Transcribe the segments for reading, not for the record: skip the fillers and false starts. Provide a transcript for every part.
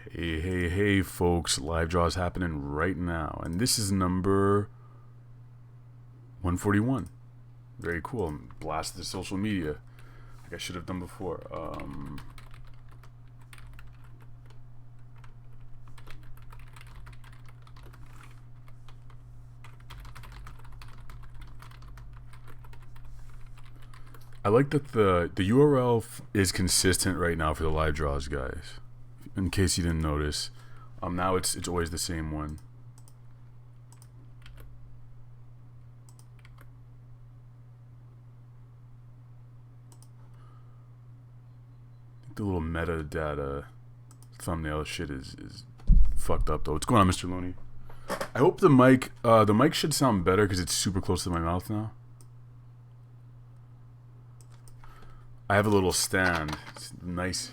Hey, hey, hey, folks. Livedraw is happening right now. And this is number 141. Very cool. Blast the social media like I should have done before. I like that the URL is consistent right now for the live draws, guys. In case you didn't notice, now it's always the same one. I think the little metadata thumbnail shit is fucked up though. What's going on, Mr. Looney? I hope the mic should sound better because it's super close to my mouth now. I have a little stand. It's nice.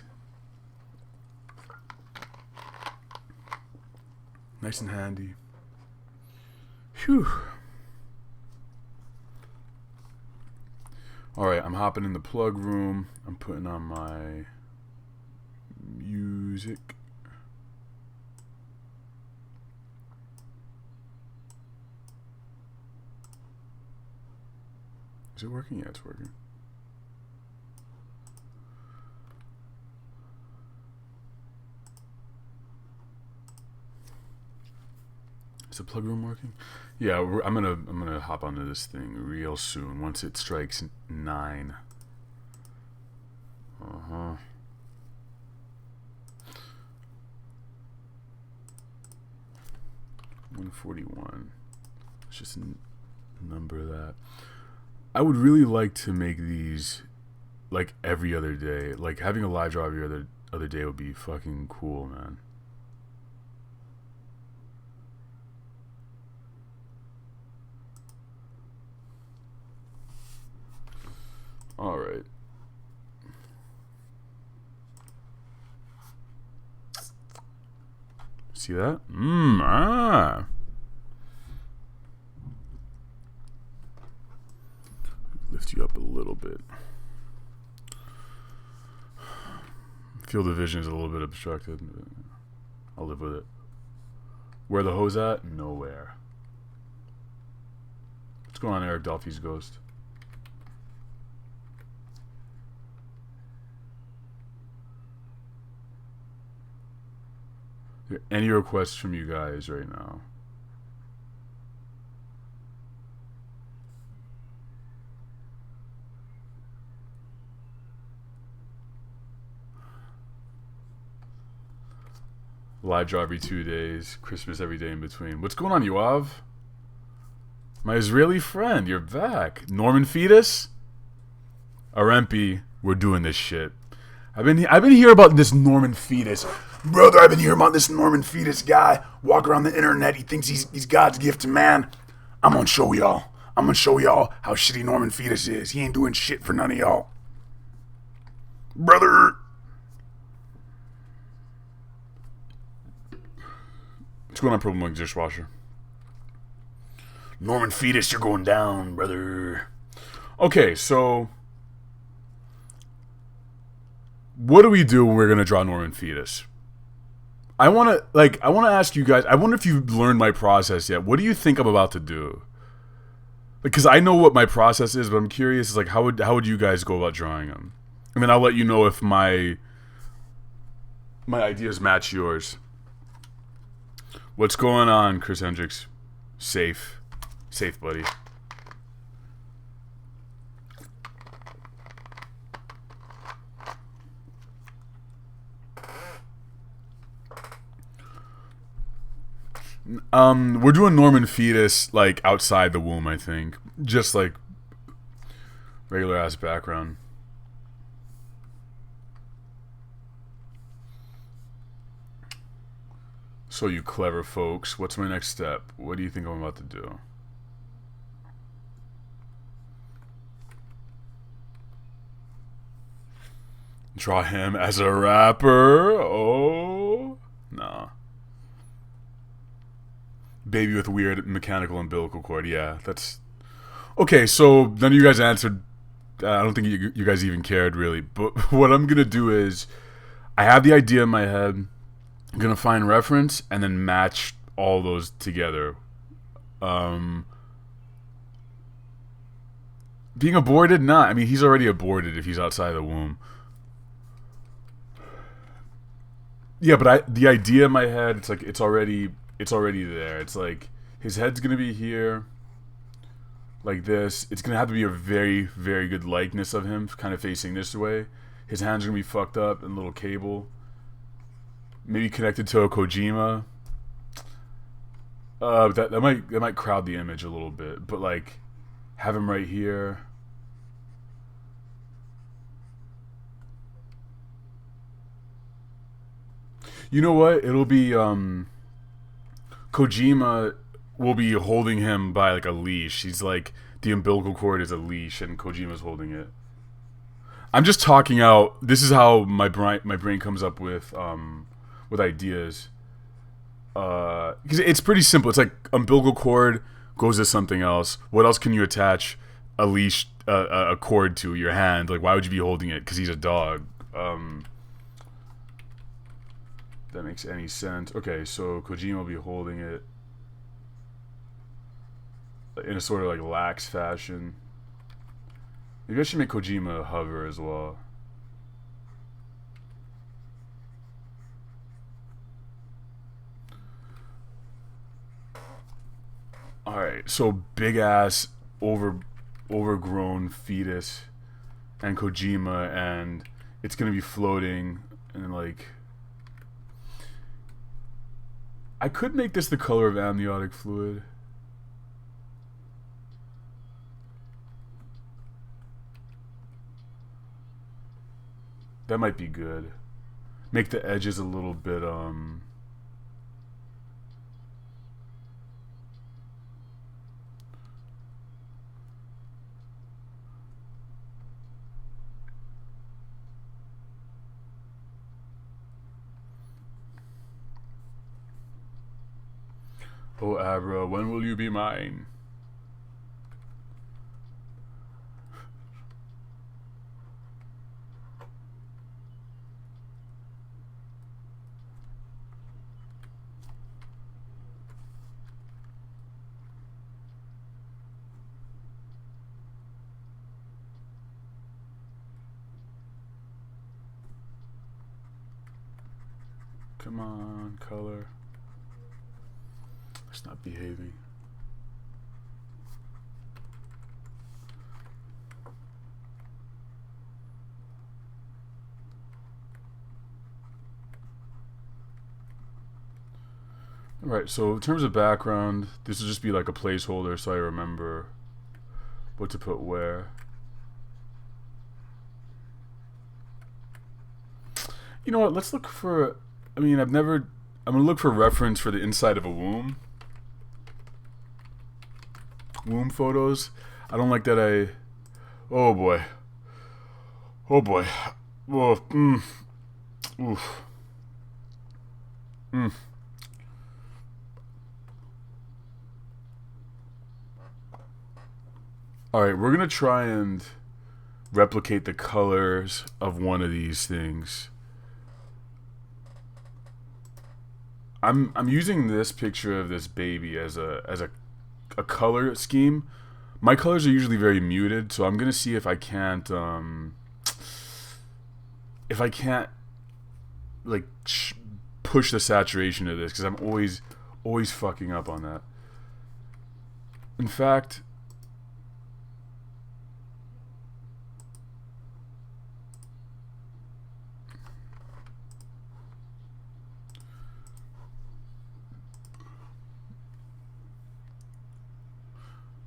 Nice and handy. Phew. Alright, I'm hopping in the plug room. I'm putting on my music. Is it working? Yeah, it's working. Is the plug room working? Yeah, I'm gonna hop onto this thing real soon once it strikes 9. 141. Let's just number that. I would really like to make these like every other day. Like having a live draw every other day would be fucking cool, man. All right. See that? Lift you up a little bit. Field of vision is a little bit obstructed. I'll live with it. Where the hose at? Nowhere. What's going on, Eric Dolphy's ghost? Any requests from you guys right now? Live draw every 2 days. Christmas every day in between. What's going on, Yoav? My Israeli friend, you're back. Norman Fetus? Arempi, we're doing this shit. I've been hearing about this Norman Fetus. Brother, I've been hearing about this Norman Fetus guy. Walk around the internet. He thinks he's God's gift to man. I'm gonna show y'all. I'm gonna show y'all how shitty Norman Fetus is. He ain't doing shit for none of y'all. Brother. What's going on, Problem Like Dishwasher? Norman Fetus, you're going down, brother. Okay, so what do we do when we're gonna draw Norman Fetus? I wanna ask you guys. I wonder if you've learned my process yet. What do you think I'm about to do? Because I know what my process is, but I'm curious. Is like how would you guys go about drawing them? And then I'll let you know if my ideas match yours. What's going on, Chris Hendricks? Safe, buddy. We're doing Norman Fetus like outside the womb, I think. Just like regular ass background. So you clever folks, what's my next step? What do you think I'm about to do? Draw him as a rapper? Oh, nah. Baby with weird mechanical umbilical cord. Yeah, that's okay. So none of you guys answered. I don't think you guys even cared really. But what I'm gonna do is, I have the idea in my head. I'm gonna find reference and then match all those together. Being aborted? Nah, I mean he's already aborted if he's outside the womb. Yeah, but the idea in my head, it's like it's already there. It's like his head's gonna be here, like this. It's gonna have to be a very, very good likeness of him, kind of facing this way. His hands are gonna be fucked up and a little cable, maybe connected to a Kojima. That might crowd the image a little bit, but like have him right here. You know what? It'll be Kojima will be holding him by like a leash. He's like the umbilical cord is a leash, and Kojima's holding it. I'm just talking out. This is how my brain comes up with ideas. Because it's pretty simple. It's like umbilical cord goes to something else. What else can you attach a leash, a cord to your hand? Like, why would you be holding it? Because he's a dog. That makes any sense. Okay, so Kojima will be holding it in a sort of like lax fashion. Maybe I should make Kojima hover as well. Alright, so big ass overgrown fetus and Kojima, and it's gonna be floating, and like I could make this the color of amniotic fluid. That might be good. Make the edges a little bit Oh Abra, when will you be mine? Come on, color. It's not behaving. Alright, so in terms of background, this will just be like a placeholder so I remember what to put where. You know what, let's look for, I'm gonna look for reference for the inside of a womb. Womb photos. I don't like that oh boy. Oh boy. Whoa. Oof. Alright, we're gonna try and replicate the colors of one of these things. I'm using this picture of this baby as a color scheme. My colors are usually very muted, so I'm gonna see if I can't like push the saturation of this, because I'm always fucking up on that. In fact,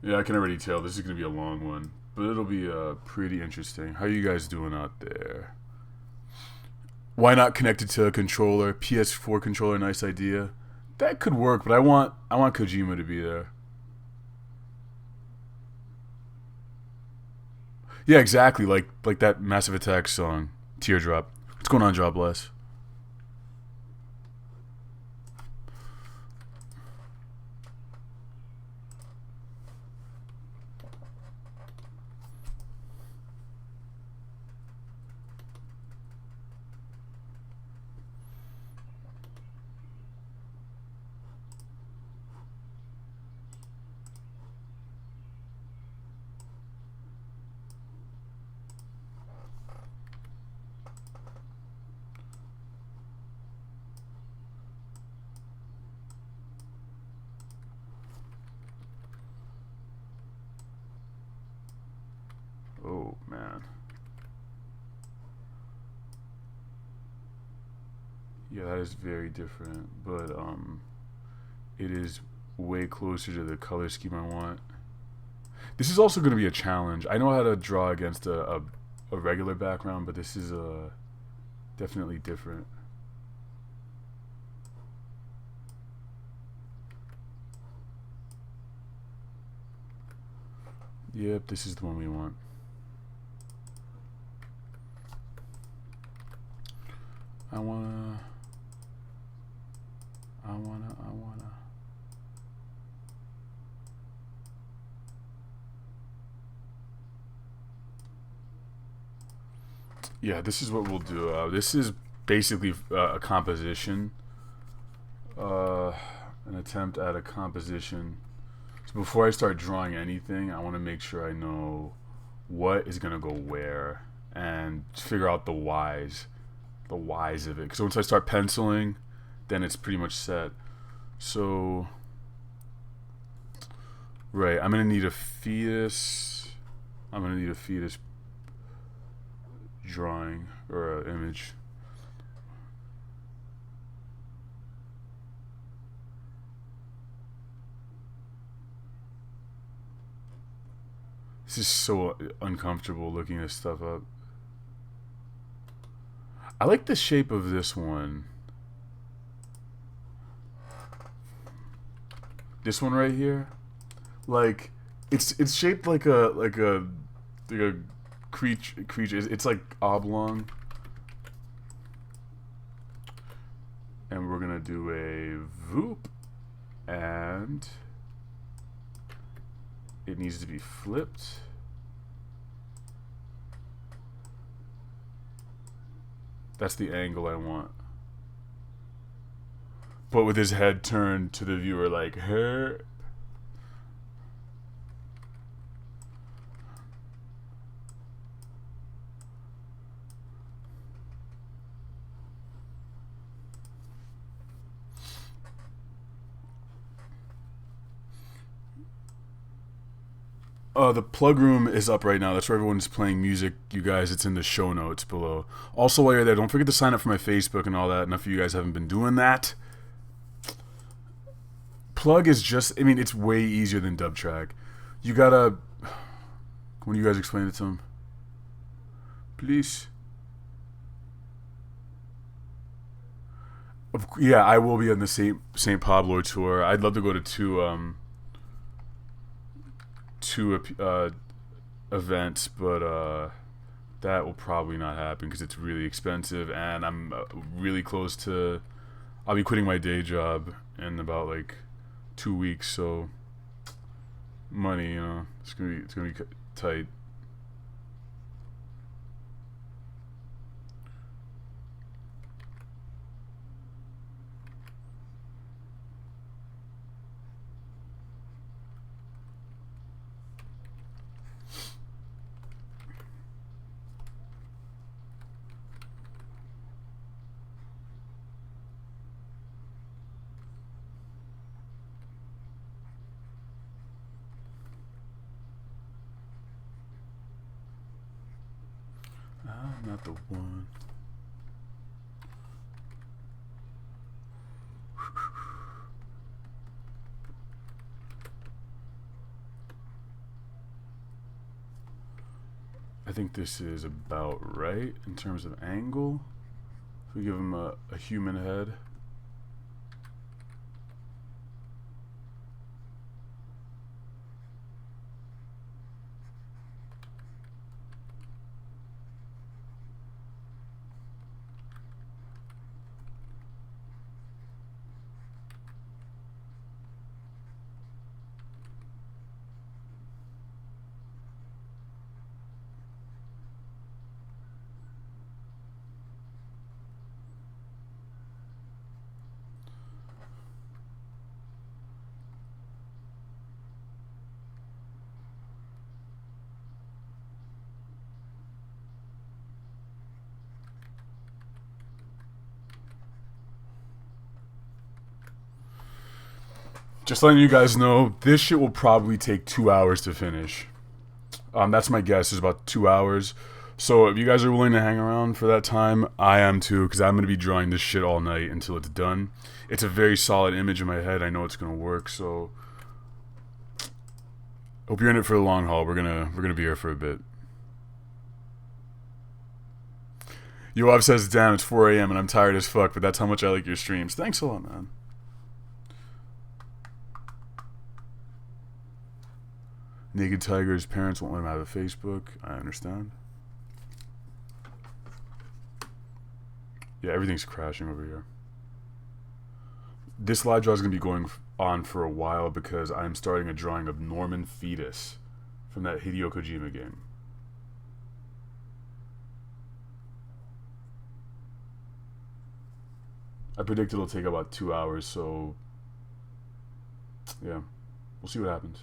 yeah, I can already tell this is going to be a long one, but it'll be pretty interesting. How are you guys doing out there? Why not connect it to a controller? PS4 controller, nice idea. That could work, but I want Kojima to be there. Yeah, exactly, like that Massive Attack song, Teardrop. What's going on, Jobless? Yeah, that is very different, but it is way closer to the color scheme I want. This is also going to be a challenge. I know how to draw against a regular background, but this is definitely different. Yep, this is the one we want. I wanna. Yeah, this is what we'll do. This is basically a composition. An attempt at a composition. So before I start drawing anything, I want to make sure I know what is going to go where and figure out the whys of it. Because once I start penciling, then it's pretty much set. So, right, I'm going to need a fetus. I'm going to need a fetus drawing or an image. This is so uncomfortable looking this stuff up. I like the shape of this one. This one right here, like it's shaped like a creature. It's like oblong, and we're gonna do a voop, and it needs to be flipped. That's the angle I want. But with his head turned to the viewer like her. The plug room is up right now. That's where everyone's playing music. You guys, it's in the show notes below. Also, while you're there, don't forget to sign up for my Facebook and all that. Enough of you guys haven't been doing that. Plug is just, I mean, it's way easier than dub track. You gotta, when you guys explain it to him, please. Yeah, I will be on the St. Pablo tour. I'd love to go to two events, but that will probably not happen because it's really expensive, and I'm really close to. I'll be quitting my day job in about like 2 weeks, so money, it's gonna be tight. Not the one. I think this is about right in terms of angle. If we give him a human head. Just letting you guys know, this shit will probably take 2 hours to finish. That's my guess, is about 2 hours. So if you guys are willing to hang around for that time, I am too, because I'm going to be drawing this shit all night until it's done. It's a very solid image in my head. I know it's going to work, so hope you're in it for the long haul. We're gonna be here for a bit. Yoav says, damn, it's 4 a.m. and I'm tired as fuck, but that's how much I like your streams. Thanks a lot, man. Naked Tiger's parents won't let him have a Facebook. I understand. Yeah, everything's crashing over here. This live draw is going to be going on for a while because I'm starting a drawing of Norman Fetus from that Hideo Kojima game. I predict it'll take about 2 hours, so yeah, we'll see what happens.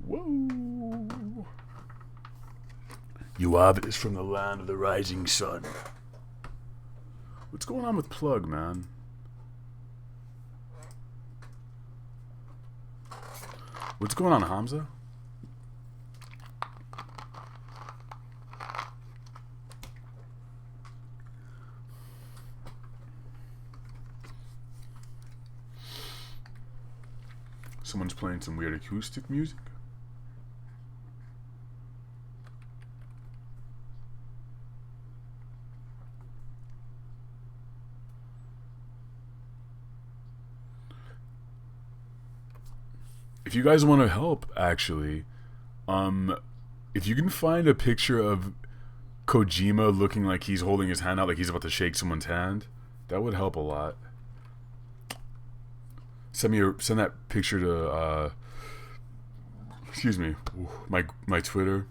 Whoa! Yoav is from the land of the rising sun. What's going on with Plug, man? What's going on, Hamza? Someone's playing some weird acoustic music. If you guys want to help, actually, if you can find a picture of Kojima looking like he's holding his hand out like he's about to shake someone's hand, that would help a lot. Send that picture to excuse me, my Twitter.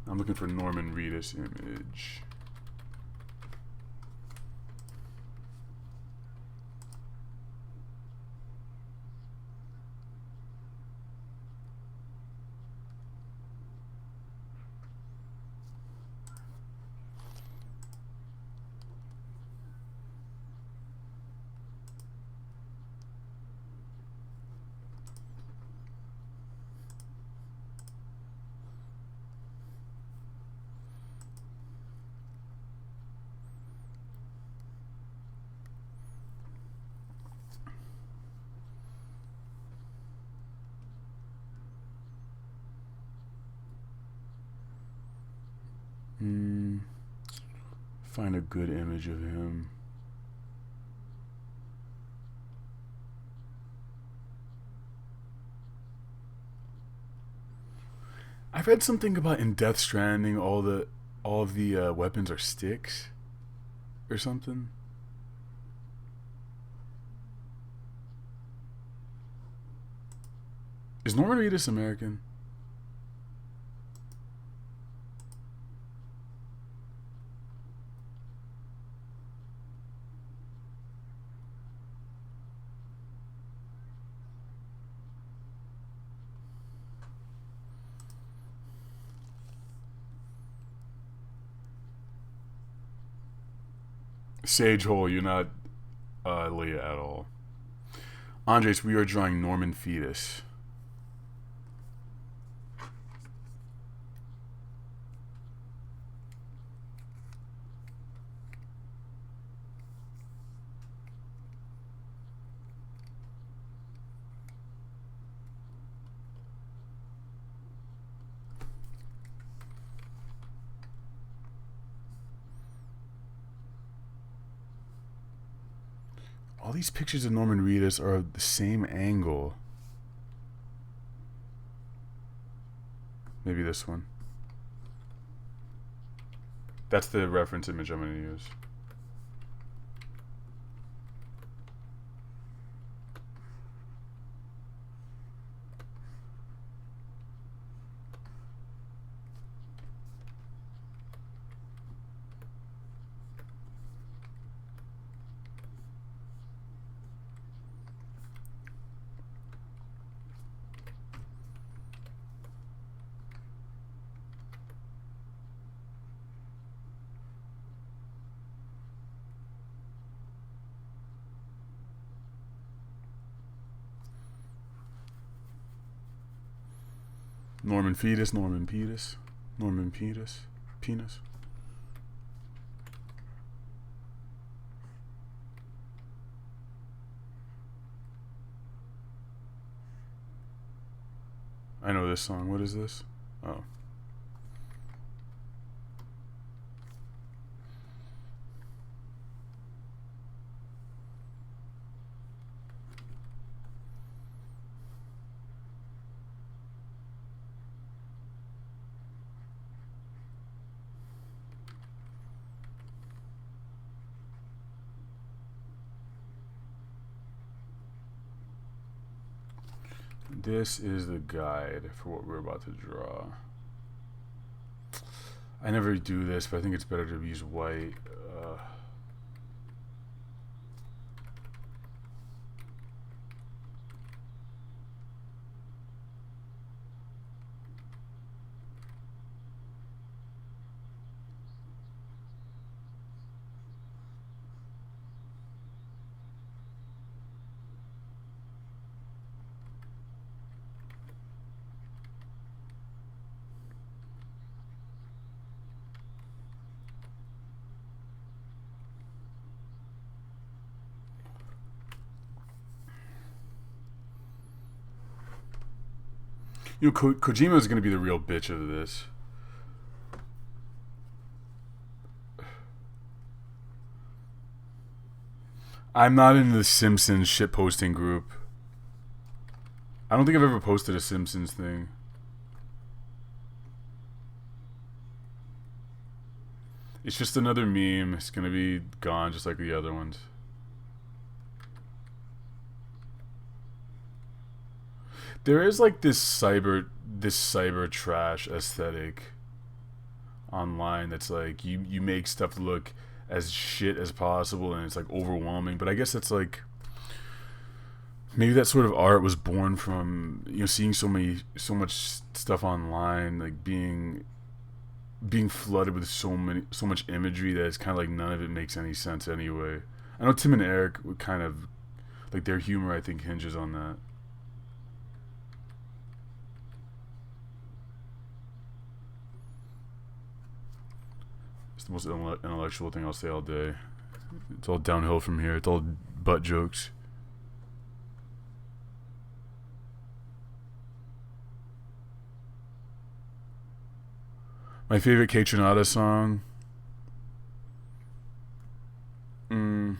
I'm looking for Norman Reedus image. Find a good image of him. I've read something about in Death Stranding all of the weapons are sticks or something. Is Norman Reedus American? Sage Hole, you're not Leah at all. Andres, we are drawing Norman Fetus. All these pictures of Norman Reedus are of the same angle. Maybe this one. That's the reference image I'm going to use. Norman Fetus, Norman Fetus, Norman Fetus, penis. I know this song. What is this? Oh. This is the guide for what we're about to draw. I never do this, but I think it's better to use white. You know, Kojima is going to be the real bitch of this. I'm not in the Simpsons shitposting group. I don't think I've ever posted a Simpsons thing. It's just another meme. It's going to be gone just like the other ones. There is like this cyber trash aesthetic online that's like you make stuff look as shit as possible and it's like overwhelming, but I guess that's like maybe that sort of art was born from, you know, seeing so much stuff online, like being flooded with so much imagery that it's kind of like none of it makes any sense anyway. I know Tim and Eric would kind of like their humor, I think, hinges on that. It's the most intellectual thing I'll say all day. It's all downhill from here. It's all butt jokes. My favorite Kate Trinata song? I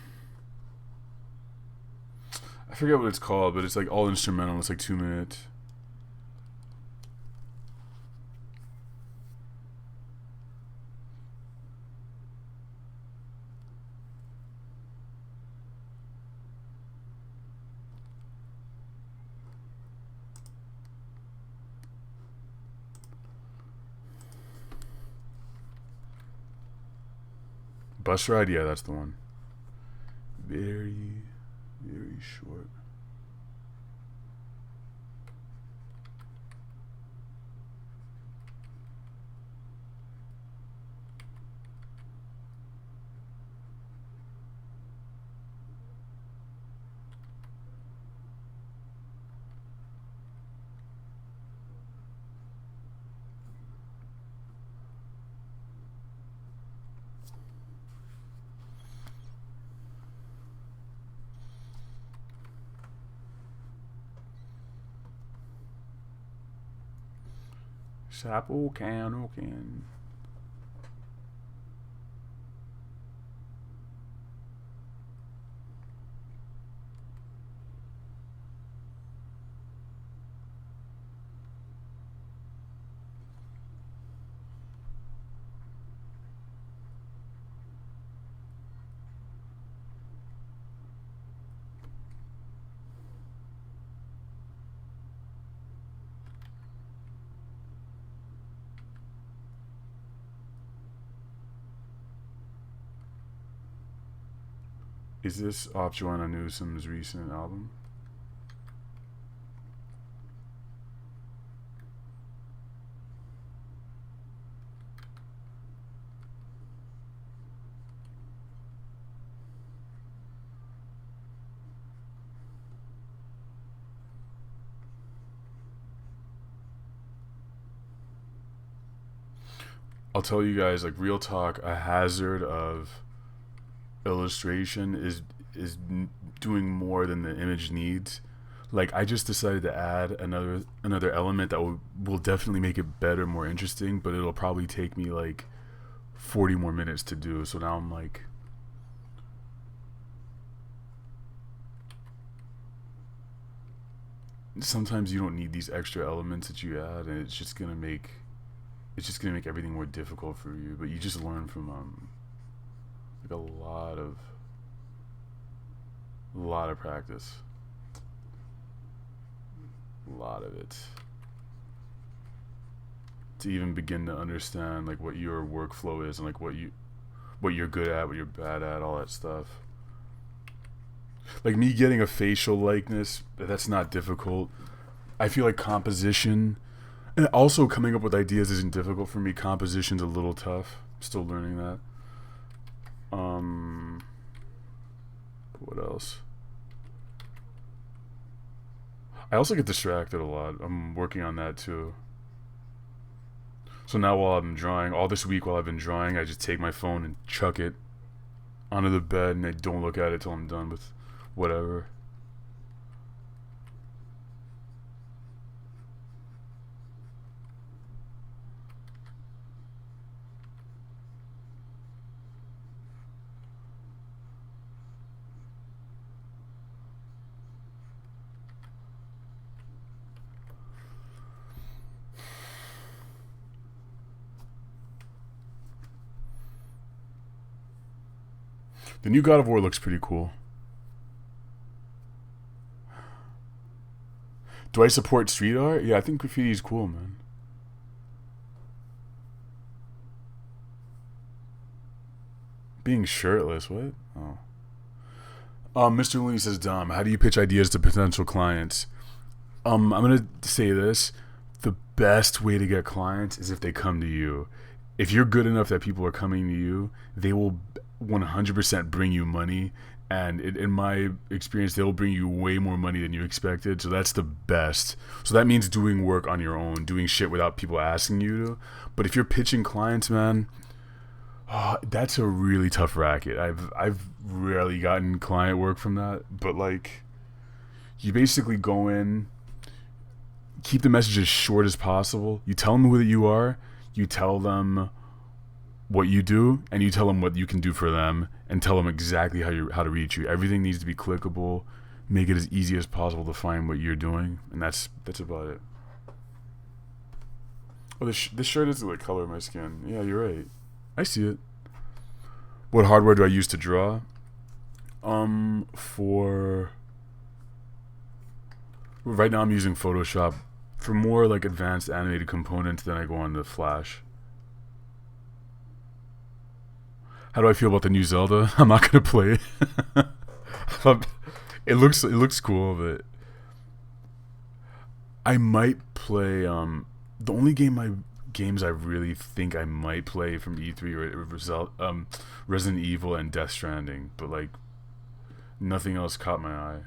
forget what it's called, but it's like all instrumental. It's like 2 minutes. Bus Ride? Yeah, that's the one. Very, very short. Can. Is this off Joanna Newsom's recent album? I'll tell you guys, like, real talk, a hazard of illustration is doing more than the image needs. Like, I just decided to add another element that will definitely make it better, more interesting, but it'll probably take me like 40 more minutes to do. So now I'm like, sometimes you don't need these extra elements that you add, and it's just gonna make everything more difficult for you. But you just learn from like a lot of practice, a lot of it, to even begin to understand like what your workflow is and like what you're good at, what you're bad at, all that stuff. Like me getting a facial likeness, that's not difficult. I feel like composition, and also coming up with ideas isn't difficult for me. Composition's a little tough. I'm still learning that. What else? I also get distracted a lot. I'm working on that too. So now while I'm drawing, all this week while I've been drawing, I just take my phone and chuck it onto the bed and I don't look at it till I'm done with whatever. The new God of War looks pretty cool. Do I support street art? Yeah, I think graffiti is cool, man. Being shirtless, what? Oh. Mr. Looney says, Dom, how do you pitch ideas to potential clients? I'm gonna say this: the best way to get clients is if they come to you. If you're good enough that people are coming to you, they will 100% bring you money. And in my experience, they'll bring you way more money than you expected. So that's the best. So that means doing work on your own, doing shit without people asking you to. But if you're pitching clients, man, that's a really tough racket. I've rarely gotten client work from that. But like, you basically go in, keep the message as short as possible. You tell them who you are. You tell them what you do, and you tell them what you can do for them, and tell them exactly how to reach you. Everything needs to be clickable. Make it as easy as possible to find what you're doing, and that's about it. Oh, this shirt is the color of my skin. Yeah, you're right. I see it. What hardware do I use to draw? For right now I'm using Photoshop. For more like advanced animated components, then I go on to Flash. How do I feel about the new Zelda? I'm not gonna play it. It looks cool, but I might play. The only games I really think I might play from E3 are Resident Evil and Death Stranding, but like nothing else caught my eye.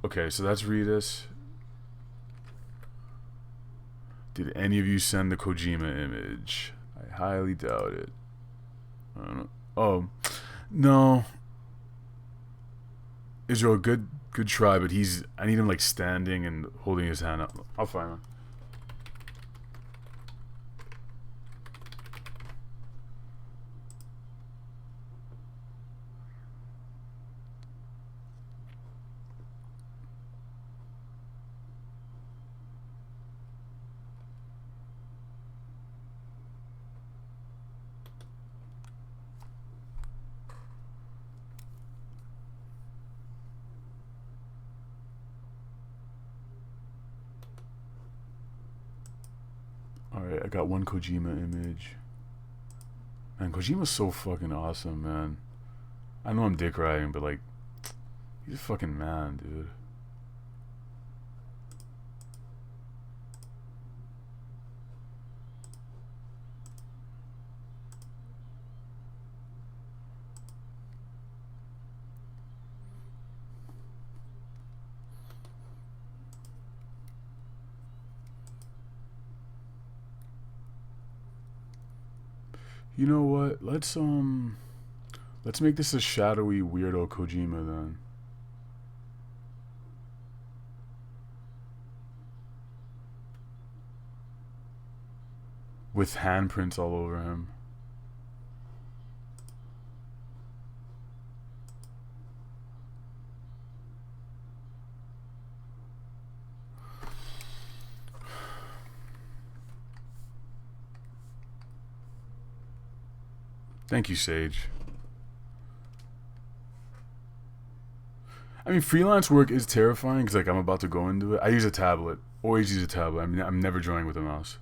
Okay, so that's Redis. Did any of you send the Kojima image? I highly doubt it. I don't know. Oh, no. Israel, good try, but I need him like standing and holding his hand up. I'll find him. Alright, I got one Kojima image. Man, Kojima's so fucking awesome, man. I know I'm dick riding, but like, he's a fucking man, dude. You know what? Let's make this a shadowy weirdo Kojima then. With handprints all over him. Thank you, Sage. I mean, freelance work is terrifying because, like, I'm about to go into it. I use a tablet. Always use a tablet. I mean, I'm never drawing with a mouse.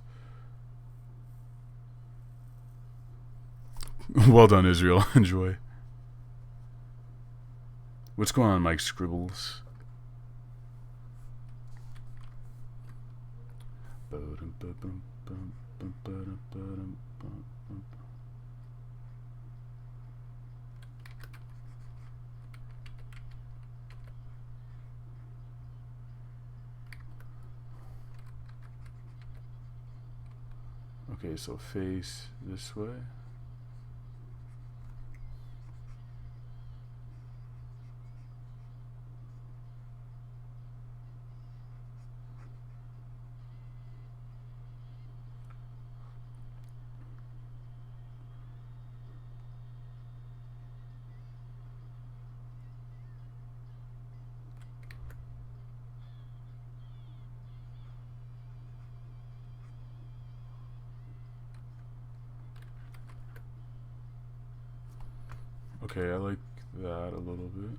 Well done, Israel. Enjoy. What's going on, Mike Scribbles? Okay, so face this way. Okay, I like that a little bit.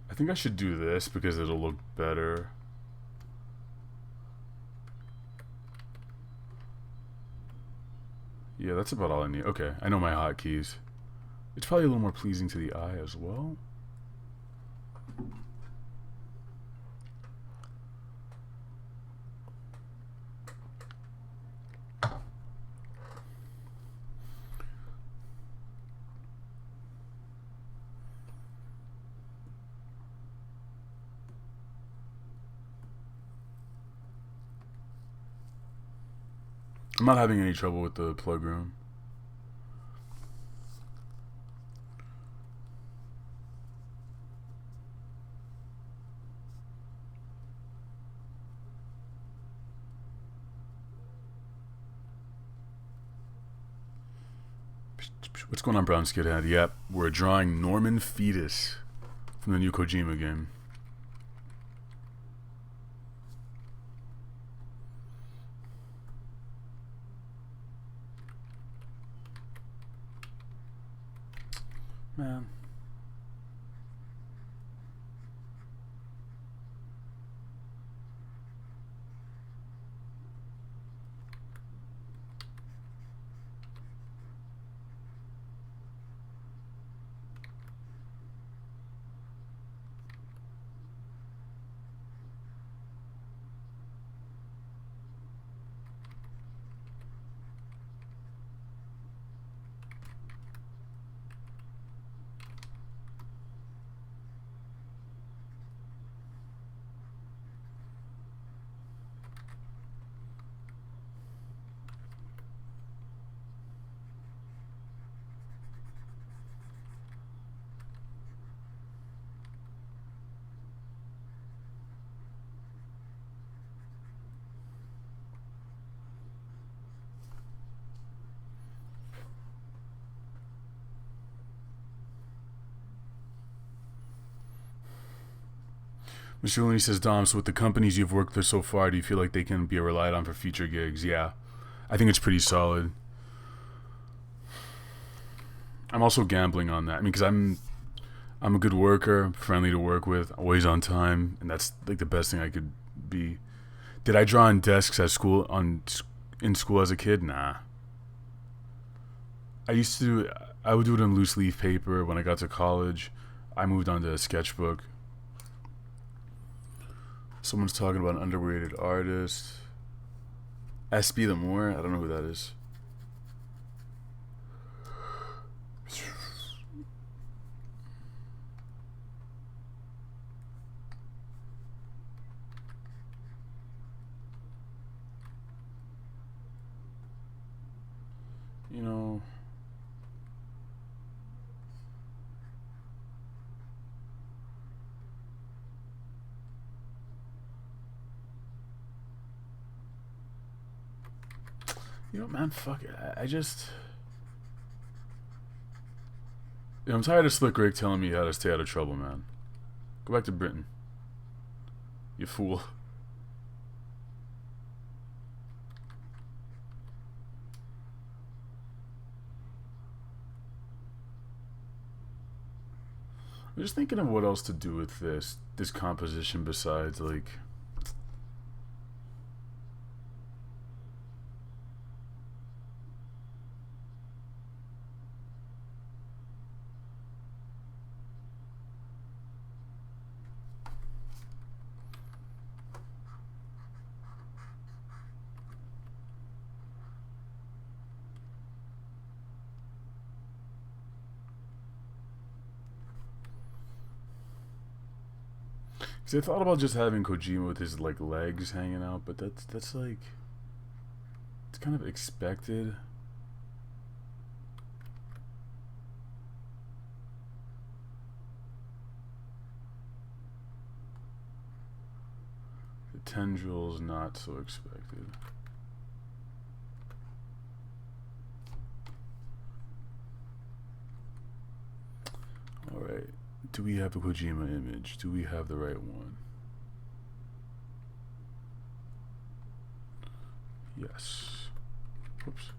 I think I should do this because it'll look better. Yeah, that's about all I need. Okay, I know my hotkeys. It's probably a little more pleasing to the eye as well. I'm not having any trouble with the plug room. What's going on, Brown Skidhead? Yep, we're drawing Norman Fetus from the new Kojima game. Man. Mr. Looney says, Dom, so with the companies you've worked with so far, do you feel like they can be relied on for future gigs? Yeah, I think it's pretty solid. I'm also gambling on that. I mean, because I'm a good worker, friendly to work with, always on time, and that's like the best thing I could be. Did I draw on desks at school in school as a kid? Nah. I would do it on loose leaf paper when I got to college, I moved on to a sketchbook. Someone's talking about an underrated artist. SB the Moore? I don't know who that is. You know, man, fuck it. I just, I'm tired of Slick Rick telling me how to stay out of trouble, man. Go back to Britain, you fool. I'm just thinking of what else to do with this composition besides like. See, I thought about just having Kojima with his like legs hanging out, but that's like, it's kind of expected. The tendrils not so expected. All right. Do we have the Kojima image? Do we have the right one? Yes. Whoops.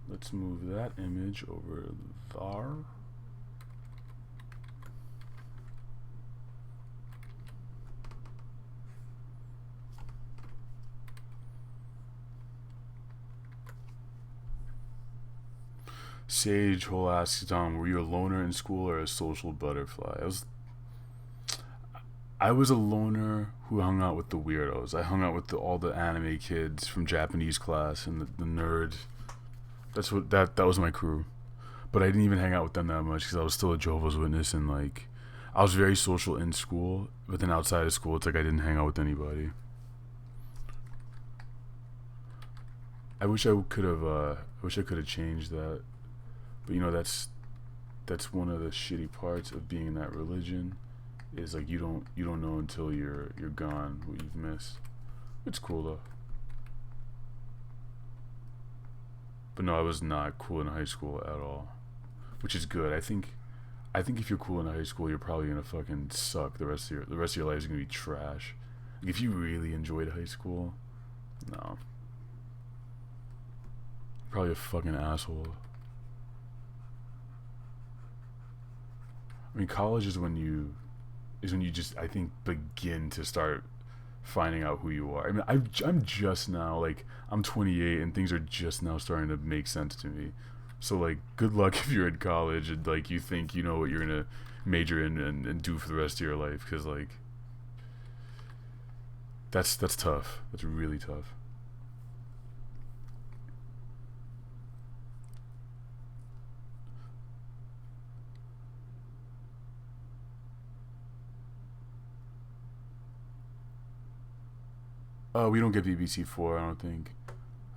Let's move that image over there. Sage Hole asks Dom, were you a loner in school or a social butterfly? I was a loner who hung out with the weirdos. I hung out with all the anime kids from Japanese class and the nerds. That was my crew. But I didn't even hang out with them that much because I was still a Jehovah's Witness, and like I was very social in school, but then outside of school it's like I didn't hang out with anybody. I wish I could have changed that. But you know, that's one of the shitty parts of being in that religion, is like you don't know until you're gone what you've missed. It's cool though. But no, I was not cool in high school at all, which is good. I think if you're cool in high school, you're probably gonna fucking suck. The rest of your life is gonna be trash. Like, if you really enjoyed high school, no, probably a fucking asshole. I mean, college is when you just, I think, begin to start finding out who you are. I mean, I'm just now, like, I'm 28 and things are just now starting to make sense to me. So like, good luck if you're in college and like you think you know what you're gonna major in and do for the rest of your life, because like that's tough. That's really tough. We don't get BBC 4, I don't think.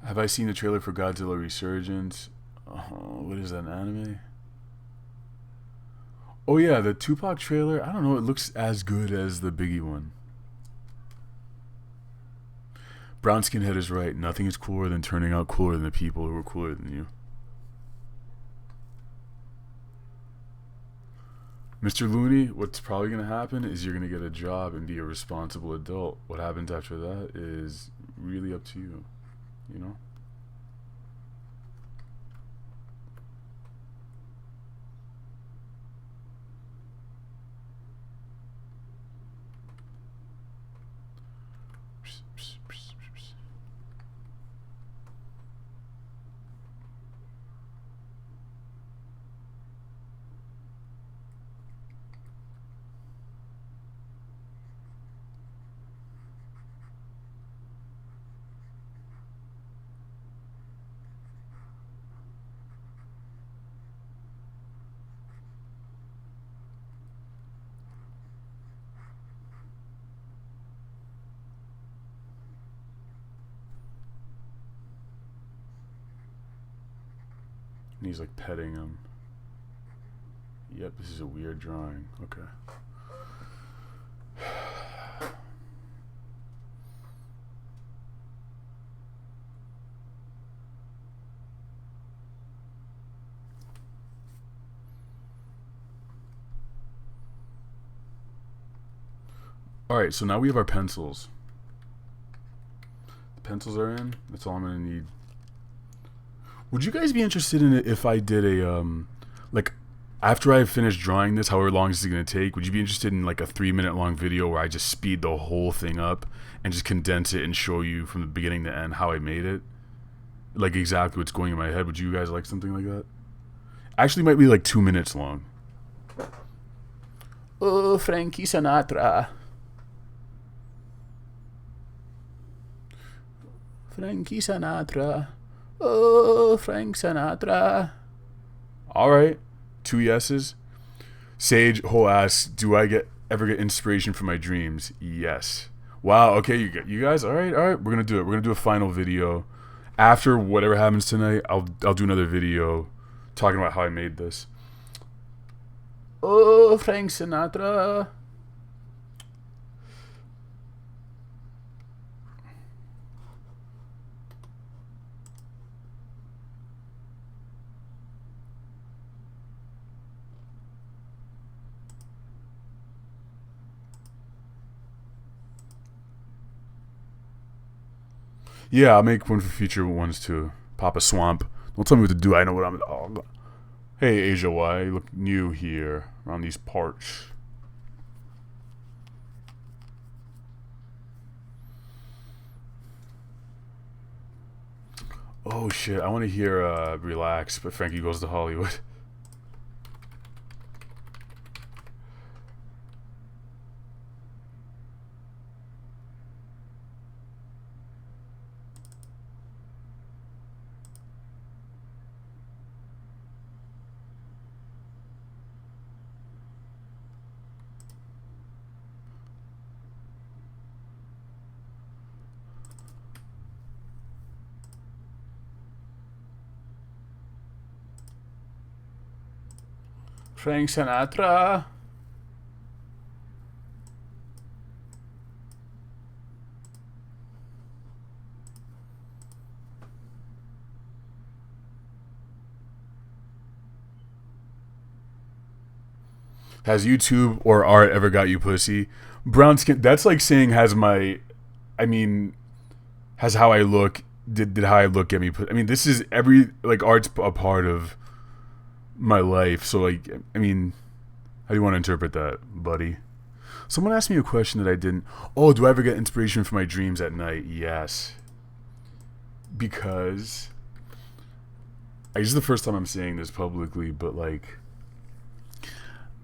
Have I seen the trailer for Godzilla Resurgence? What is that, an anime? Oh yeah, the Tupac trailer. I don't know. It looks as good as the Biggie one. Brown Skinhead is right. Nothing is cooler than turning out cooler than the people who are cooler than you. Mr. Looney, what's probably going to happen is you're going to get a job and be a responsible adult. What happens after that is really up to you, you know? And he's like petting him. Yep, this is a weird drawing. Okay. Alright, so now we have our pencils. The pencils are in. That's all I'm going to need. Would you guys be interested in it if I did a, like, after I finish drawing this, however long this is going to take, would you be interested in like a 3-minute long video where I just speed the whole thing up and just condense it and show you from the beginning to end how I made it? Like exactly what's going in my head. Would you guys like something like that? Actually, it might be like 2 minutes long. Oh, Frankie Sinatra. Frankie Sinatra. Oh, Frank Sinatra. Alright. 2 yeses. Sage Hole asks, do I ever get inspiration from my dreams? Yes. Wow, okay, you guys, alright, we're gonna do it. We're gonna do a final video. After whatever happens tonight, I'll do another video talking about how I made this. Oh, Frank Sinatra. Yeah, I'll make one for future ones too. Papa Swamp. Don't tell me what to do. I know what I'm. Oh. Hey, Asia Y. You look new here around these parts. Oh shit! I want to hear "Relax," but Frankie Goes to Hollywood. Frank Sinatra. Has YouTube or art ever got you pussy? Brown skin. That's like saying has my. I mean, has how I look. Did how I look get me pussy? I mean, this is like art's a part of my life. So like, I mean, how do you want to interpret that, buddy? Someone asked me a question that I didn't. Oh, do I ever get inspiration from my dreams at night? Yes. Because this is the first time I'm saying this publicly, but like,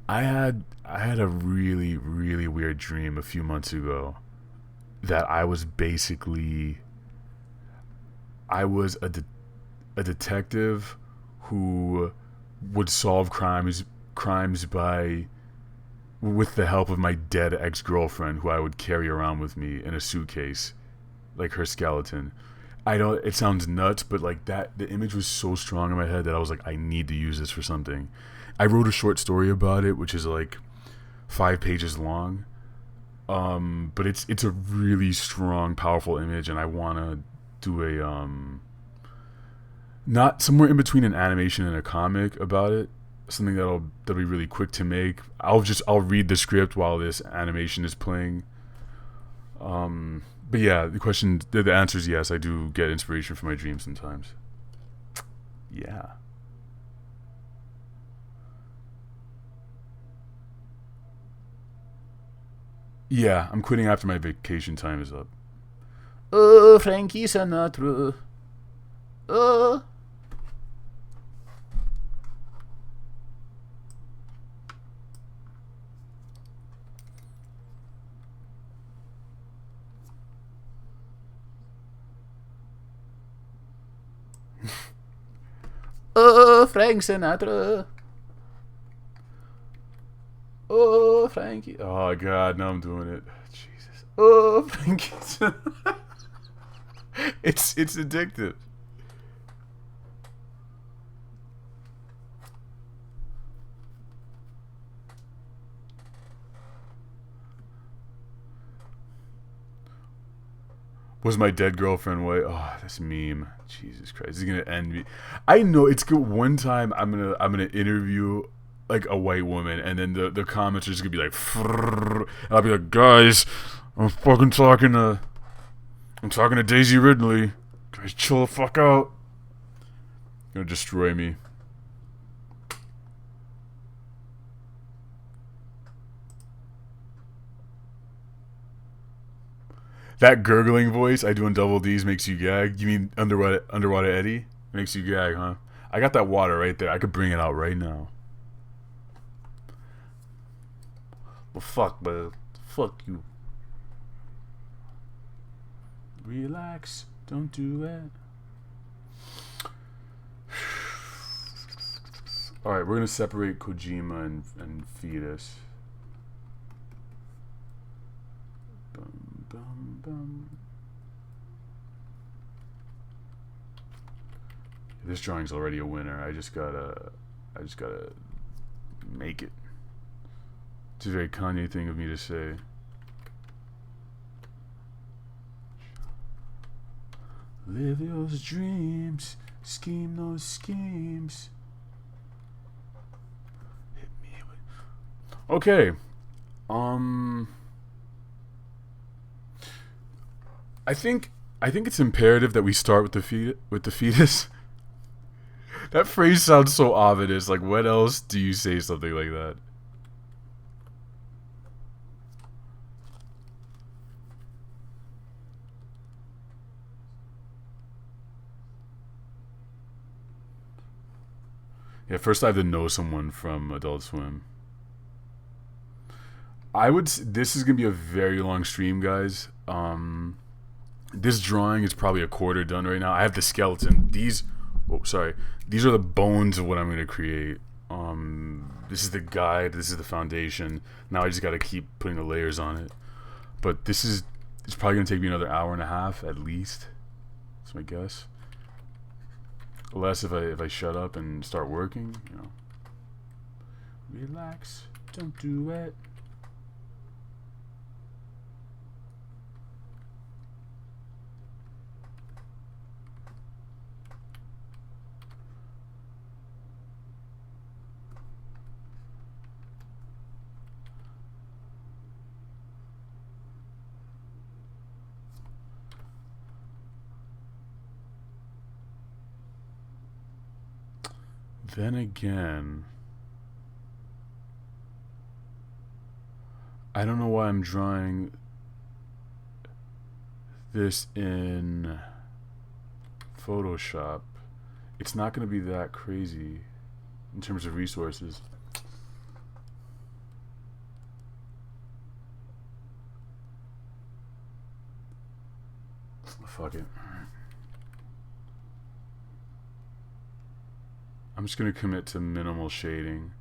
I had a really, really weird dream a few months ago that I was basically a detective who would solve crimes with the help of my dead ex-girlfriend, who I would carry around with me in a suitcase, like her skeleton. It sounds nuts, but like that, the image was so strong in my head that I was like, I need to use this for something. I wrote a short story about it, which is like 5 pages long. But it's a really strong, powerful image, and I want to do a not somewhere in between an animation and a comic about it. Something that'll be really quick to make. I'll read the script while this animation is playing. But yeah, the answer is yes. I do get inspiration from my dreams sometimes. Yeah. Yeah, I'm quitting after my vacation time is up. Oh, Frankie Sinatra. Oh. Oh, Frank Sinatra. Oh, Frankie. Oh, God, now I'm doing it. Jesus. Oh, Frankie. It's addictive. Was my dead girlfriend white? Oh, this meme. Jesus Christ. This is gonna end me. I know it's good. One time I'm gonna interview like a white woman, and then the comments are just gonna be like, and I'll be like, guys, I'm talking to Daisy Ridley. Guys, chill the fuck out. Gonna destroy me. That gurgling voice I do in Double D's makes you gag. You mean underwater Eddie? Makes you gag, huh? I got that water right there. I could bring it out right now. Well, fuck, man. Fuck you. Relax. Don't do it. Alright, we're gonna separate Kojima and Fetus. Bum, bum, bum. This drawing's already a winner. I just gotta make it. It's a very Kanye thing of me to say. Live those dreams, scheme those schemes. Hit me with... Okay. I think it's imperative that we start with the fetus. That phrase sounds so ominous. Like, when else do you say something like that? Yeah, first I have to know someone from Adult Swim. This is gonna be a very long stream, guys. This drawing is probably a quarter done right now. I have the skeleton. These are the bones of what I'm gonna create. This is the guide. This is the foundation. Now I just gotta keep putting the layers on it. But it's probably gonna take me another hour and a half at least. That's my guess. Less if I shut up and start working, you know. Relax, don't do it. Then again, I don't know why I'm drawing this in Photoshop. It's not going to be that crazy in terms of resources. Fuck it. I'm just gonna commit to minimal shading.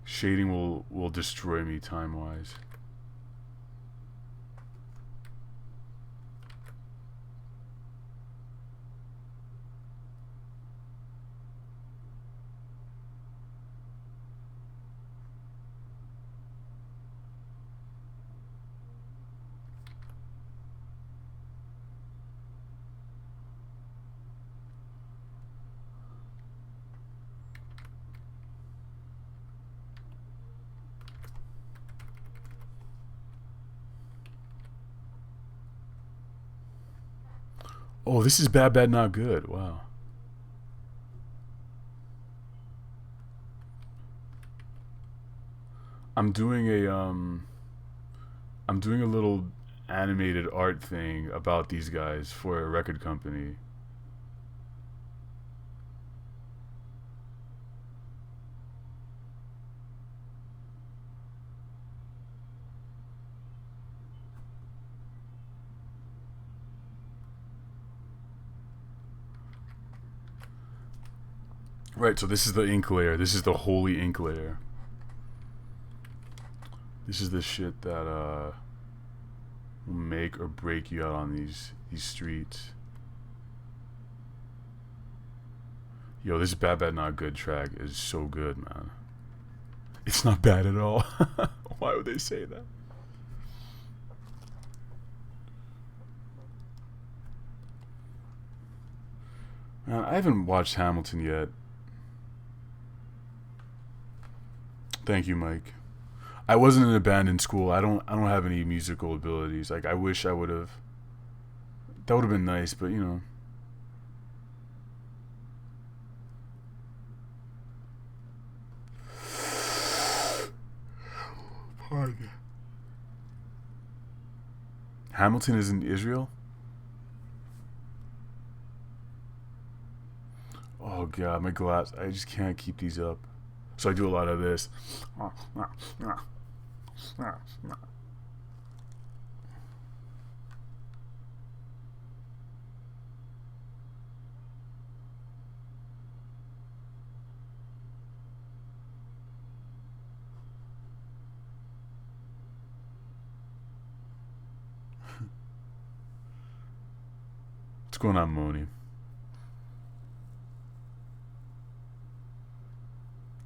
Shading will destroy me time-wise. Oh, this is bad, not good. Wow. I'm doing a little animated art thing about these guys for a record company. Right, so this is the ink layer. This is the holy ink layer. This is the shit that will make or break you out on these streets. Yo, this bad not good track is so good, man. It's not bad at all. Why would they say that? I haven't watched Hamilton yet. Thank you, Mike. I wasn't in a band in school. I don't have any musical abilities. Like I wish I would have. That would have been nice, but you know. Pardon. Hamilton is in Israel? Oh god, my glass. I just can't keep these up. So I do a lot of this. What's going on, Moni?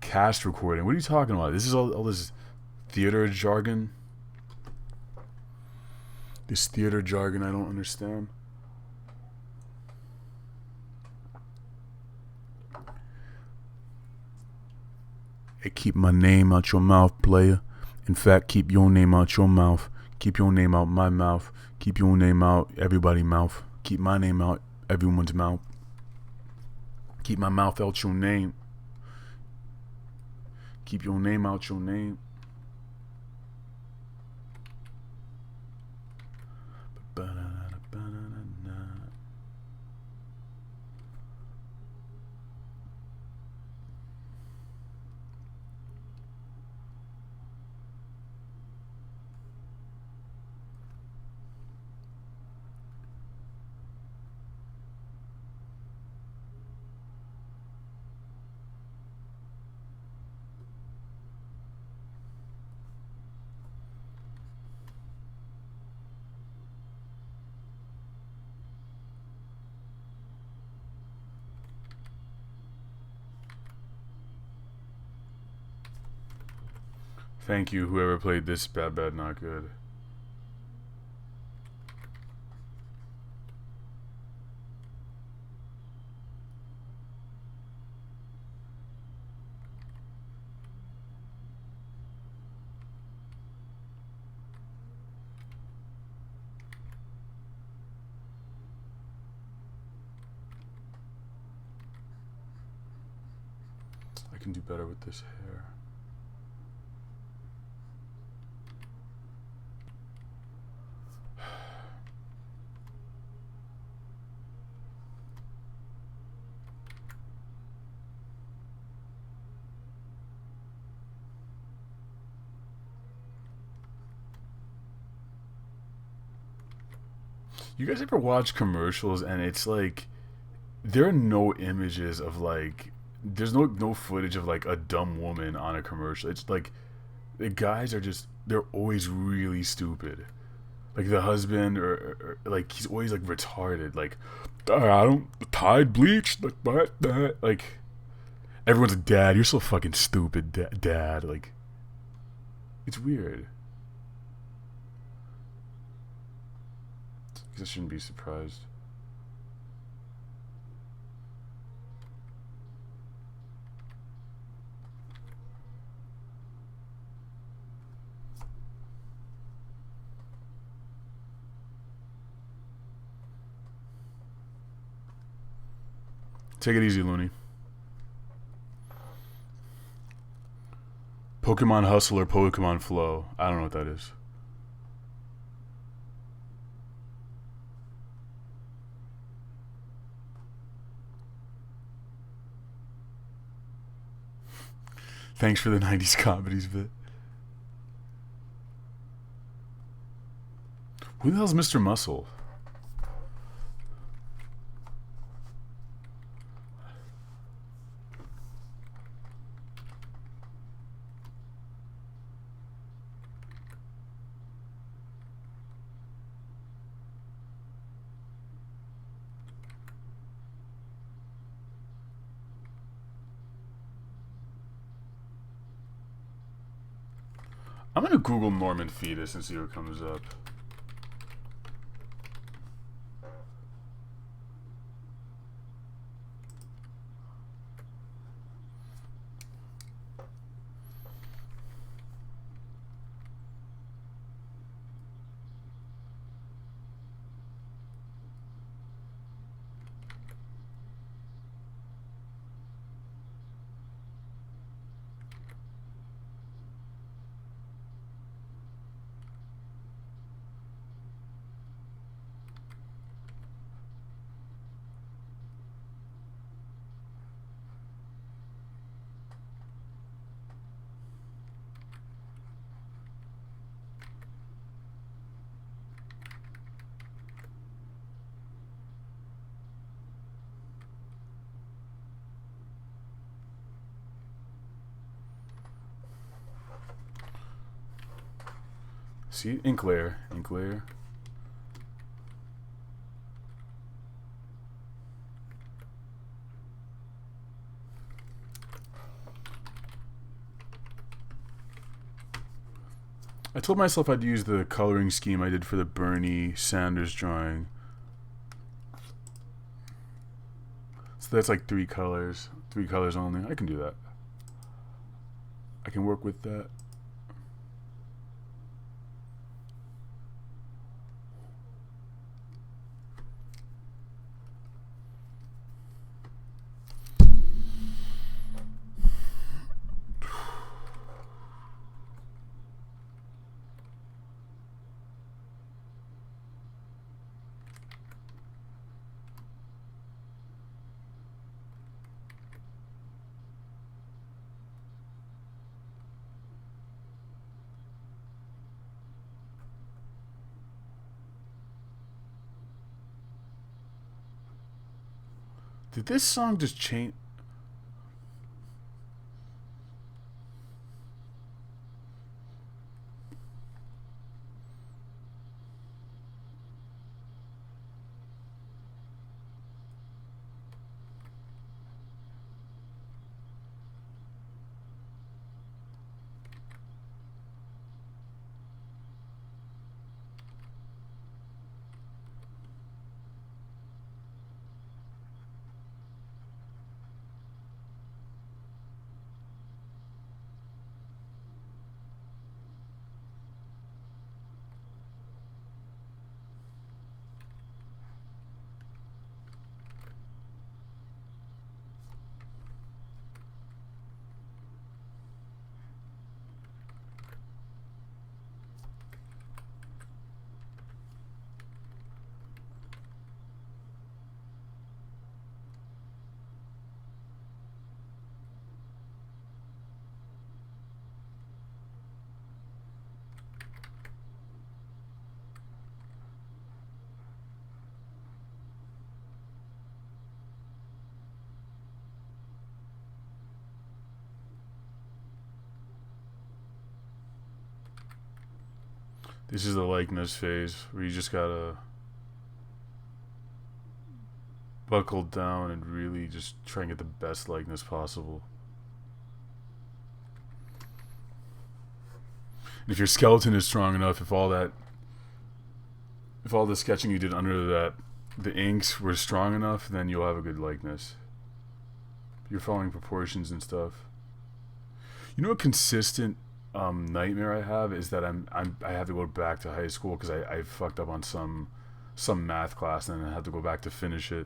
Cast recording. What are you talking about? This is all this theater jargon. This theater jargon I don't understand. Hey, keep my name out your mouth, player. In fact, keep your name out your mouth. Keep your name out my mouth. Keep your name out everybody's mouth. Keep my name out everyone's mouth. Keep my mouth out your name. Keep your name out your name. Thank you, whoever played this Bad Bad Not Good. I can do better with this hair. You guys ever watch commercials and it's like there are no images of like there's no footage of like a dumb woman on a commercial. It's like the guys are just they're always really stupid. Like the husband or like he's always like retarded. Like I don't Tide bleach like that. Like everyone's like, Dad, you're so fucking stupid, Dad. Like it's weird. I shouldn't be surprised. Take it easy, Looney. Pokemon Hustle or Pokemon Flow. I don't know what that is. Thanks for the 90s comedies bit. Who the hell's Mr. Muscle? I'm gonna Google Norman Fetus and see what comes up. See, ink layer, ink layer. I told myself I'd use the coloring scheme I did for the Bernie Sanders drawing. So that's like 3 colors. 3 colors only. I can do that. I can work with that. Did this song just change? This is the likeness phase where you just gotta buckle down and really just try and get the best likeness possible. And if your skeleton is strong enough, if all the sketching you did under that, the inks were strong enough, then you'll have a good likeness. You're following proportions and stuff. You know, a consistent nightmare I have is that I have to go back to high school because I fucked up on some math class and then I had to go back to finish it.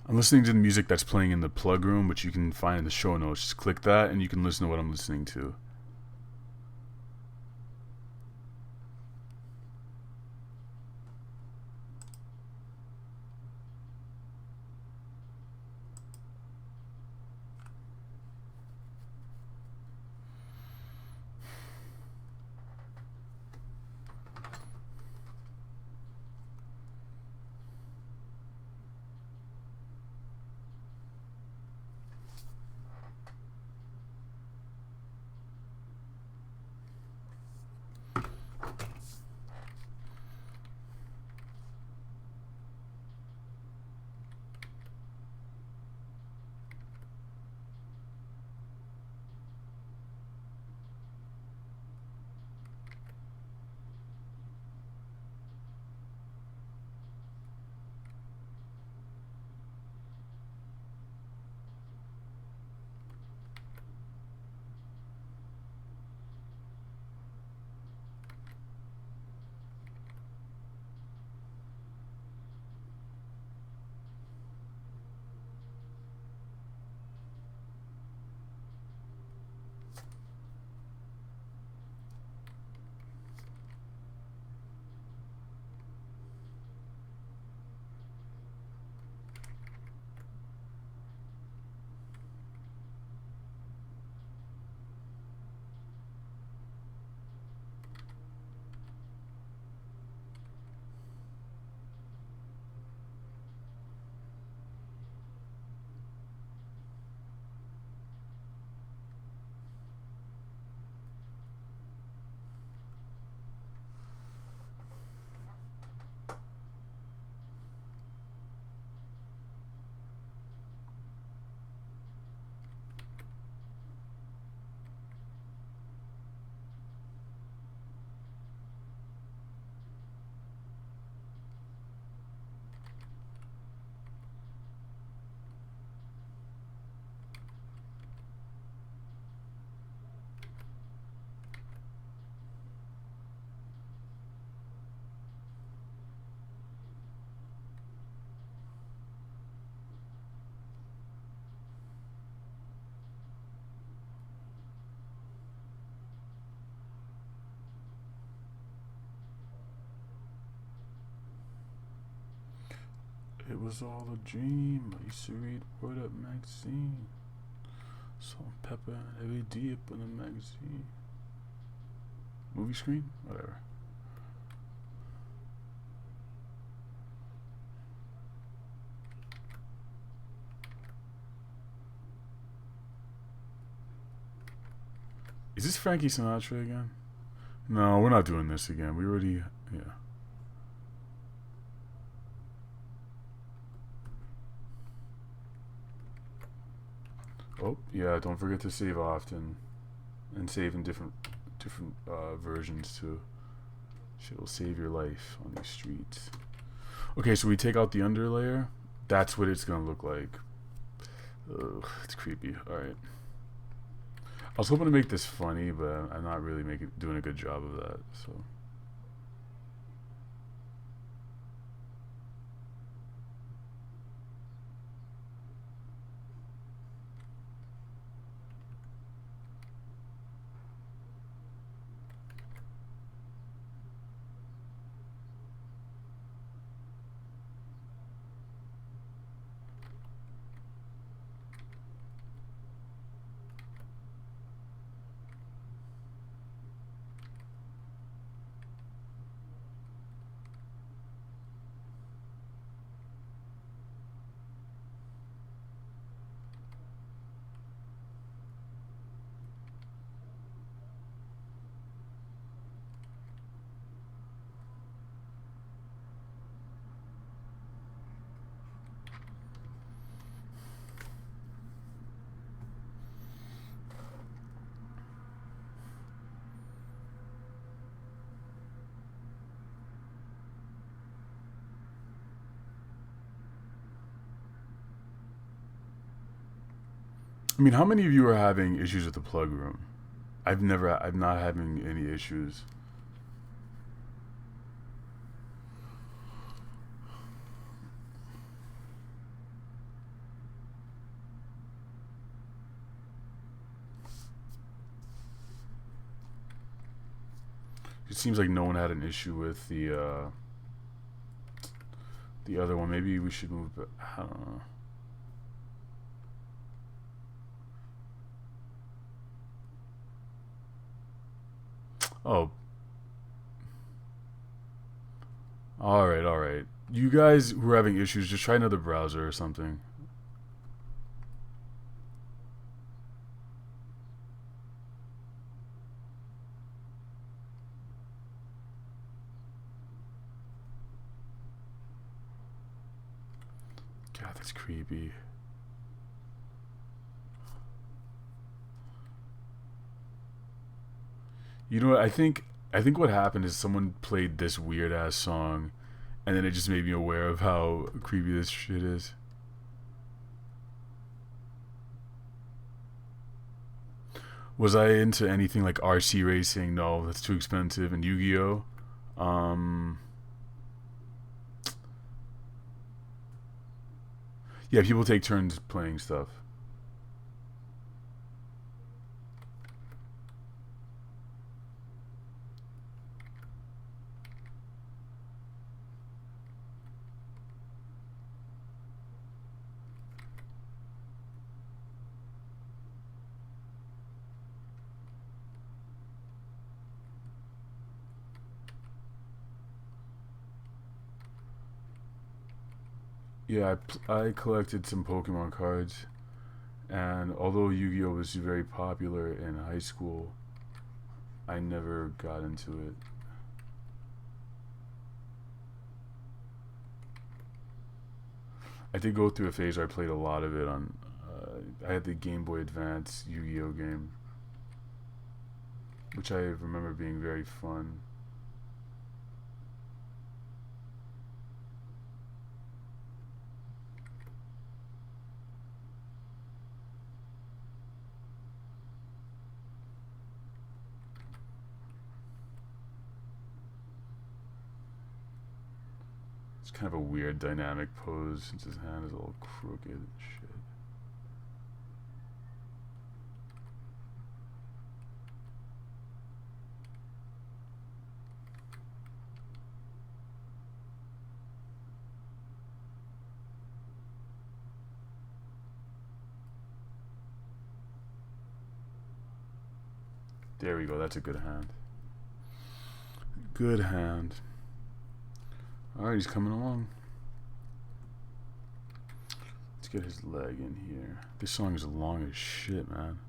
I'm listening to the music that's playing in the plug room, which you can find in the show notes. Just click that and you can listen to what I'm listening to. It was all a dream. I used to read Word Up magazine. Salt and pepper every day up in the magazine. Movie screen? Whatever. Is this Frankie Sinatra again? No, we're not doing this again. We already... Yeah. Oh, yeah, don't forget to save often. And save in different versions too. Shit will save your life on these streets. Okay, so we take out the underlayer. That's what it's gonna look like. Ugh, it's creepy. Alright. I was hoping to make this funny, but I'm not really doing a good job of that, so... I mean, how many of you are having issues with the plug room? I'm not having any issues. It seems like no one had an issue with the other one. Maybe we should move it. I don't know. Oh. Alright. You guys who are having issues, just try another browser or something. God, that's creepy. You know what? I think what happened is someone played this weird ass song, and then it just made me aware of how creepy this shit is. Was I into anything like RC racing? No, that's too expensive. And Yu-Gi-Oh. Yeah, people take turns playing stuff. Yeah, I collected some Pokemon cards, and although Yu-Gi-Oh was very popular in high school, I never got into it. I did go through a phase where I played a lot of it on. I had the Game Boy Advance Yu-Gi-Oh game, which I remember being very fun. It's kind of a weird dynamic pose since his hand is all crooked and shit. There we go. That's a good hand. Good hand. Alright, he's coming along. Let's get his leg in here. This song is long as shit, man.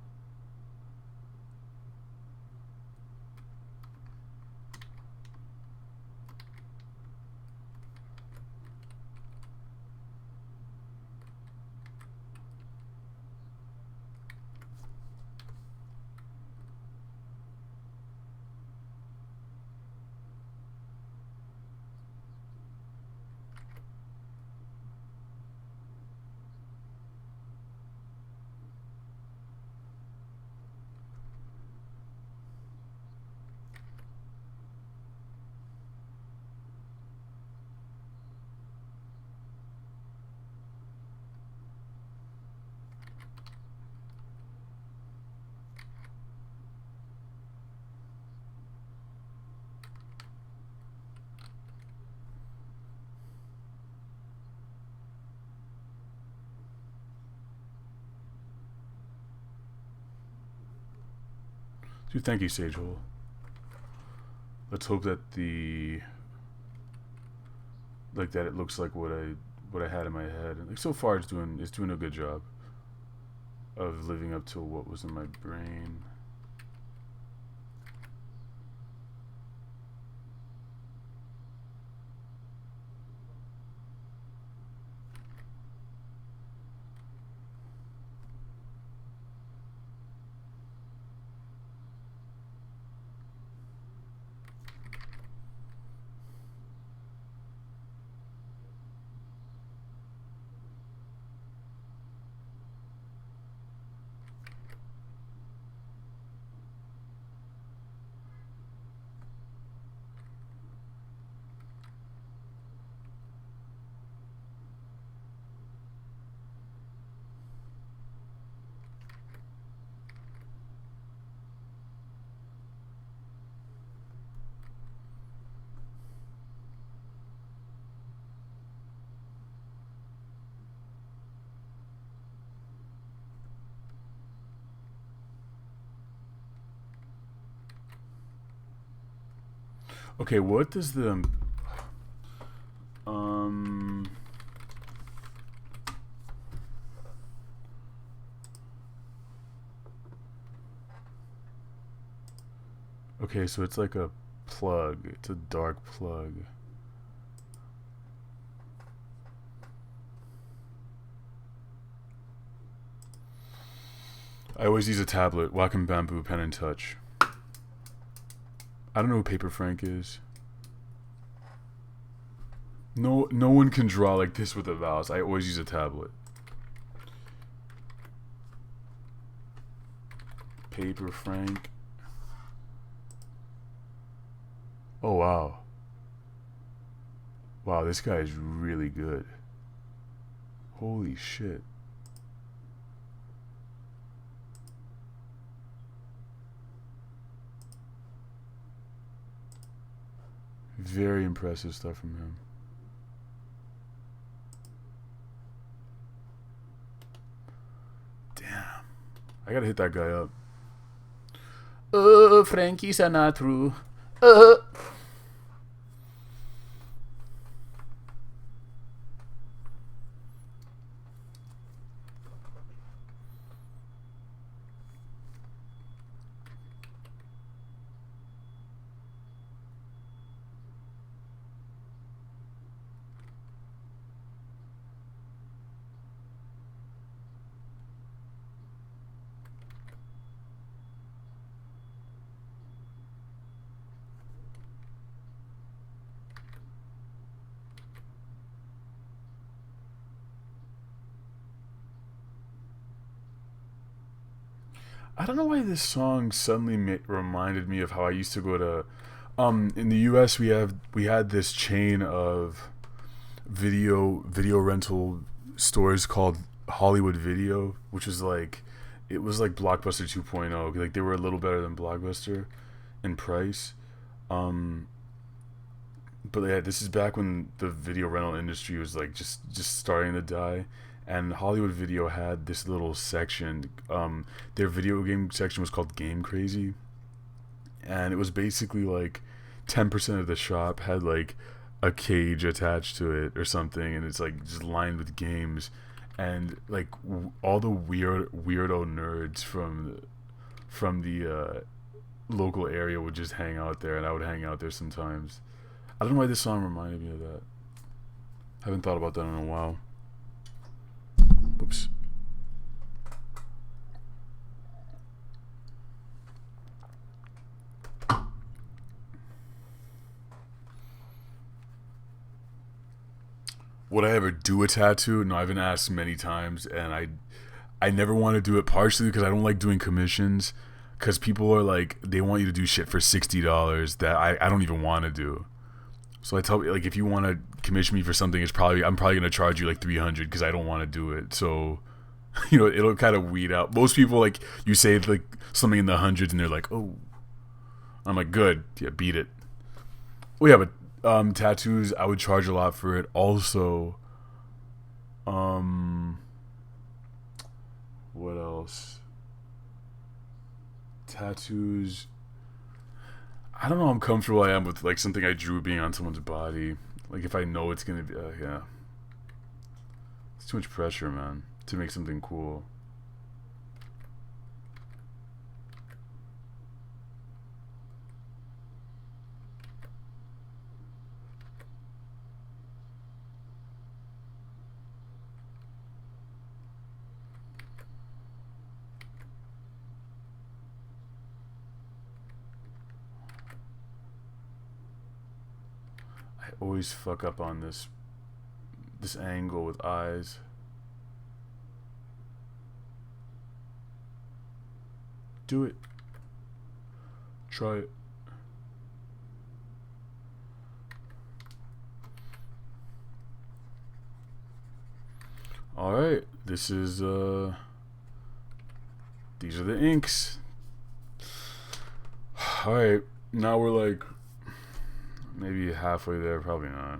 Dude, thank you, Sagehole. Let's hope that that it looks like what I had in my head. Like so far, it's doing a good job of living up to what was in my brain. Okay, what does the okay, so it's like a plug. It's a dark plug. I always use a tablet. Wacom Bamboo Pen and Touch. I don't know who Paper Frank is. No one can draw like this with a mouse. I always use a tablet. Paper Frank. Oh wow. Wow, this guy is really good. Holy shit. Very impressive stuff from him. Damn. I gotta hit that guy up. Frankie Sinatra. I don't know why this song suddenly reminded me of how I used to go to. In the U.S. we had this chain of video rental stores called Hollywood Video, which was like it was like Blockbuster 2.0. Like they were a little better than Blockbuster in price. But yeah, this is back when the video rental industry was like just starting to die. And Hollywood Video had this little section. Their video game section was called Game Crazy, and it was basically like 10% of the shop had like a cage attached to it or something, and it's like just lined with games, and like all the weirdo nerds from the local area would just hang out there, and I would hang out there sometimes. I don't know why this song reminded me of that. I haven't thought about that in a while. Whoops. Would I ever do a tattoo? No, I've been asked many times, and I never want to do it, partially because I don't like doing commissions, because people are like, they want you to do shit for $60 that I don't even want to do. So I tell you, like, if you want to commission me for something, I'm probably gonna charge you like $300 because I don't want to do it. So, you know, it'll kind of weed out most people. Like, you say like something in the hundreds, and they're like, oh, I'm like, good, yeah, beat it. Well, yeah, but tattoos, I would charge a lot for it. Also, what else? Tattoos. I don't know how comfortable I am with like something I drew being on someone's body. Like if I know it's gonna be, yeah. It's too much pressure, man, to make something cool. I always fuck up on this angle with eyes. Do it. Try it. Alright, this is these are the inks. Alright, now we're like maybe halfway there, probably not.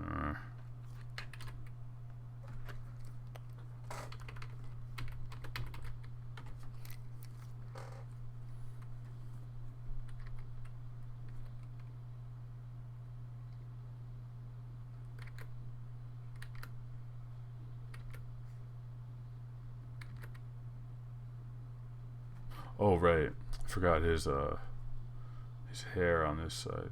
Oh right, I forgot his hair on this side.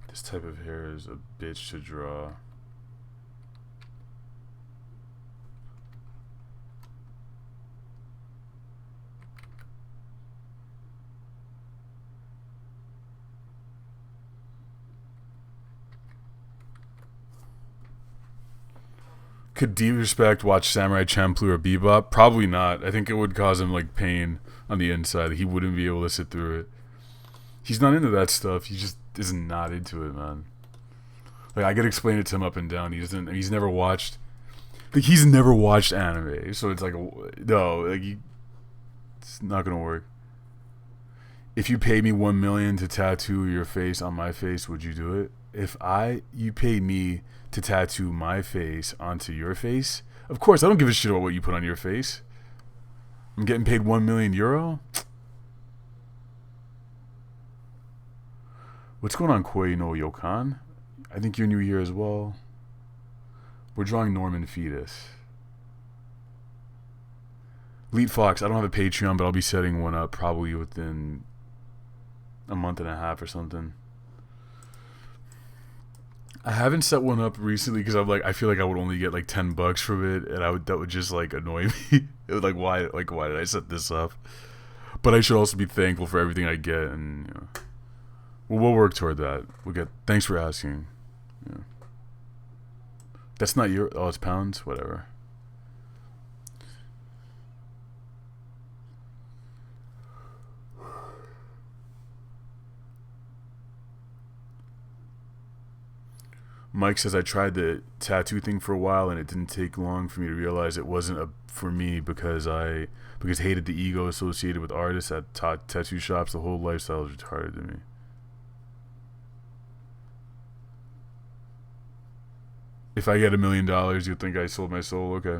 This type of hair is a bitch to draw. Could D-Respect watch Samurai Champloo or Bebop? Probably not. I think it would cause him like pain on the inside. He wouldn't be able to sit through it. He's not into that stuff. He just is not into it, man. Like I could explain it to him up and down. He's never watched. Like he's never watched anime, so it's like no, like it's not gonna work. If you paid me $1 million to tattoo your face on my face, would you do it? If you paid me to tattoo my face onto your face, of course I don't give a shit about what you put on your face. I'm getting paid €1 million. What's going on, Koi no Yokan? I think you're new here as well. We're drawing Norman Fetus. Leet Fox, I don't have a Patreon, but I'll be setting one up probably within a month and a half or something. I haven't set one up recently because I feel like I would only get like $10 from it, and that would just like annoy me. It was like why did I set this up? But I should also be thankful for everything I get, and you know, we'll work toward that. Thanks for asking. Yeah. That's not your. Oh, it's pounds. Whatever. Mike says I tried the tattoo thing for a while and it didn't take long for me to realize it wasn't for me because hated the ego associated with artists at tattoo shops. The whole lifestyle is retarded to me. If I get $1 million, you think I sold my soul? Okay.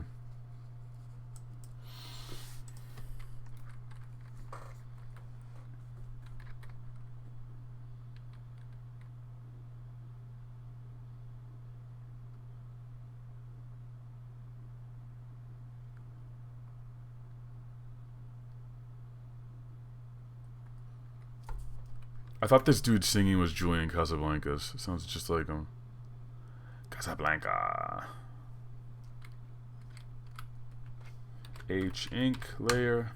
I thought this dude singing was Julian Casablancas. It sounds just like him. Casablanca. H ink layer.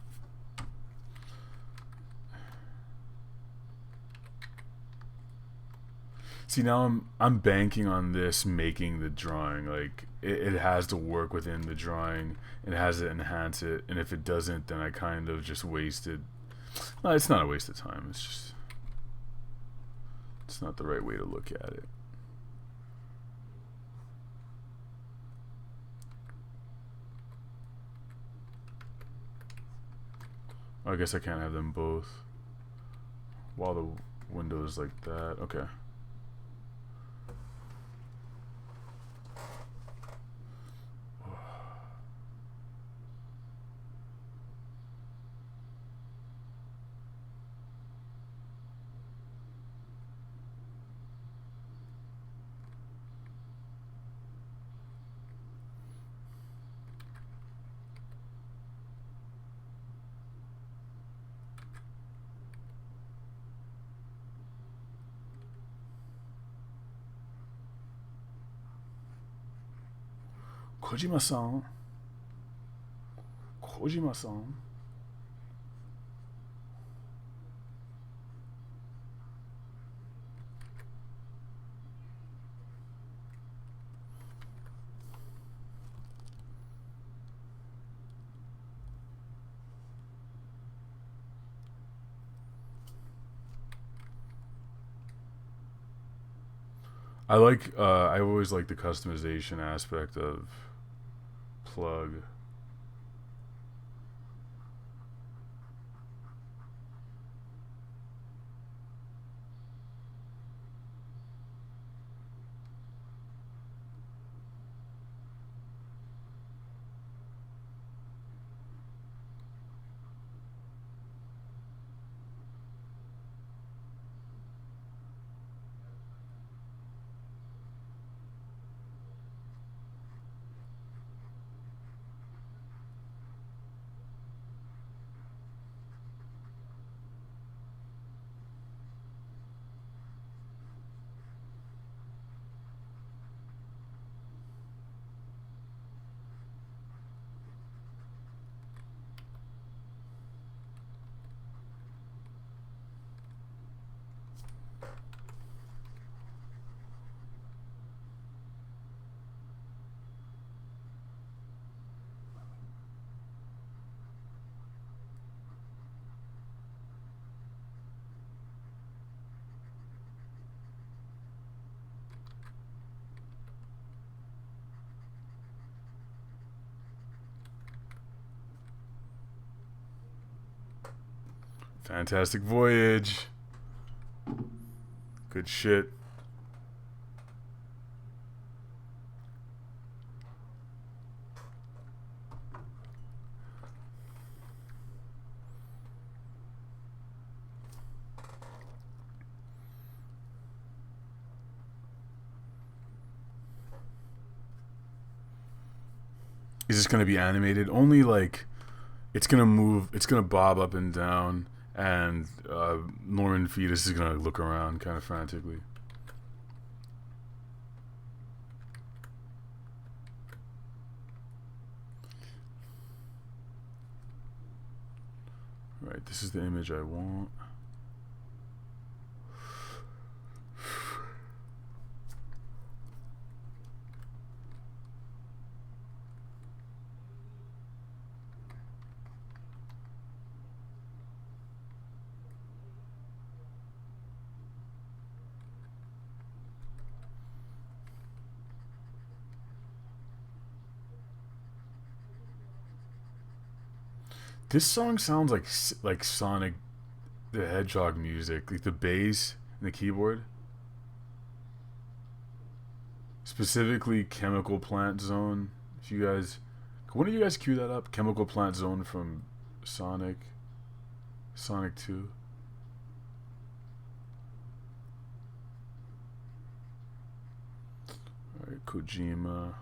See, now I'm banking on this making the drawing. Like it has to work within the drawing. It has to enhance it, and if it doesn't, then I kind of just wasted. No, it's not a waste of time. It's not the right way to look at it. I guess I can't have them both while the window is like that. Okay. Kojima-san. Kojima-san. I always like the customization aspect of plug. Fantastic Voyage. Good shit. Is this going to be animated? Only like it's going to move, it's going to bob up and down, and Norman Fetus is going to look around kind of frantically. Right, this is the image I want. This song sounds like Sonic the Hedgehog music, like the bass and the keyboard. Specifically, Chemical Plant Zone. If you guys, when did you guys cue that up? Chemical Plant Zone from Sonic 2. Alright, Kojima.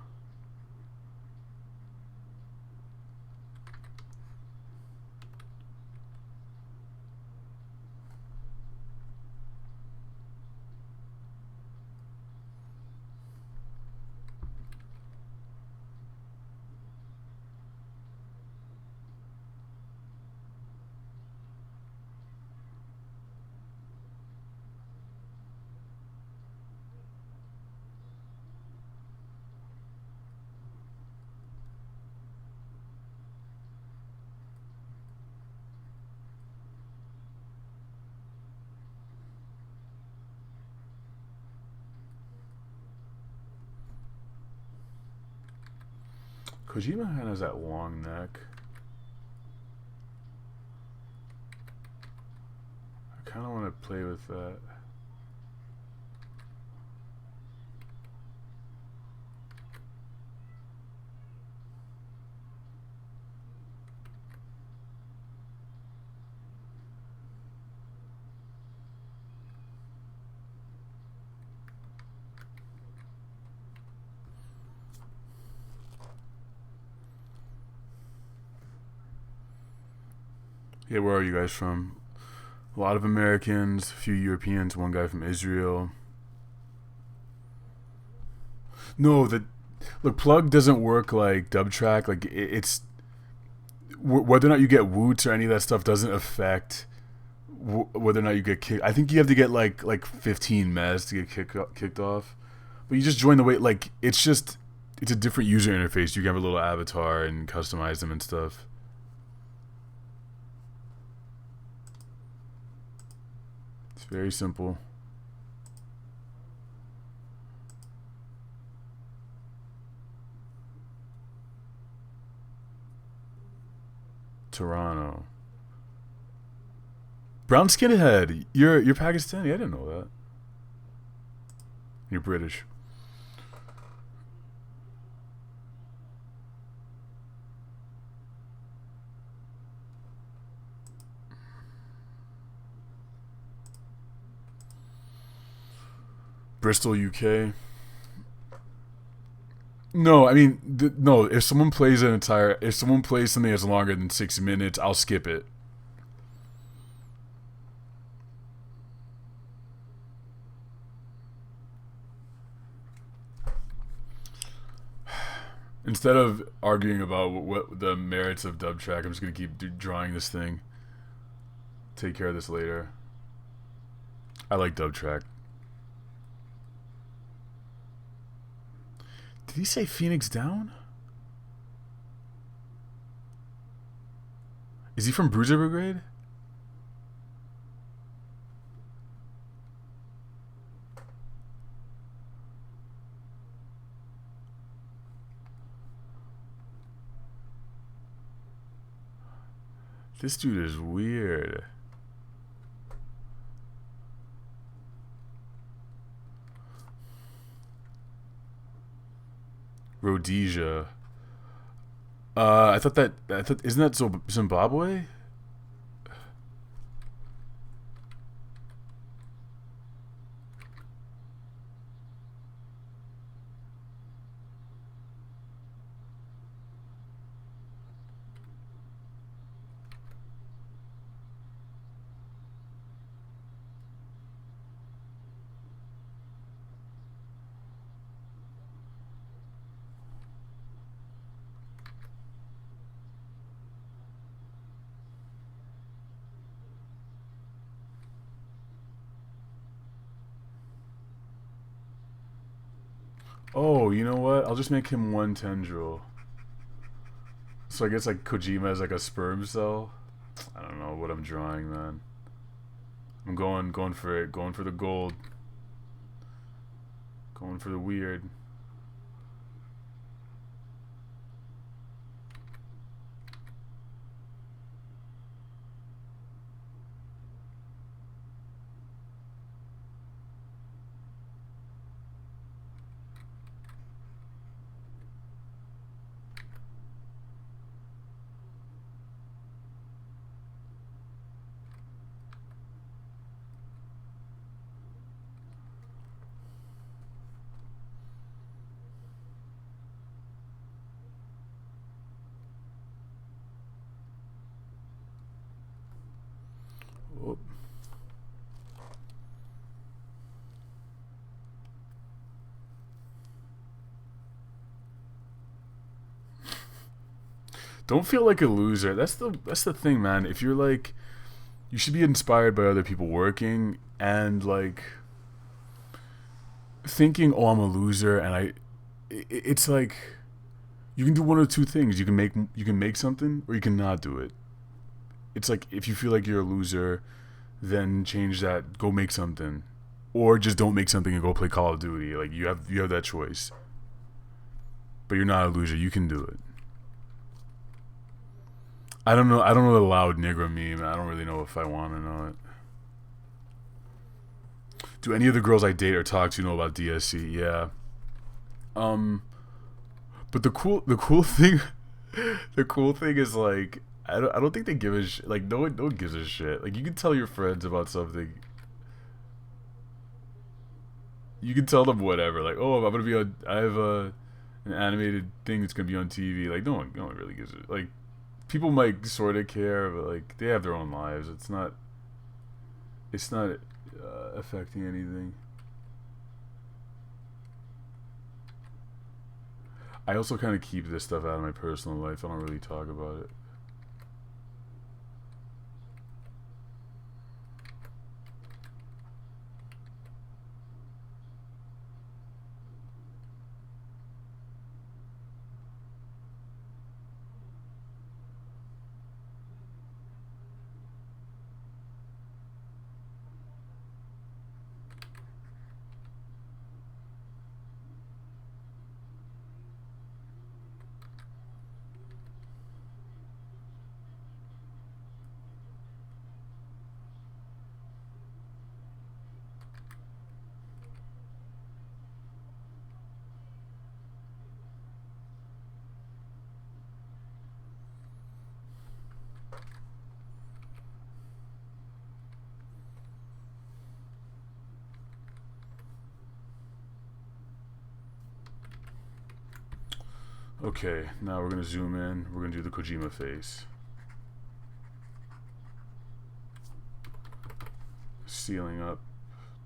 Kojima kind of has that long neck. I kind of want to play with that. Yeah, where are you guys from? A lot of Americans, a few Europeans, one guy from Israel. No, the look, plug doesn't work like dub track. Like it's whether or not you get woots or any of that stuff doesn't affect whether or not you get kicked. I think you have to get like 15 mez to get kicked off. But you just join the way. Like it's a different user interface. You can have a little avatar and customize them and stuff. It's very simple. Toronto. Brown skinhead. You're Pakistani. I didn't know that. You're British. Bristol, UK. No, I mean, no. If someone plays something that's longer than 6 minutes, I'll skip it. Instead of arguing about what the merits of dub track, I'm just gonna keep drawing this thing. Take care of this later. I like dub track. Did he say Phoenix Down? Is he from Bruiser Brigade? This dude is weird. Rhodesia. I thought isn't that Zimbabwe? Oh, you know what? I'll just make him one tendril. So I guess like Kojima is like a sperm cell. I don't know what I'm drawing, man. I'm going for it. Going for the gold. Going for the weird. Oh. Don't feel like a loser. That's the thing, man. If you're like, you should be inspired by other people working and like thinking, oh, I'm a loser, and it's like you can do one of two things. You can make something, or you can not do it. It's like if you feel like you're a loser, then change that. Go make something, or just don't make something and go play Call of Duty. Like you have that choice. But you're not a loser. You can do it. I don't know. I don't know the loud nigger meme. I don't really know if I want to know it. Do any of the girls I date or talk to know about DSC? Yeah. Um. But the cool thing, the cool thing is like I don't think they give a like no one gives a shit. Like you can tell your friends about something. You can tell them whatever. Like, oh, I'm gonna be on. I have an animated thing that's gonna be on TV. Like no one really gives it. Like people might sort of care, but like they have their own lives. It's not affecting anything. I also kind of keep this stuff out of my personal life. I don't really talk about it. Okay, now we're gonna zoom in. We're gonna do the Kojima face. Sealing up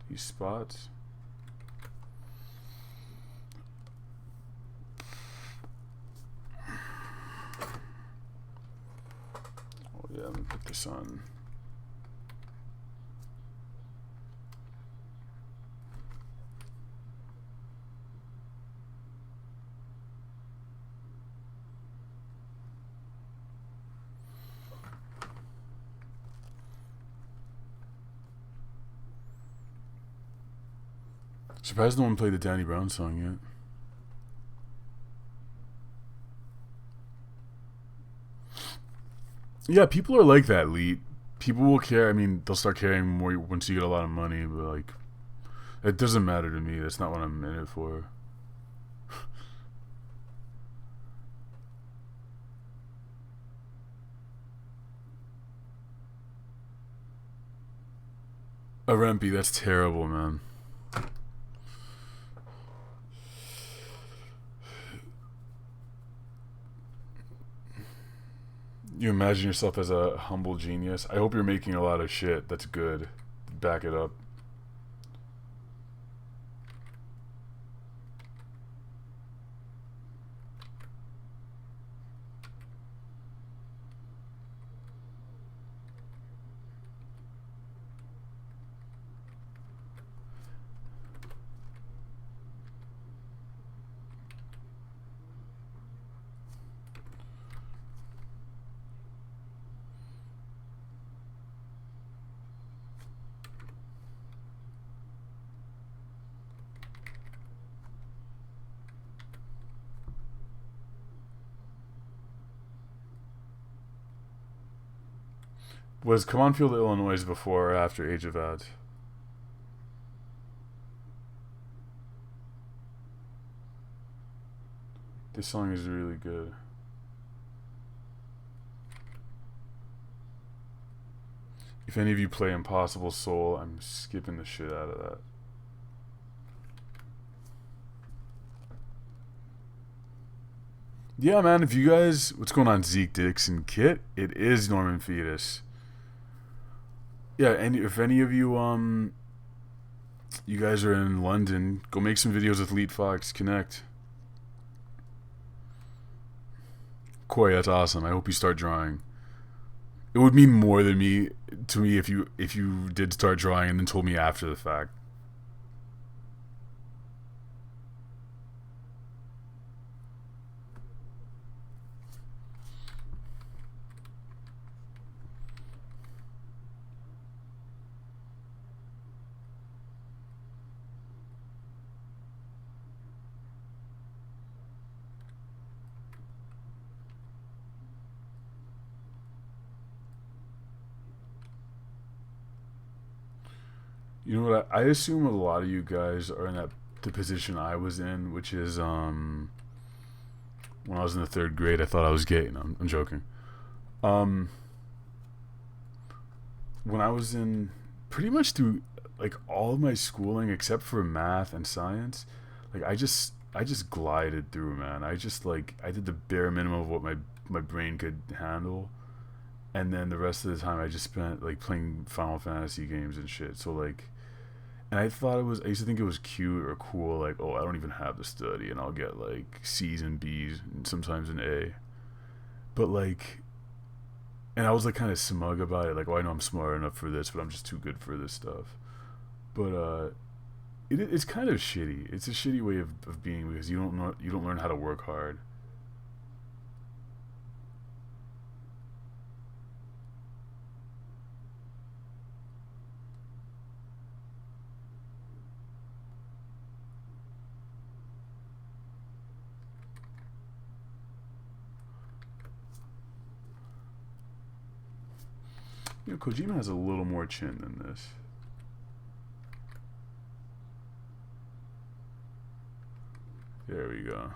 these spots. Oh yeah, let me put this on. Surprised no one played the Danny Brown song yet. Yeah, people are like that, Leet. People will care. I mean, they'll start caring more once you get a lot of money, but like, it doesn't matter to me. That's not what I'm in it for. A Rempy, that's terrible, man. You imagine yourself as a humble genius. I hope you're making a lot of shit that's good. Back it up. Was Come On Feel the Illinois before or after Age of Ads? This song is really good. If any of you play Impossible Soul, I'm skipping the shit out of that. Yeah, man, if you guys... What's going on, Zeke Dixon Kit? It is Norman Fetus. Yeah, and if any of you you guys are in London, go make some videos with Leet Fox. Connect. Koi, that's awesome. I hope you start drawing. It would mean more than me to me if you did start drawing and then told me after the fact. You know what? I assume a lot of you guys are in that the position I was in, which is when I was in the third grade, I thought I was gay. No, I'm joking. Um, when I was in pretty much through like all of my schooling except for math and science, like I just glided through, man. I just like I did the bare minimum of what my brain could handle, and then the rest of the time I just spent like playing Final Fantasy games and shit. So like, and I thought it was I used to think it was cute or cool, like, oh, I don't even have to study and I'll get like C's and B's and sometimes an A. But like, and I was like kind of smug about it, like, oh, I know I'm smart enough for this, but I'm just too good for this stuff. But it's kind of shitty. It's a shitty way of being because you don't learn how to work hard. You know, Kojima has a little more chin than this. There we go.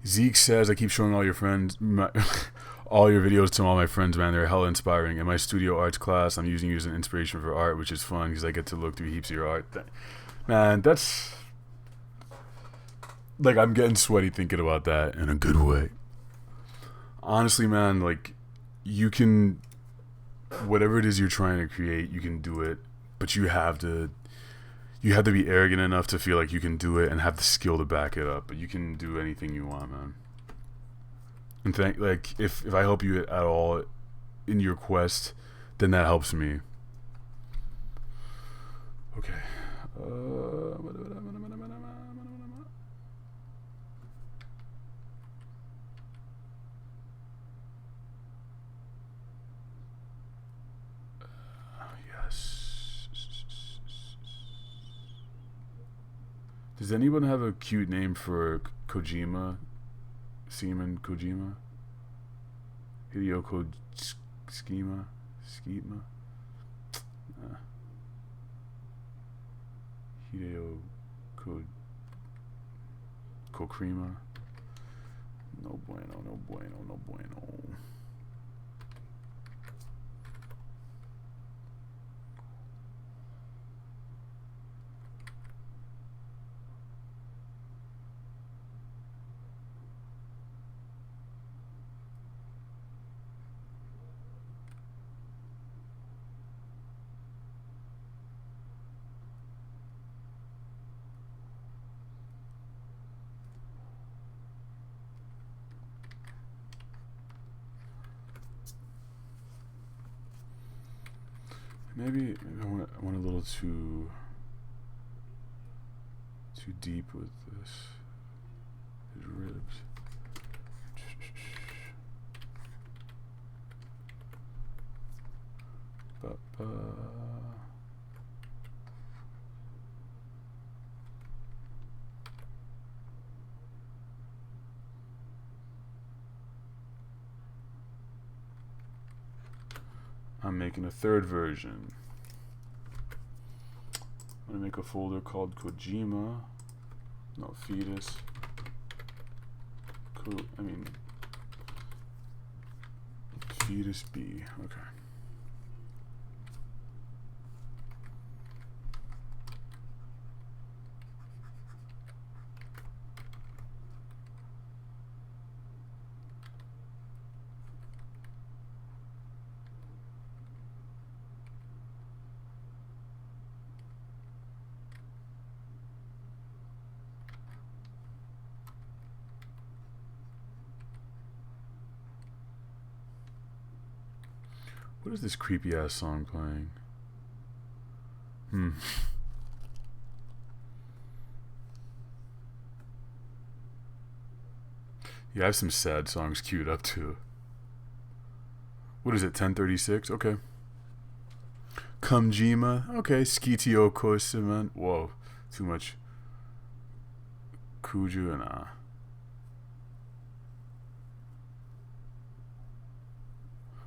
Zeke says, I keep showing all your friends, all your videos to all my friends, man. They're hella inspiring. In my studio arts class, I'm using you as an inspiration for art, which is fun because I get to look through heaps of your art. Man, that's like I'm getting sweaty thinking about that in a good way. Honestly, man, like you can whatever it is you're trying to create, you can do it, but you have to be arrogant enough to feel like you can do it and have the skill to back it up. But you can do anything you want, man. And thank like if I help you at all in your quest, then that helps me. Okay. Yes. Does anyone have a cute name for Kojima? Seaman Kojima? Hideo Schema? Schema? Uh, Hideo Kokrima? No bueno, no bueno, no bueno. Maybe I went a little too deep with this. His ribs. I'm making a third version. I'm gonna make a folder called Kojima. No, Fetus. Fetus B. Okay. What is this creepy ass song playing? Yeah, I have some sad songs queued up too. What is it, 10:36? Okay. Kumjima. Okay. Skitio Kosiman. Whoa. Too much. Kuju and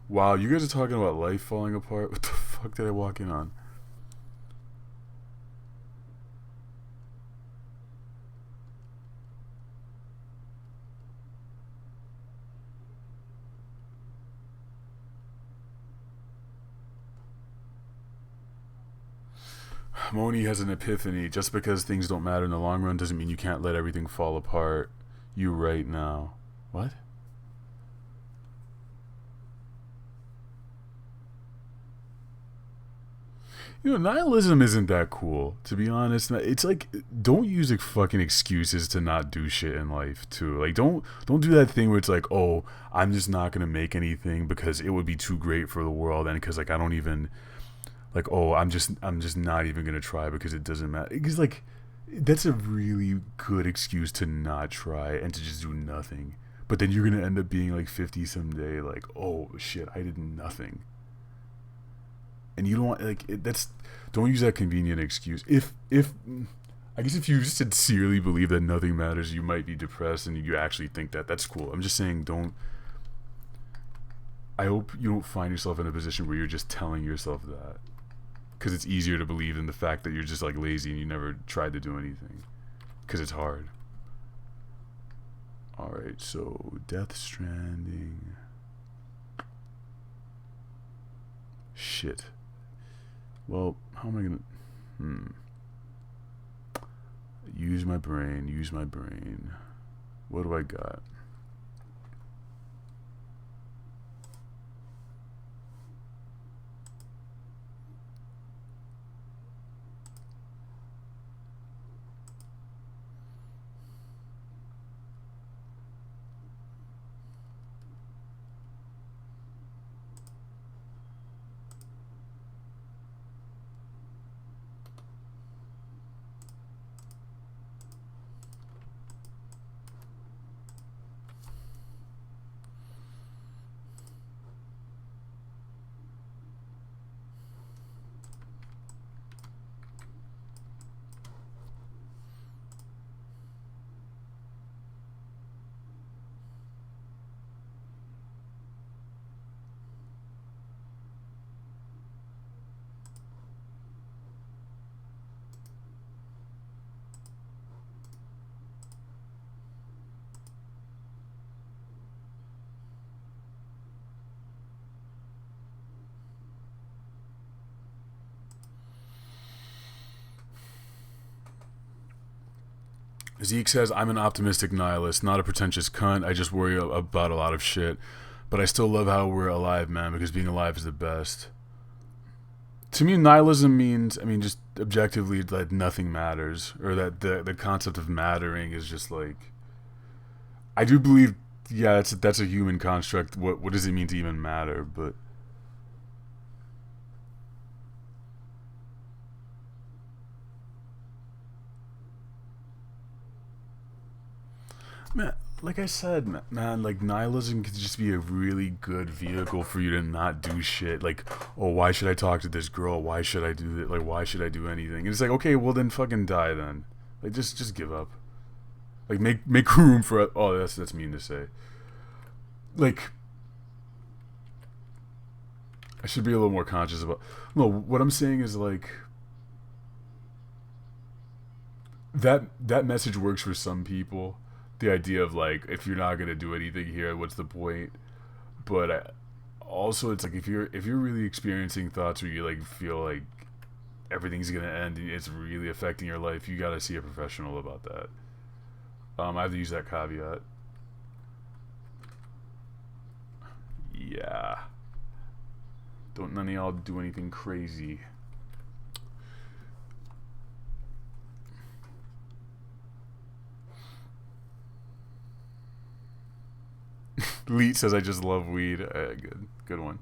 Wow, you guys are talking about life falling apart? What the fuck did I walk in on? Moni has an epiphany. Just because things don't matter in the long run doesn't mean you can't let everything fall apart. You right now. What? You know, nihilism isn't that cool, to be honest. It's like, don't use fucking excuses to not do shit in life too. Like, don't do that thing where it's like, oh, I'm just not gonna make anything because it would be too great for the world, and because like I don't even like, oh, I'm just not even gonna try because it doesn't matter. Because like, that's a really good excuse to not try and to just do nothing. But then you're gonna end up being like 50 someday, like, oh shit, I did nothing. And you don't want that's don't use that convenient excuse. If I guess if you sincerely believe that nothing matters, you might be depressed and you actually think that. That's cool. I'm just saying, don't. I hope you don't find yourself in a position where you're just telling yourself that, because it's easier to believe than the fact that you're just like lazy and you never tried to do anything, because it's hard. All right, so Death Stranding. Shit. Well, how am I gonna... Use my brain. What do I got? Zeke says, I'm an optimistic nihilist, not a pretentious cunt. I just worry about a lot of shit. But I still love how we're alive, man, because being alive is the best. To me, nihilism means, just objectively, that nothing matters. Or that the concept of mattering is just like... I do believe, yeah, that's a human construct. What does it mean to even matter? But... Man, like I said, man, like nihilism could just be a really good vehicle for you to not do shit. Like, oh, why should I talk to this girl? Why should I do that? Like, why should I do anything? And it's like, okay, well then fucking die then. Like, just give up. Like, make room for. Oh, that's mean to say. Like, I should be a little more conscious about. No, what I'm saying is like that message works for some people. The idea of like, if you're not gonna do anything here, what's the point? But also, it's like if you're really experiencing thoughts where you like feel like everything's gonna end and it's really affecting your life, you gotta see a professional about that. I have to use that caveat. Yeah. Don't none of y'all do anything crazy. Leet says I just love weed. Good one.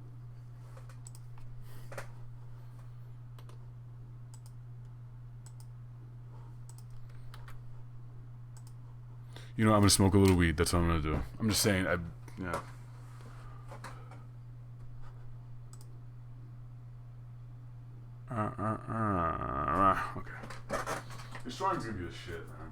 You know, I'm gonna smoke a little weed. That's what I'm gonna do. I'm just saying. Yeah. Okay. This drawing's gonna be the shit, man.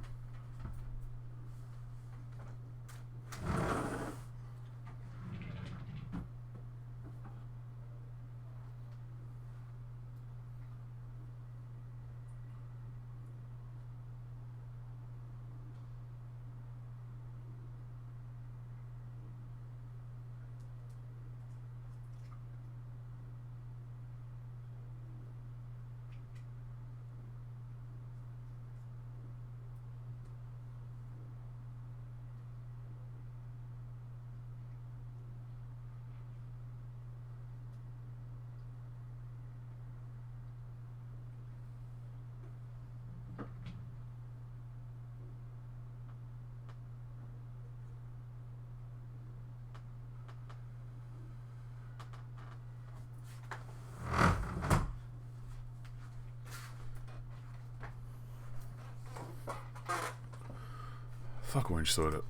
Fuck orange soda.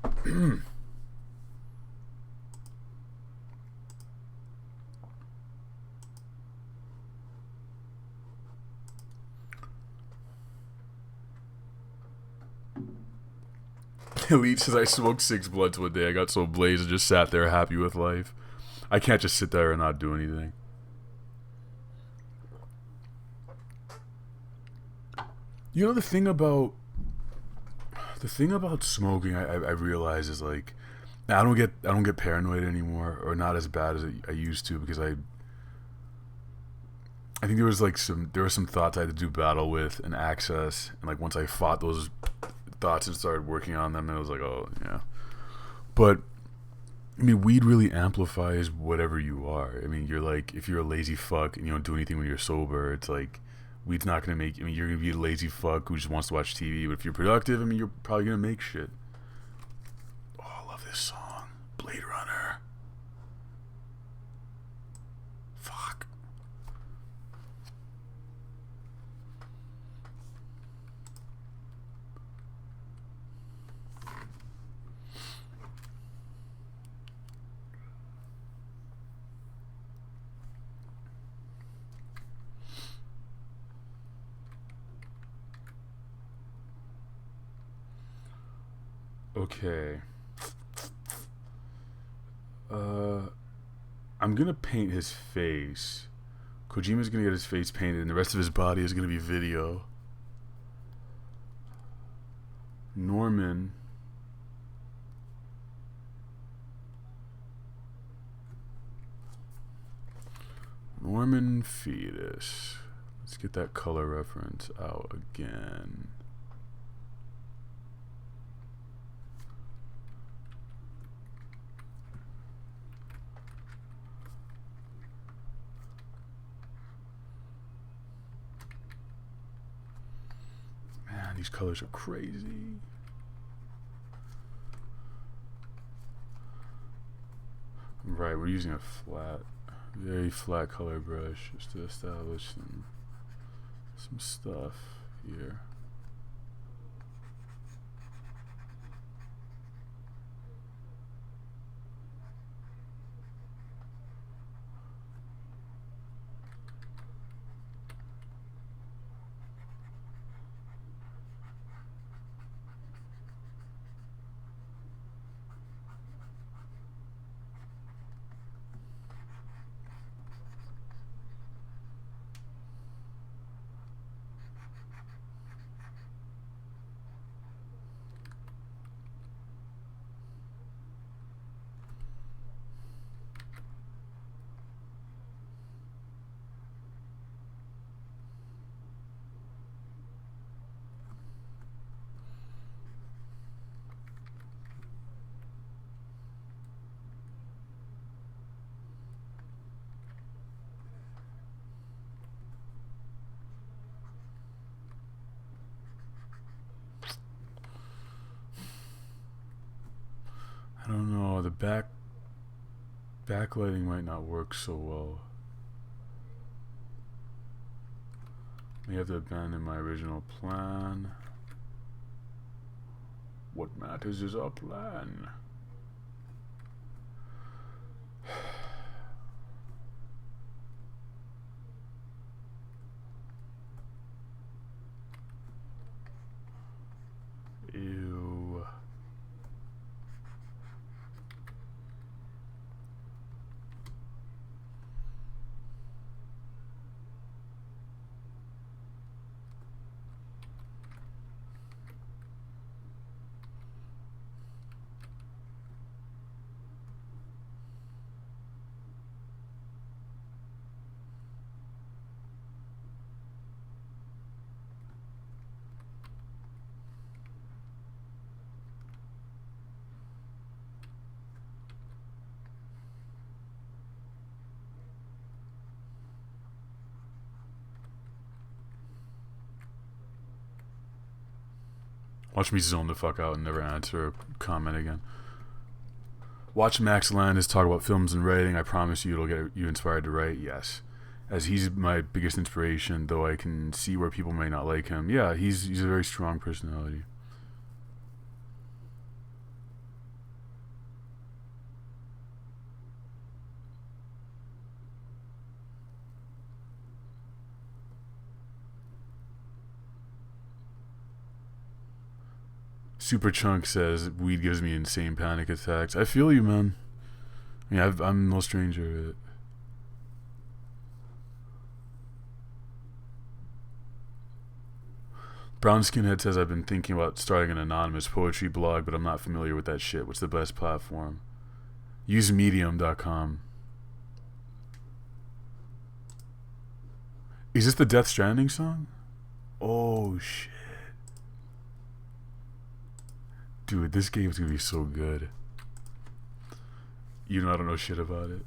Elite says I smoked 6 blunts one day. I got so blazed and just sat there happy with life. I can't just sit there and not do anything. You know, the thing about smoking, I realize is like, I don't get paranoid anymore, or not as bad as I used to, because I think there were some thoughts I had to do battle with and access, and like once I fought those thoughts and started working on them, and it was like, oh yeah. But I mean, weed really amplifies whatever you are. I mean, you're like, if you're a lazy fuck and you don't do anything when you're sober, it's like, weed's not gonna make. I mean, you're gonna be a lazy fuck who just wants to watch TV. But if you're productive, I mean, you're probably gonna make shit. Oh, I love this song, Blade Runner. Fuck. Okay. I'm gonna paint his face. Kojima's gonna get his face painted, and the rest of his body is gonna be video. Norman. Norman Fetus. Let's get that color reference out again. Man, these colors are crazy. Right, we're using a very flat color brush just to establish some stuff here. backlighting might not work so well. I have to abandon my original plan. What matters is our plan. Ew. Watch me zone the fuck out and never answer a comment again. Watch Max Landis talk about films and writing. I promise you it'll get you inspired to write. Yes. As he's my biggest inspiration, though I can see where people may not like him. Yeah, he's a very strong personality. Super Chunk says weed gives me insane panic attacks. I feel you, man. Yeah, I'm no stranger to it. Brown Skinhead says I've been thinking about starting an anonymous poetry blog, but I'm not familiar with that shit. What's the best platform? Use medium.com. Is this the Death Stranding song? Oh shit. Dude, this game's gonna be so good. You know I don't know shit about it.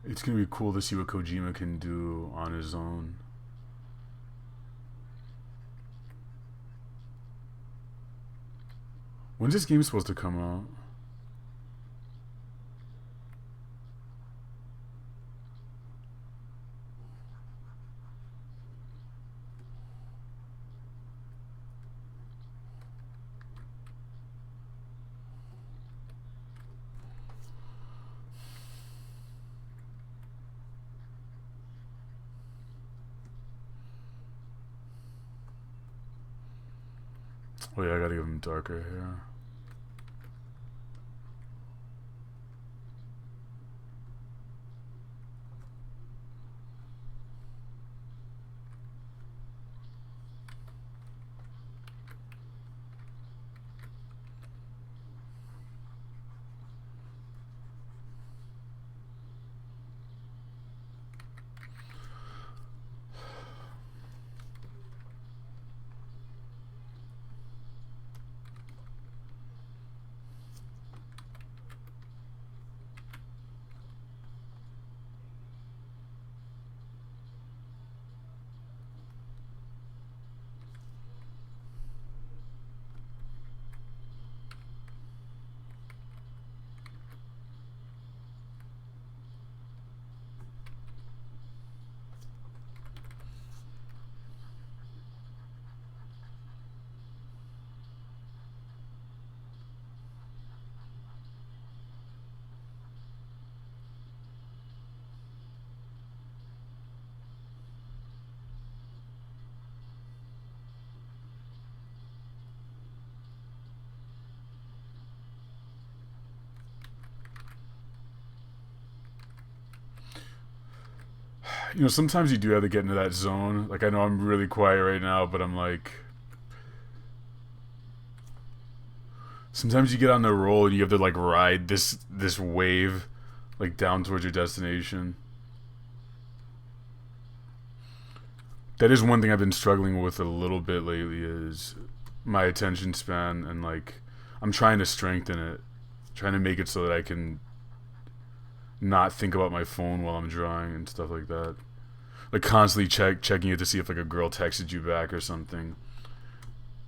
It's gonna be cool to see what Kojima can do on his own. When's this game supposed to come out? Oh yeah, I gotta give him darker hair. You know, sometimes you do have to get into that zone. Like, I know I'm really quiet right now, but I'm like, sometimes you get on the roll and you have to like ride this wave, like down towards your destination. That is one thing I've been struggling with a little bit lately is my attention span, and like I'm trying to strengthen it, trying to make it so that I can not think about my phone while I'm drawing and stuff like that. Like constantly checking it to see if like a girl texted you back or something.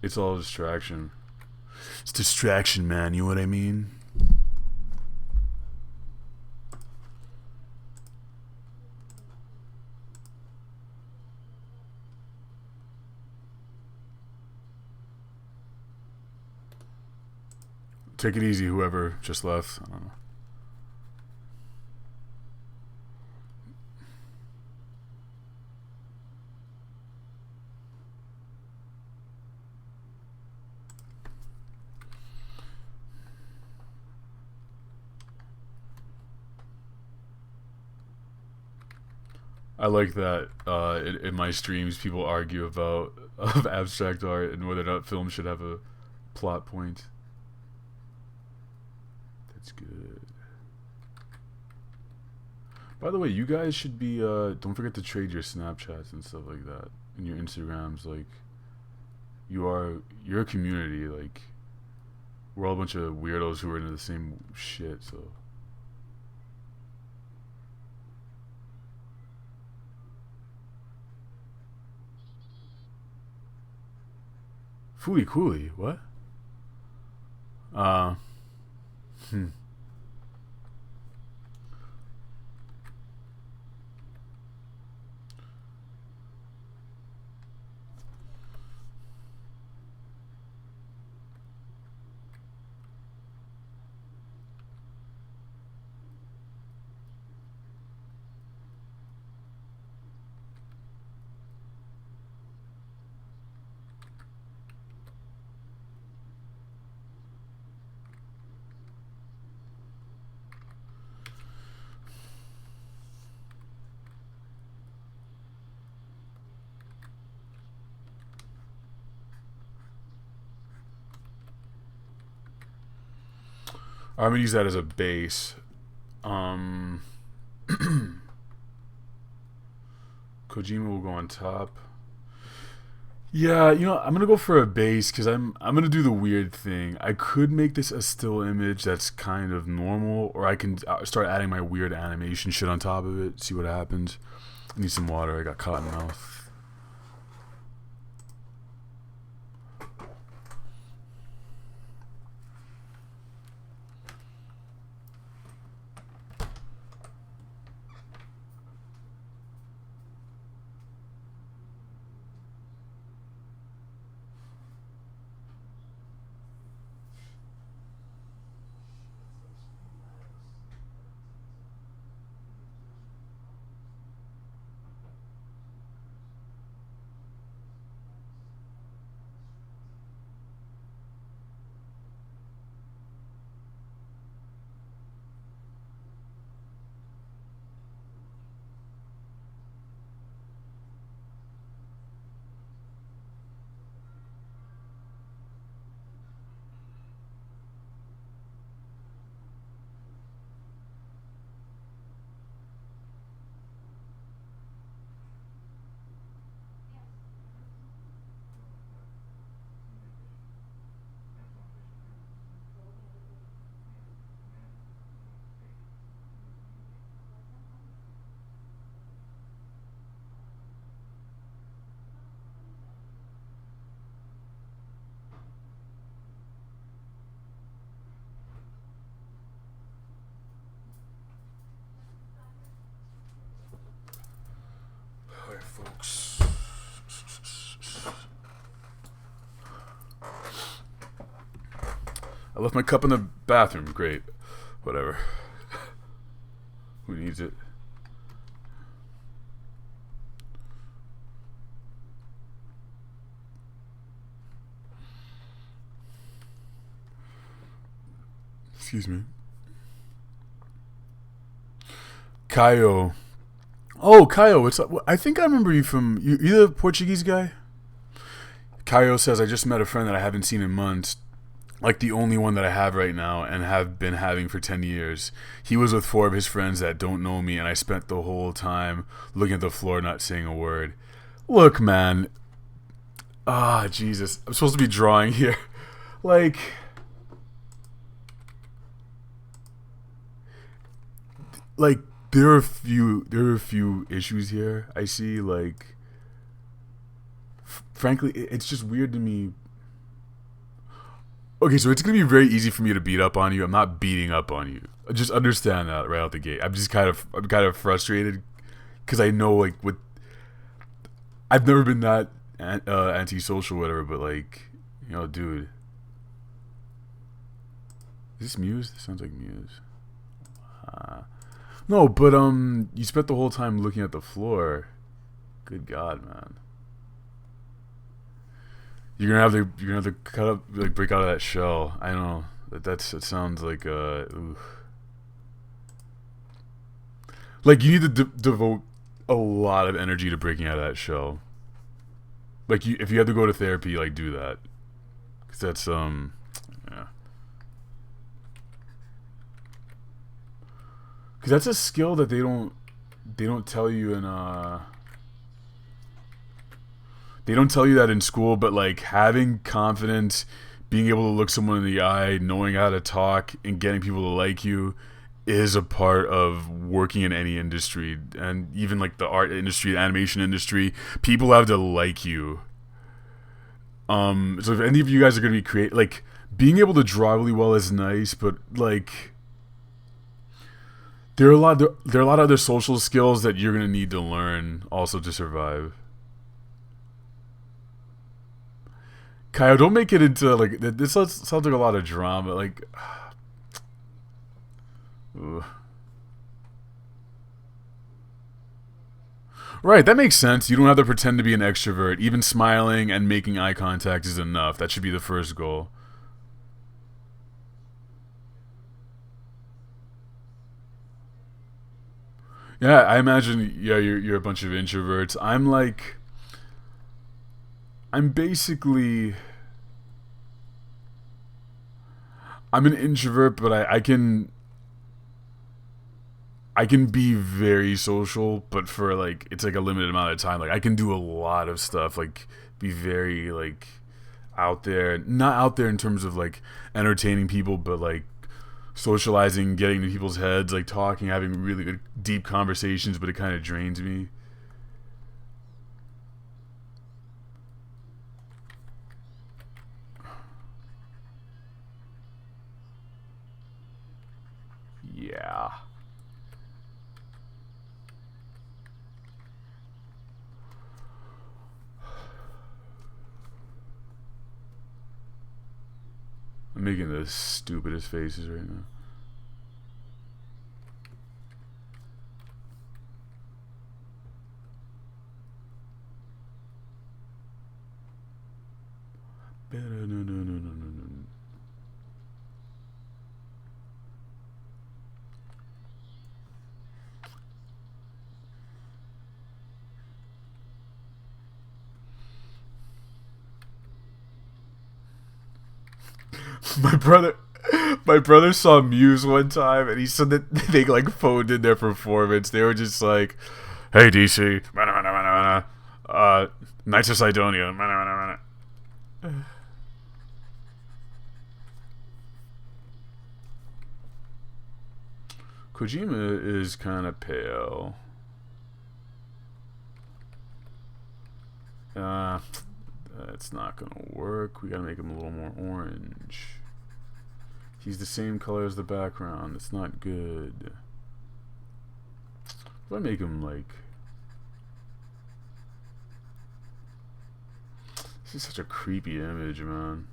It's all distraction. It's distraction, man. You know what I mean? Take it easy, whoever just left. I don't know. I like that in my streams people argue about of abstract art and whether or not film should have a plot point. That's good. By the way, you guys should be don't forget to trade your Snapchats and stuff like that and your Instagrams. Like you're a community. Like we're all a bunch of weirdos who are into the same shit. So Fooey Cooley, what? Uh, hmm. I'm gonna use that as a base. Um, Kojima will go on top. Yeah, you know, I'm gonna go for a base because I'm gonna do the weird thing. I could make this a still image that's kind of normal, or I can start adding my weird animation shit on top of it. See what happens. I need some water. I got cotton mouth. Alright, folks. I left my cup in the bathroom. Great. Whatever. Who needs it? Excuse me. Kaio. Oh, Kaio, what's up? I think I remember you from you the Portuguese guy? Kaio says I just met a friend that I haven't seen in months. Like the only one that I have right now and have been having for 10 years. He was with 4 of his friends that don't know me, and I spent the whole time looking at the floor not saying a word. Look, man. Ah, Jesus. I'm supposed to be drawing here. Like, like there are a few issues here. I see, like, frankly, it's just weird to me. Okay, so it's gonna be very easy for me to beat up on you. I'm not beating up on you. Just understand that right out the gate. I'm kind of frustrated because I know, like, with I've never been that antisocial, whatever. But, like, dude, is this Muse? This sounds like Muse. No, but you spent the whole time looking at the floor. Good God, man. You're gonna have to cut up, like, break out of that shell. I know it sounds like like you need to devote a lot of energy to breaking out of that shell. Like, if you had to go to therapy, like, do that, because that's yeah, because that's a skill that they don't tell you in they don't tell you that in school, but, like, having confidence, being able to look someone in the eye, knowing how to talk, and getting people to like you is a part of working in any industry. And even, like, the art industry, the animation industry, people have to like you. So if any of you guys are going to be like, being able to draw really well is nice, but, like, there are a lot of other social skills that you're going to need to learn also to survive. Kyle, don't make it into, like, this sounds like a lot of drama. Like, ugh. Right, that makes sense. You don't have to pretend to be an extrovert. Even smiling and making eye contact is enough. That should be the first goal. Yeah, I imagine. Yeah, you're a bunch of introverts. I'm basically I'm an introvert, but I can be very social, but for, like, it's like a limited amount of time. Like, I can do a lot of stuff, like, be very, like, out there. Not out there in terms of, like, entertaining people, but, like, socializing, getting into people's heads, like, talking, having really good deep conversations, but it kind of drains me. Yeah. I'm making the stupidest faces right now. No, no, no, no, no, no, no. My brother, my brother saw Muse one time, and he said that they, like, phoned in their performance. They were just like, "Hey, DC, uh, Knights of Sidonia." Kojima is kind of pale. Uh, that's not gonna work. We gotta make him a little more orange. He's the same color as the background. It's not good. If I make him, like, this is such a creepy image, man.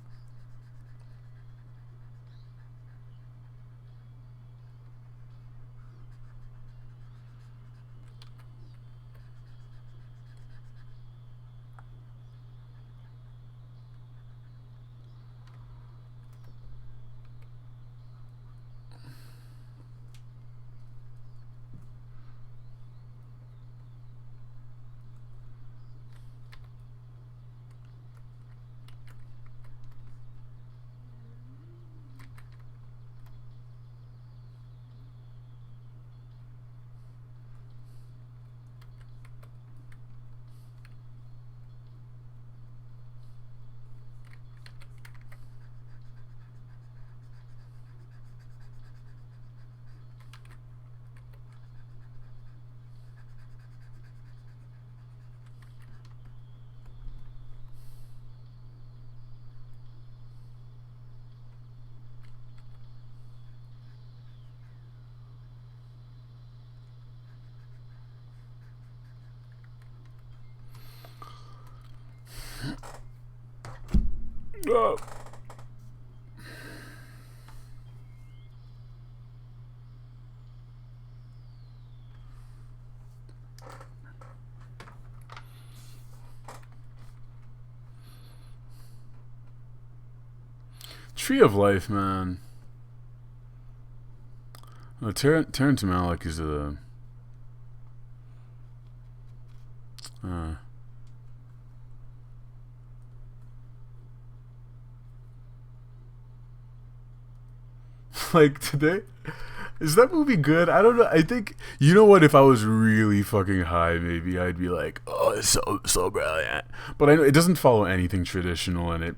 Oh. Tree of Life, man. Terrence Malick is a like today. Is that movie good? I don't know. I think, you know what? If I was really fucking high, maybe I'd be like, "Oh, it's so brilliant." But I know it doesn't follow anything traditional, and it.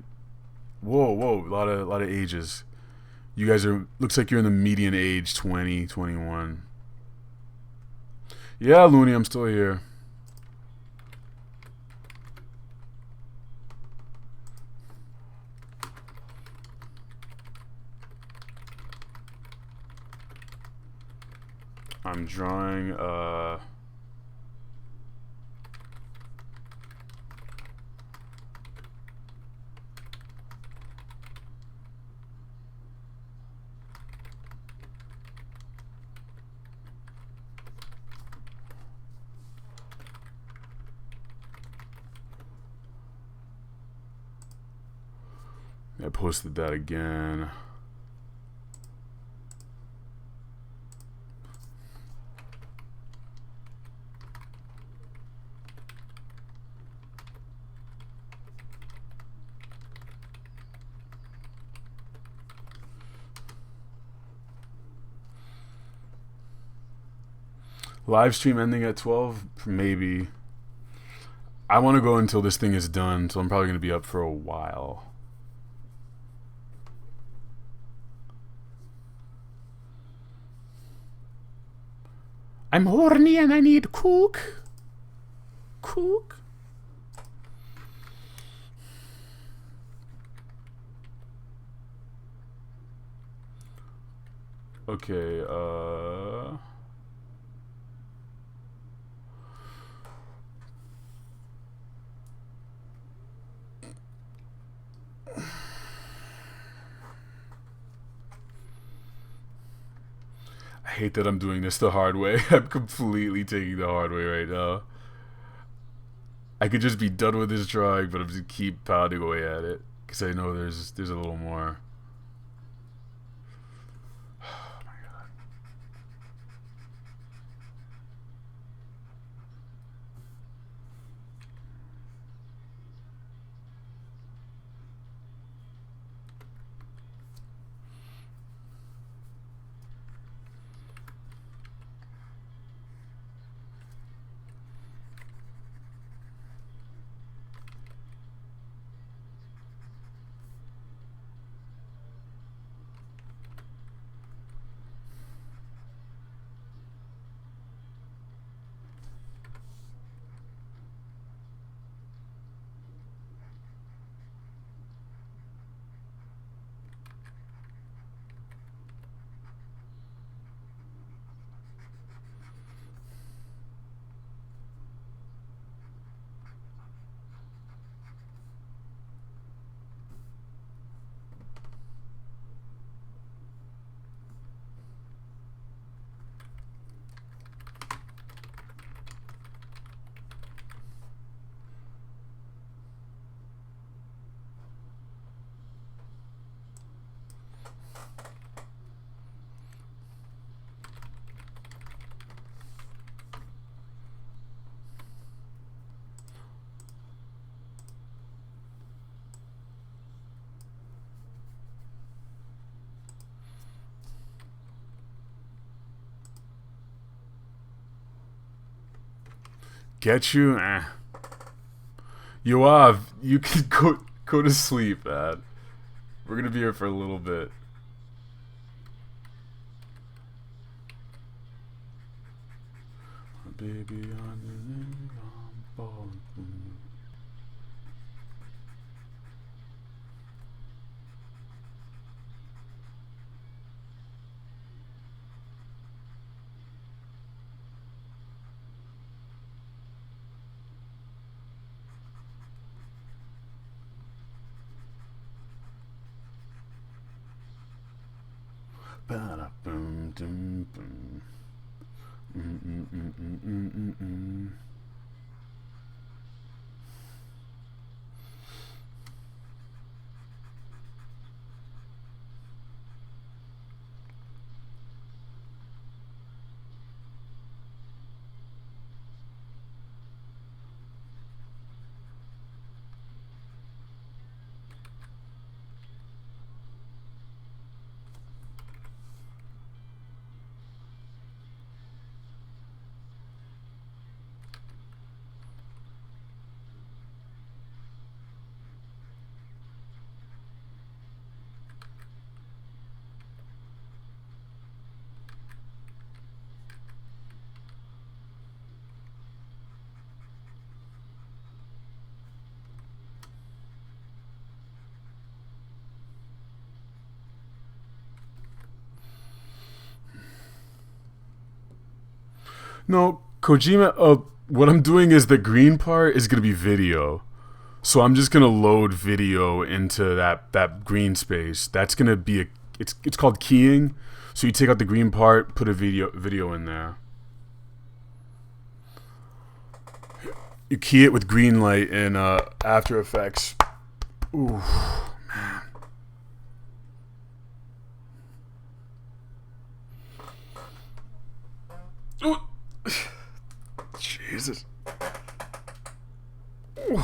Whoa, a lot of ages. You guys are. Looks like you're in the median age, 20, 21. Yeah, Looney, I'm still here. I'm drawing I posted that again. Live stream ending at 12? Maybe. I want to go until this thing is done, so I'm probably going to be up for a while. I'm horny and I need cook. Cook. Okay, I hate that I'm doing this the hard way. I'm completely taking the hard way right now. I could just be done with this drawing, but I'm just keep pounding away at it because I know there's a little more. Oh my god. Get you? Yoav, you can go to sleep, man. We're gonna be here for a little bit. Baby, I'm falling. Ba-da-boom, dum, boom. Mm-mm-mm-mm-mm-mm-mm. No, Kojima. What I'm doing is the green part is gonna be video. So I'm just gonna load video into that green space. That's gonna be a. It's called keying. So you take out the green part, put a video in there. You key it with green light in After Effects. Ooh, man. Ooh. Jesus. Ooh.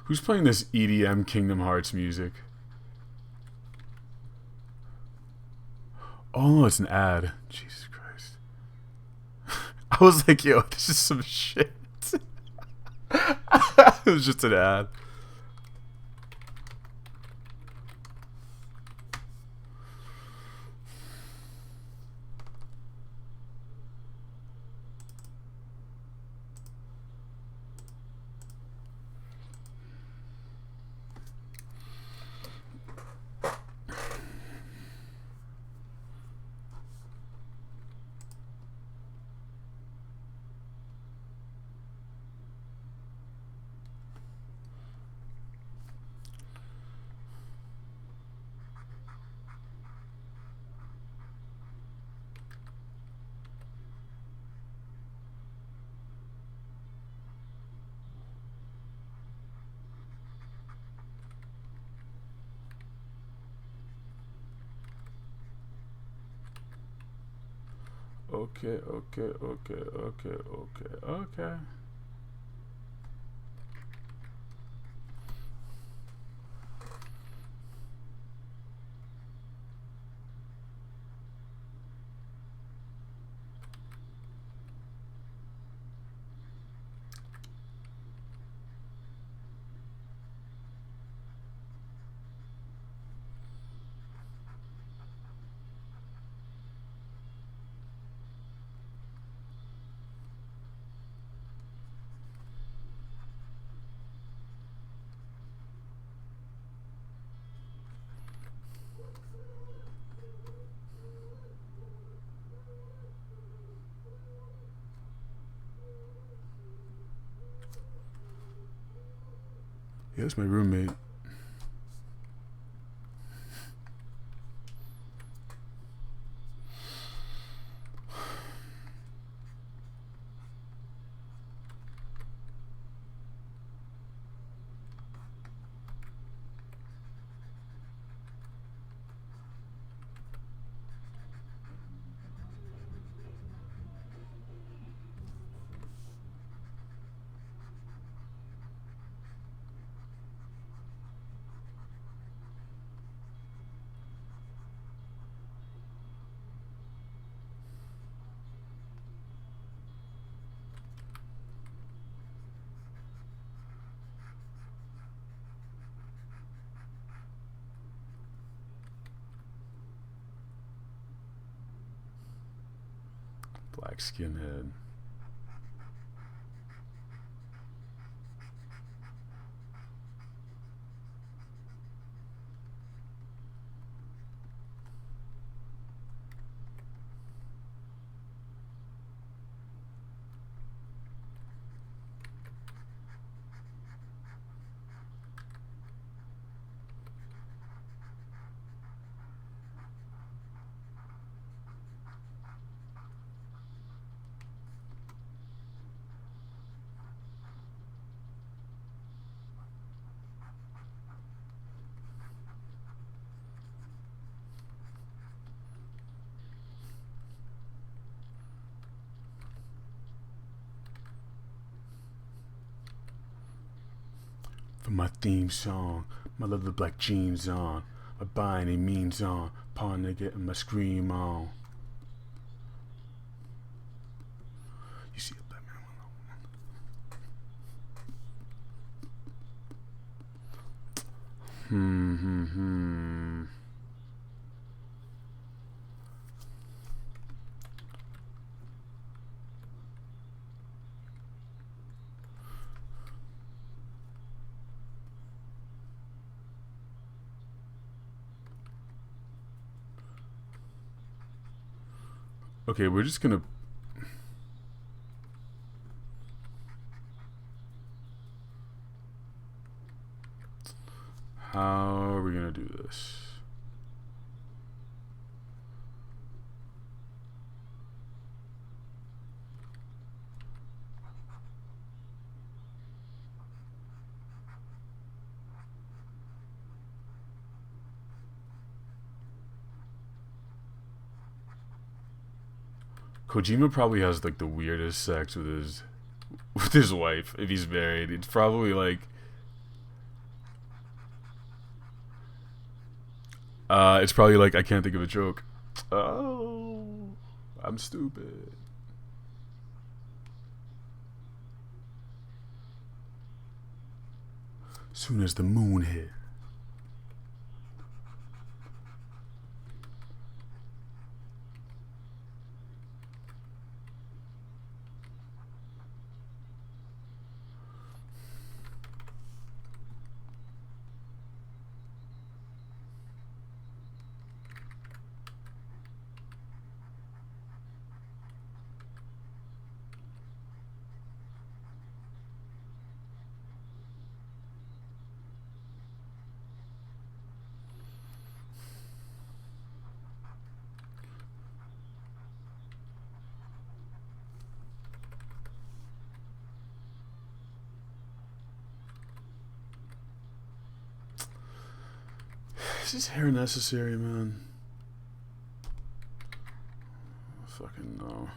Who's playing this EDM Kingdom Hearts music? Oh, it's an ad. Jesus Christ. I was like, yo, this is some shit. It was just an ad. Okay. Yeah, that's my roommate. Black skinhead. For my theme song, my leather black jeans on, my by any means on, partner getting my scream on. You see a black man. Okay, we're just gonna. How are we gonna do this? Kojima probably has like the weirdest sex with his wife if he's married. It's probably like I can't think of a joke. Oh, I'm stupid. Soon as the moon hit. Is this hair necessary, man? Fucking no.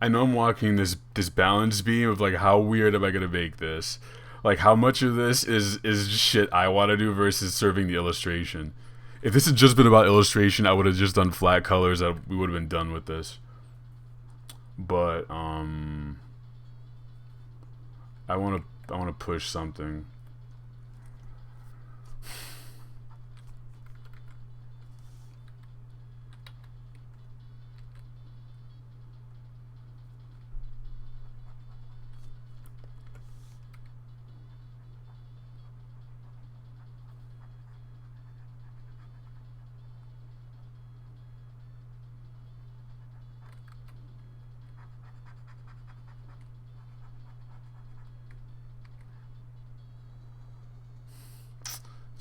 I know I'm walking this balance beam of like how weird am I gonna make this? Like how much of this is shit I want to do versus serving the illustration. If this had just been about illustration, I would have just done flat colors. We would have been done with this. But I want to push something.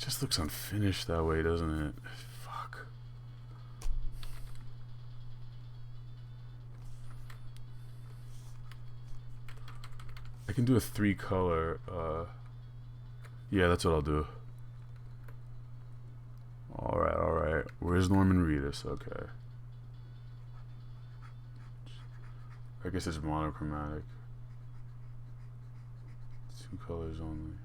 just looks unfinished that way, doesn't it? Fuck. I can do a 3-color. Yeah, that's what I'll do. Alright, alright. Where's Norman Reedus? Okay. I guess it's monochromatic. 2 colors only.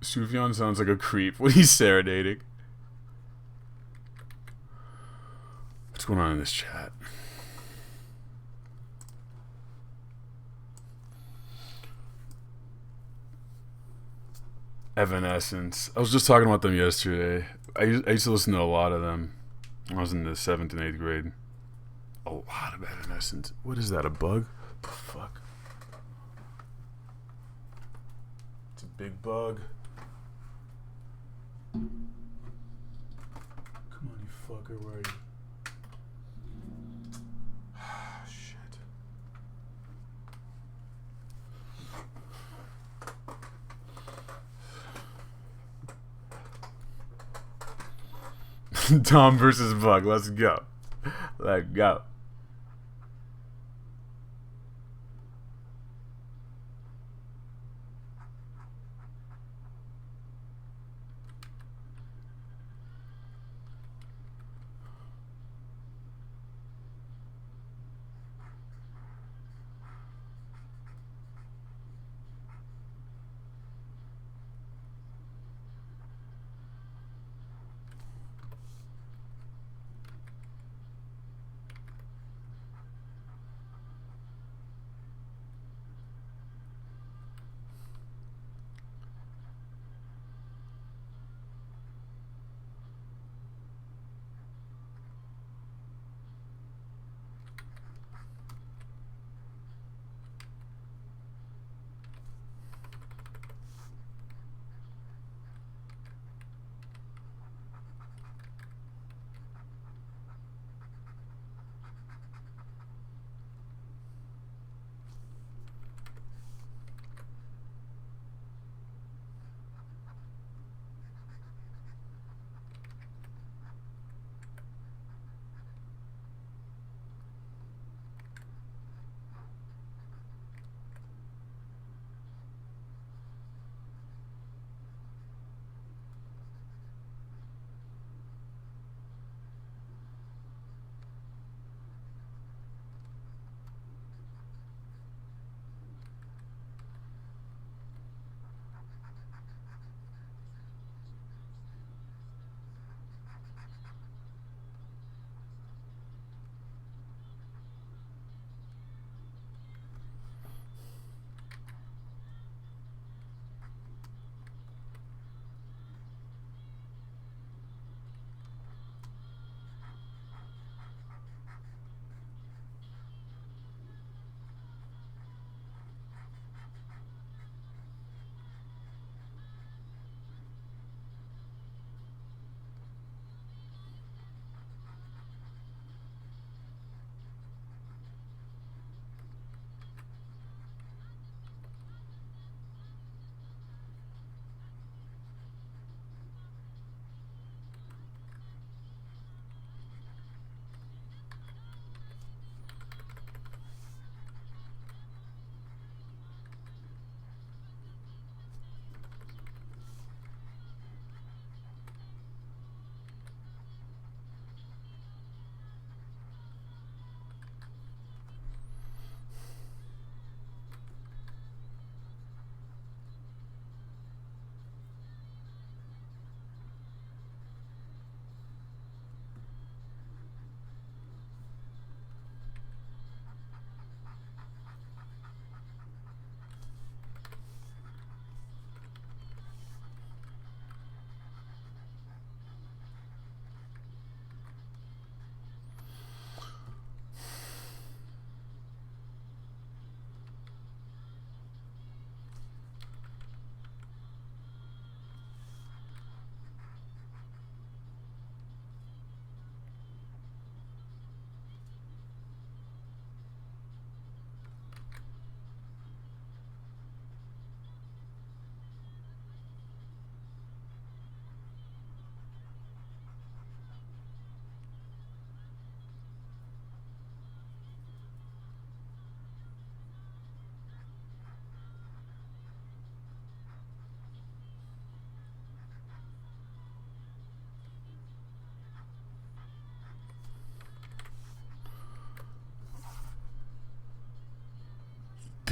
Sufjan sounds like a creep when he's serenading. What's going on in this chat? Evanescence. I was just talking about them yesterday. I used to listen to a lot of them when I was in the 7th and 8th grade. A lot of Evanescence. What is that, a bug? What the fuck? It's a big bug. Come on, you fucker, where are you? Shit. Tom versus Bug, let's go. Let's go.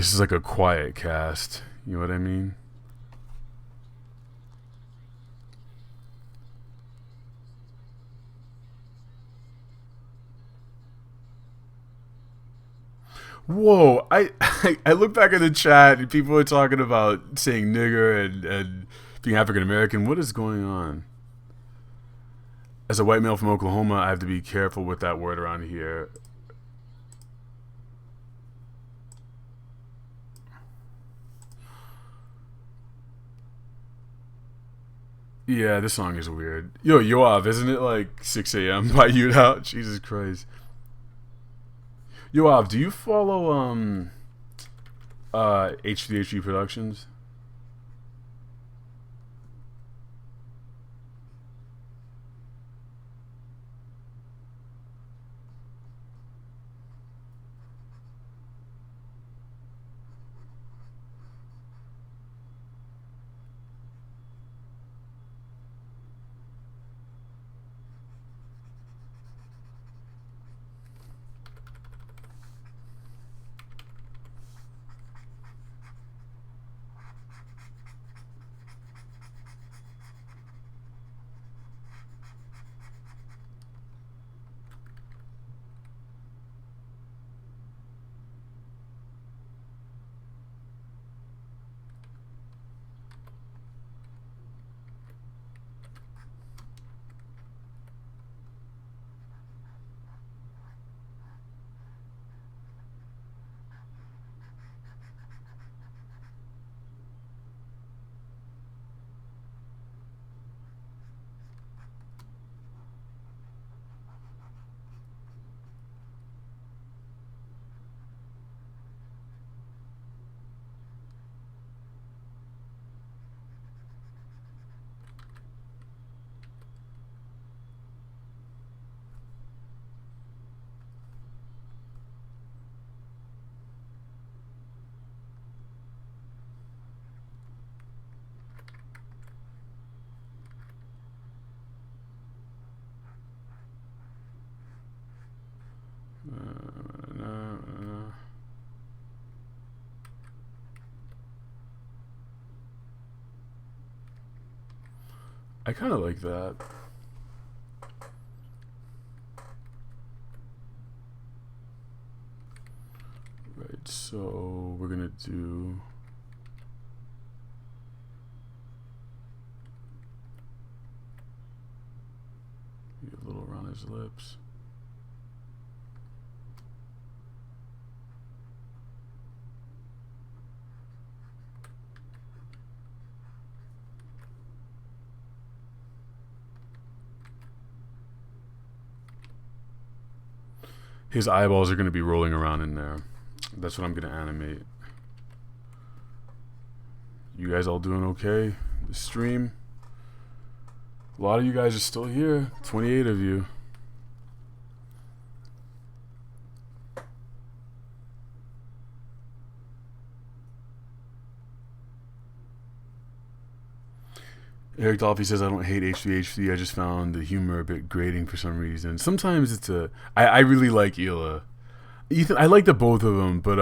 This is like a quiet cast. You know what I mean? Whoa! I look back at the chat and people are talking about saying nigger and being African American. What is going on? As a white male from Oklahoma, I have to be careful with that word around here. Yeah, this song is weird. Yo, Yoav, isn't it like 6 a.m. by you out? Jesus Christ. Yoav, do you follow HDHG Productions? I kind of like that. Right, so we're gonna do a little around his lips. His eyeballs are going to be rolling around in there. That's what I'm going to animate. You guys all doing okay? The stream? A lot of you guys are still here. 28 of you. Eric Dolphy says, I don't hate H3H3. I just found the humor a bit grating for some reason. Sometimes it's a... I really like Hila. Ethan, I like the both of them, but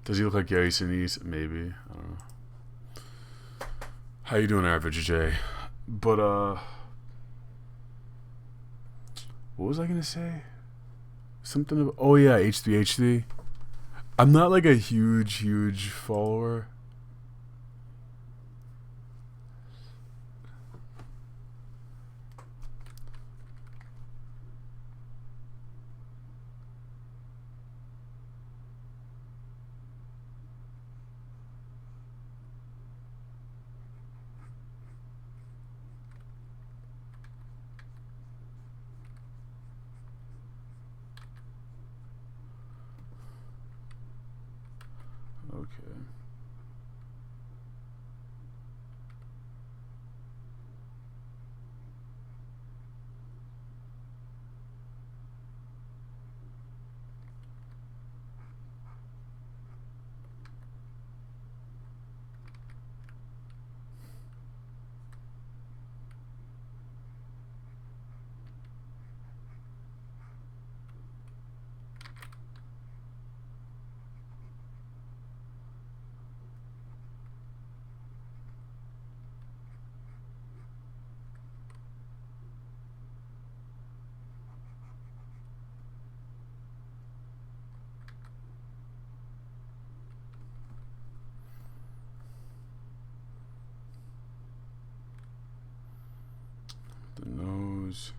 does he look like Gary Sinise? Maybe. I don't know. How you doing, Average J? But what was I gonna say? Something about... Oh yeah, H3H3. I'm not like a huge follower. Okay. the nose.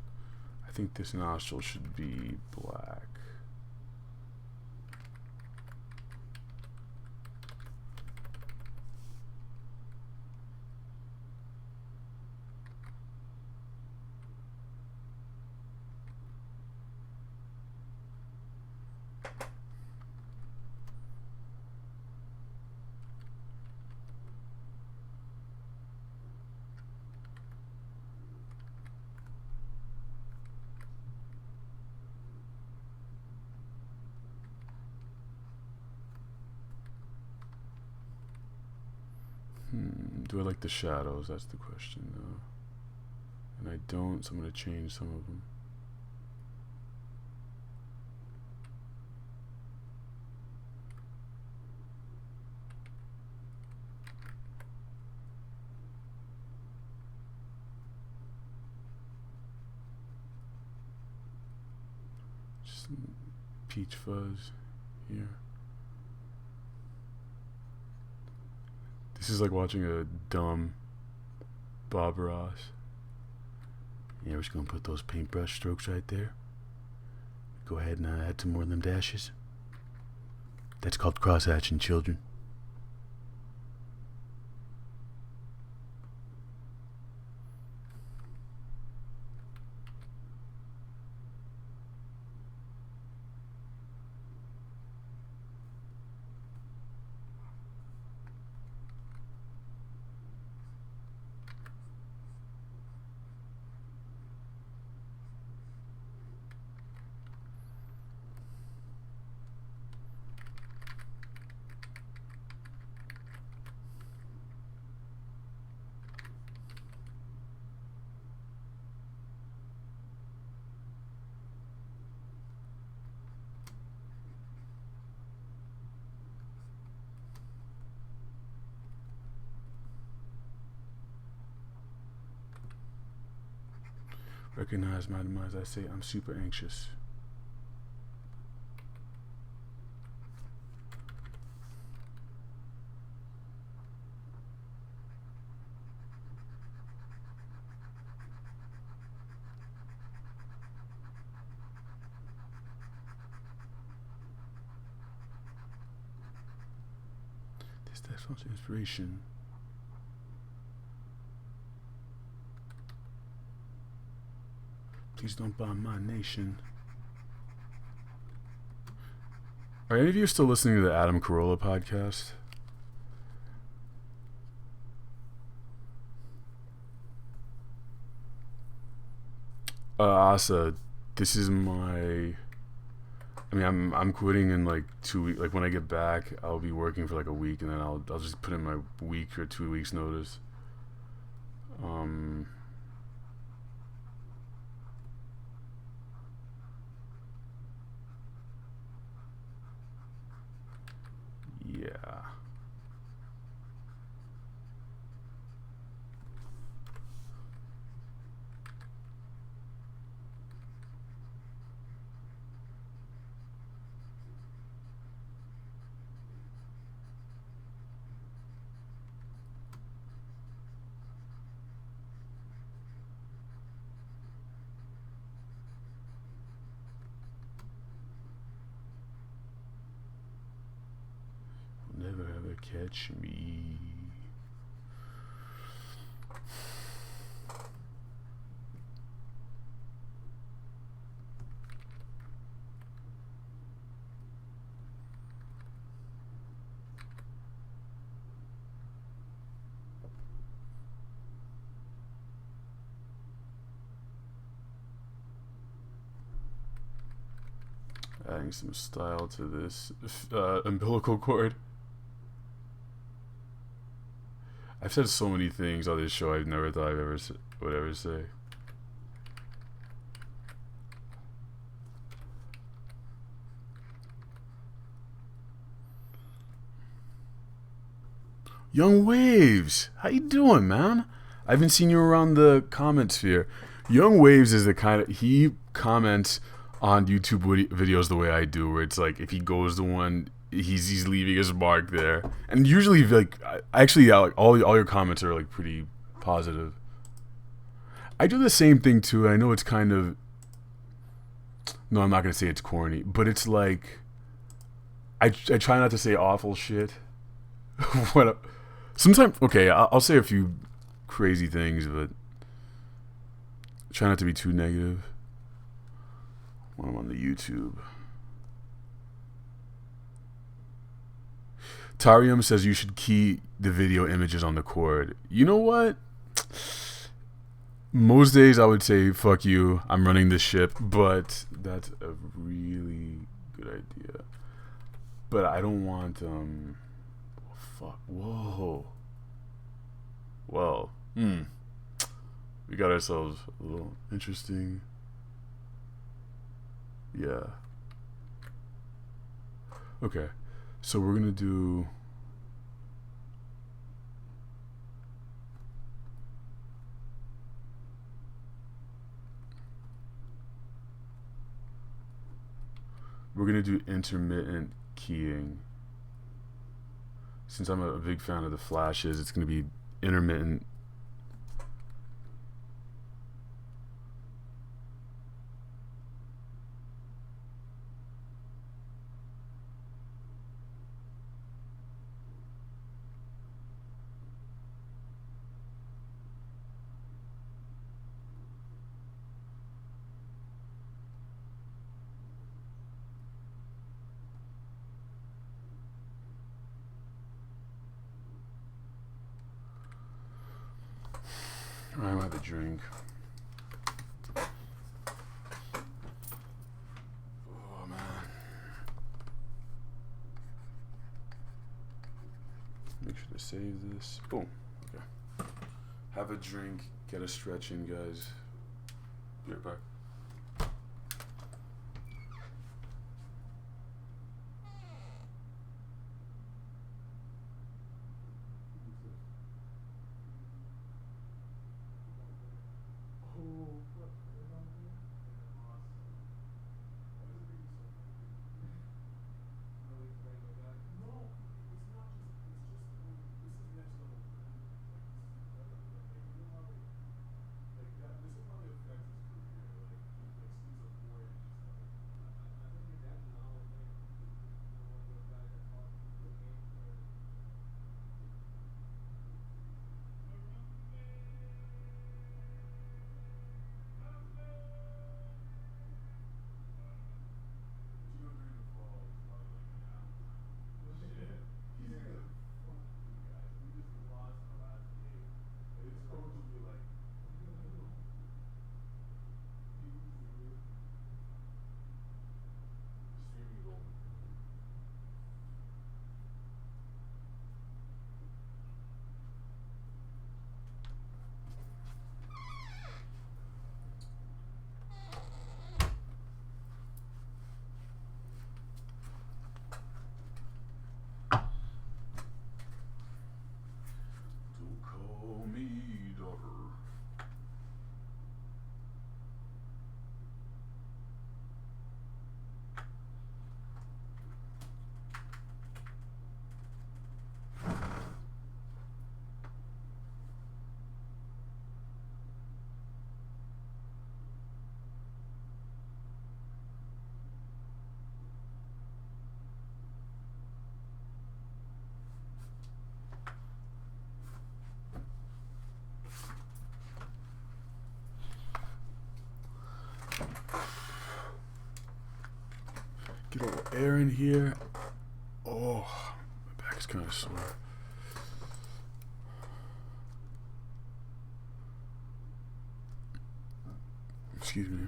I think this nostril should be black. Do I like the shadows? That's the question, though. And I don't, so I'm going to change some of them. Just some peach fuzz here. This is like watching a dumb Bob Ross. Yeah, we're just gonna put those paintbrush strokes right there. Go ahead and add some more of them dashes. That's called cross-hatching, children. Recognize my demise. I say I'm super anxious. This definitely inspiration. Please don't bomb my nation. Are any of you still listening to the Adam Carolla podcast? Asa, this is my. I mean, I'm quitting in like 2 weeks. Like when I get back, I'll be working for like a week, and then I'll just put in my week or 2 weeks notice. Yeah. Never ever catch me. Adding some style to this umbilical cord. I've said so many things on this show I never thought I would ever say. Young Waves, how you doing, man? I haven't seen you around the comment sphere. Young Waves is the kind of, he comments on YouTube videos the way I do, where it's like if he goes to one, he's leaving his mark there, and usually like actually like all your comments are like pretty positive. I do the same thing too. I know it's kind of, no, I'm not gonna say it's corny, but it's like I try not to say awful shit. What? Sometimes, okay, I'll say a few crazy things, but try not to be too negative when I'm on the YouTube. Tarium says you should key the video images on the cord. You know what? Most days I would say, fuck you, I'm running this ship, but that's a really good idea. But I don't want, fuck, whoa. Well, we got ourselves a little interesting. Yeah. Okay. So we're gonna do. We're gonna do intermittent keying. Since I'm a big fan of the flashes, it's gonna be intermittent. I might have a drink. Oh man. Make sure to save this. Boom. Okay. Have a drink. Get a stretch in, guys. Be right back. Get a little air in here. Oh, my back is kind of sore. Excuse me.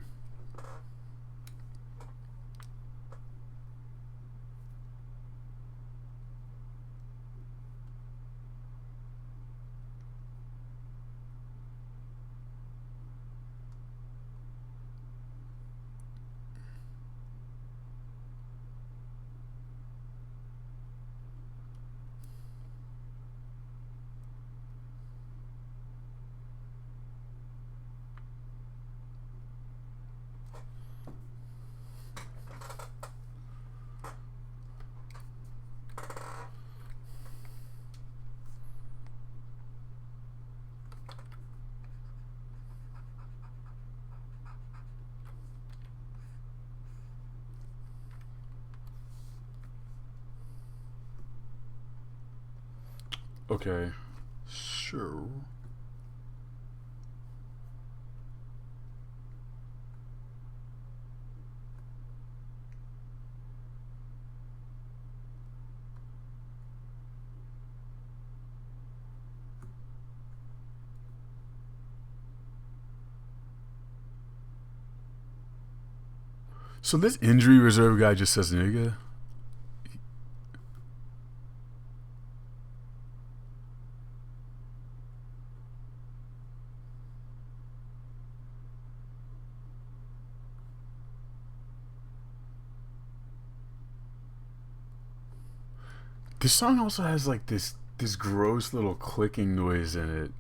Okay. Sure. So this injury reserve guy just says nigga. This song also has like this gross little clicking noise in it.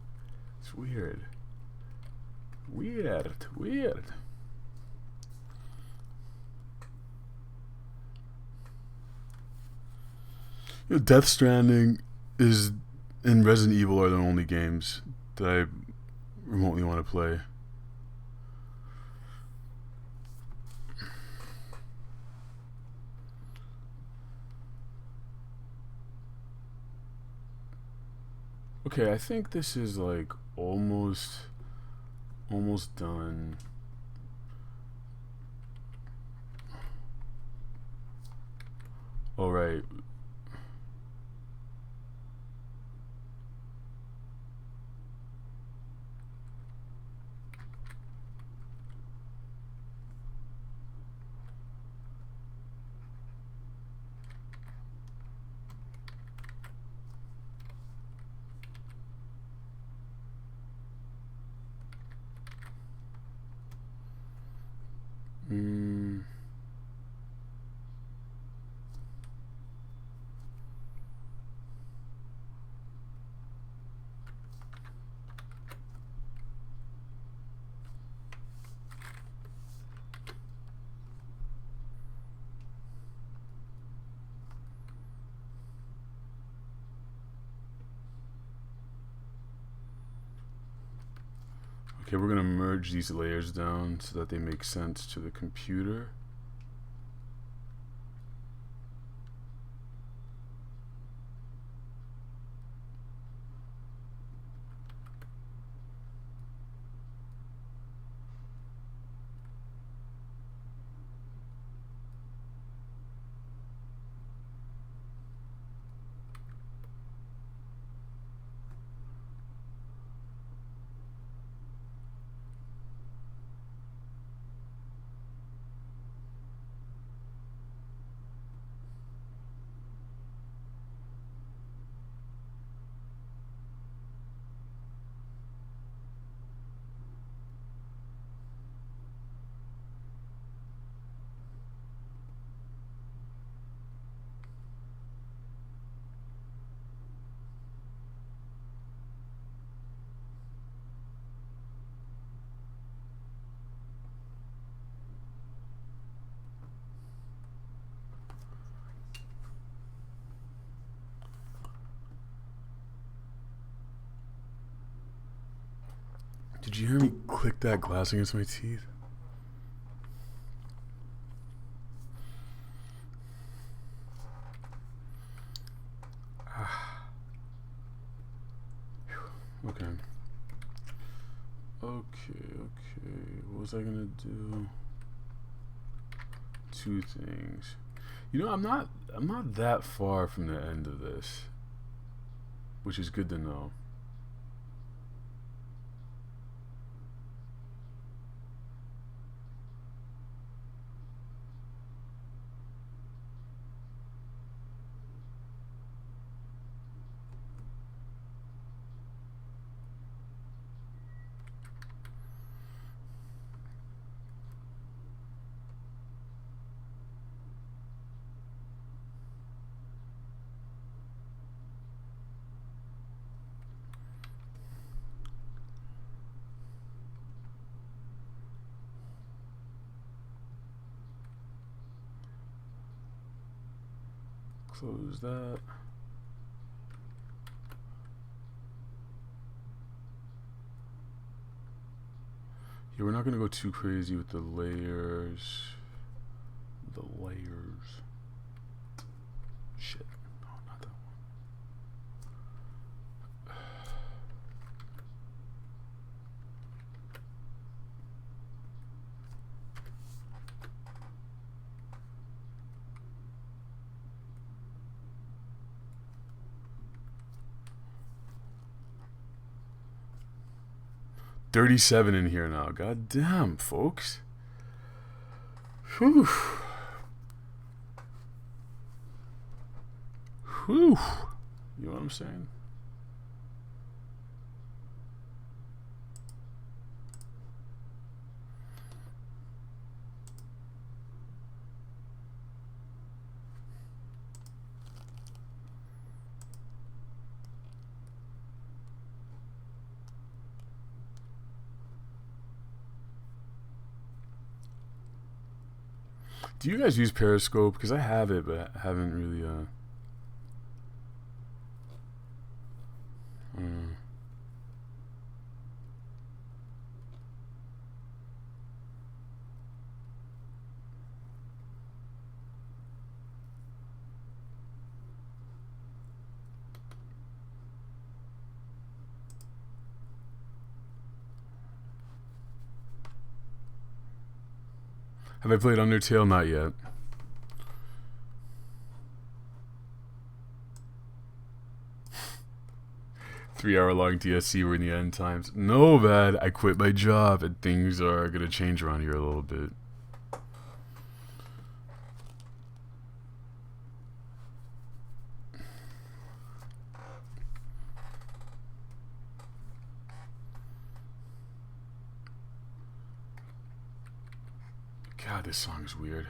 It's weird. Weird. Weird. You know, Death Stranding is and Resident Evil are the only games that I remotely want to play. Okay, I think this is like almost done. All right. Mm. Okay, we're gonna merge these layers down so that they make sense to the computer. Did you hear me click that glass against my teeth? Okay. Okay. What was I gonna do? Two things. You know, I'm not that far from the end of this, which is good to know. Close that. Yeah, we're not gonna go too crazy with the layers. Shit. No, not that one. 37 in here now. God damn, folks. Whew. Whew. You know what I'm saying? Do you guys use Periscope? Because I have it, but I haven't really, Have I played Undertale? Not yet. Three-hour-long DSC. We're in the end times. No, bad. I quit my job, and things are gonna change around here a little bit. God, this song is weird.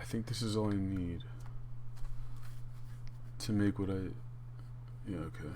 I think this is all I need to make what I... Yeah, okay.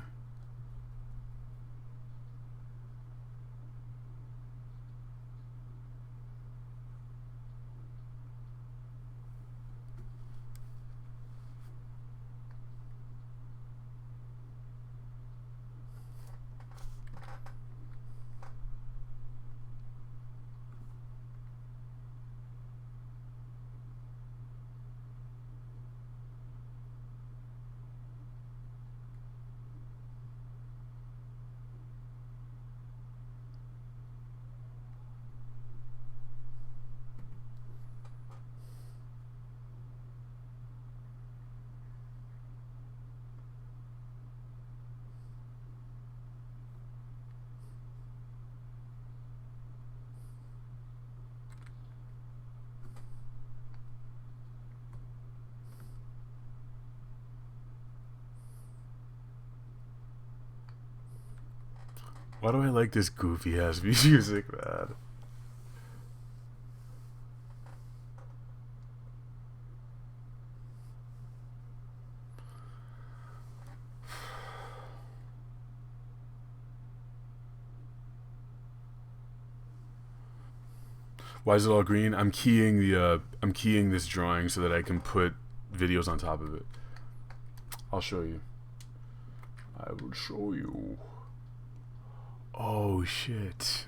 Why do I like this goofy ass music, man? Why is it all green? I'm keying this drawing so that I can put videos on top of it. I'll show you. I will show you. Oh shit.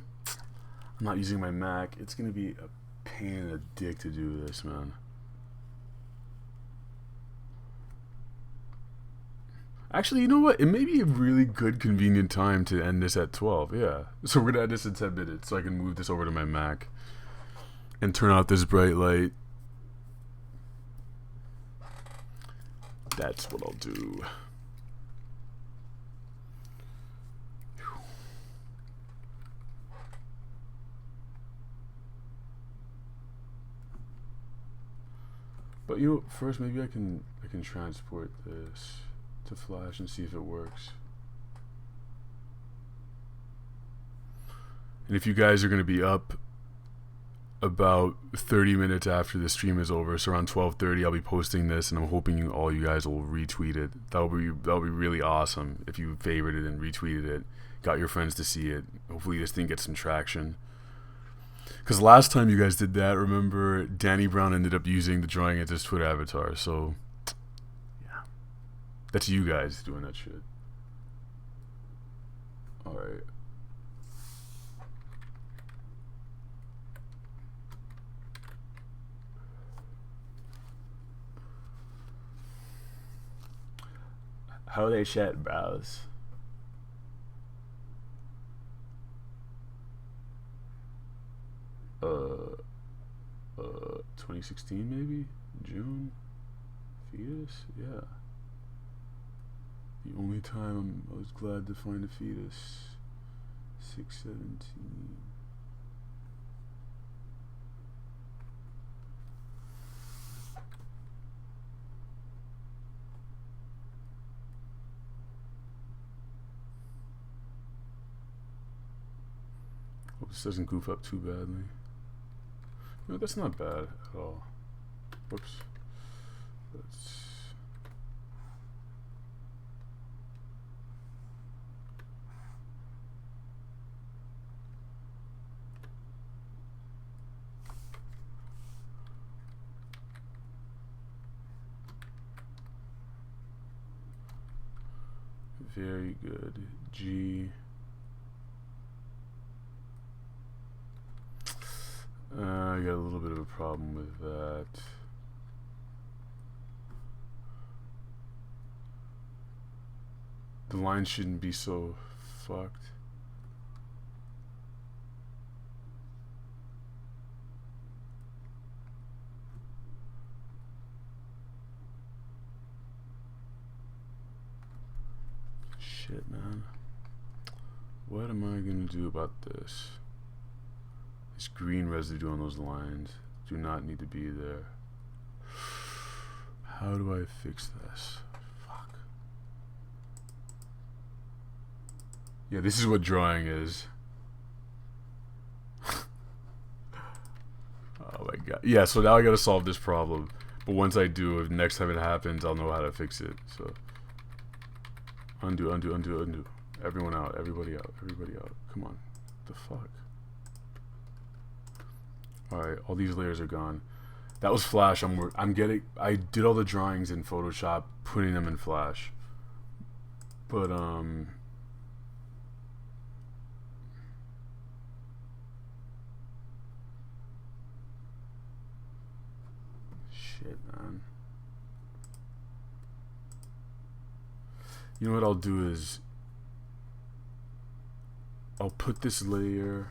I'm not using my Mac. It's gonna be a pain in the dick to do this, man. Actually, you know what? It may be a really good, convenient time to end this at 12. Yeah. So we're gonna end this in 10 minutes so I can move this over to my Mac and turn out this bright light. That's what I'll do. But you know, first maybe I can transport this to Flash and see if it works. And if you guys are gonna be up about 30 minutes after the stream is over, so around 12:30, I'll be posting this, and I'm hoping all you guys will retweet it. That'll be really awesome if you favorited and retweeted it, got your friends to see it. Hopefully this thing gets some traction. Because last time you guys did that, remember, Danny Brown ended up using the drawing as his Twitter avatar. So, yeah. That's you guys doing that shit. Alright. How they shit, bros? 2016 maybe? June? Fetus? Yeah. The only time I was glad to find a fetus. 6/17. Hope this doesn't goof up too badly. No, that's not bad at all. Whoops. Let's... Very good. G. I got a little bit of a problem with that. The line shouldn't be so fucked. Shit, man. What am I gonna do about this? This green residue on those lines do not need to be there. How do I fix this? Fuck. Yeah, this is what drawing is. Oh my god. Yeah, so now I gotta solve this problem. But once I do, if next time it happens, I'll know how to fix it. So undo, undo, undo, undo. Everyone out, everybody out, everybody out. Come on. What the fuck? Alright, all these layers are gone. That was Flash. I did all the drawings in Photoshop, putting them in Flash. But shit, man. You know what I'll do is I'll put this layer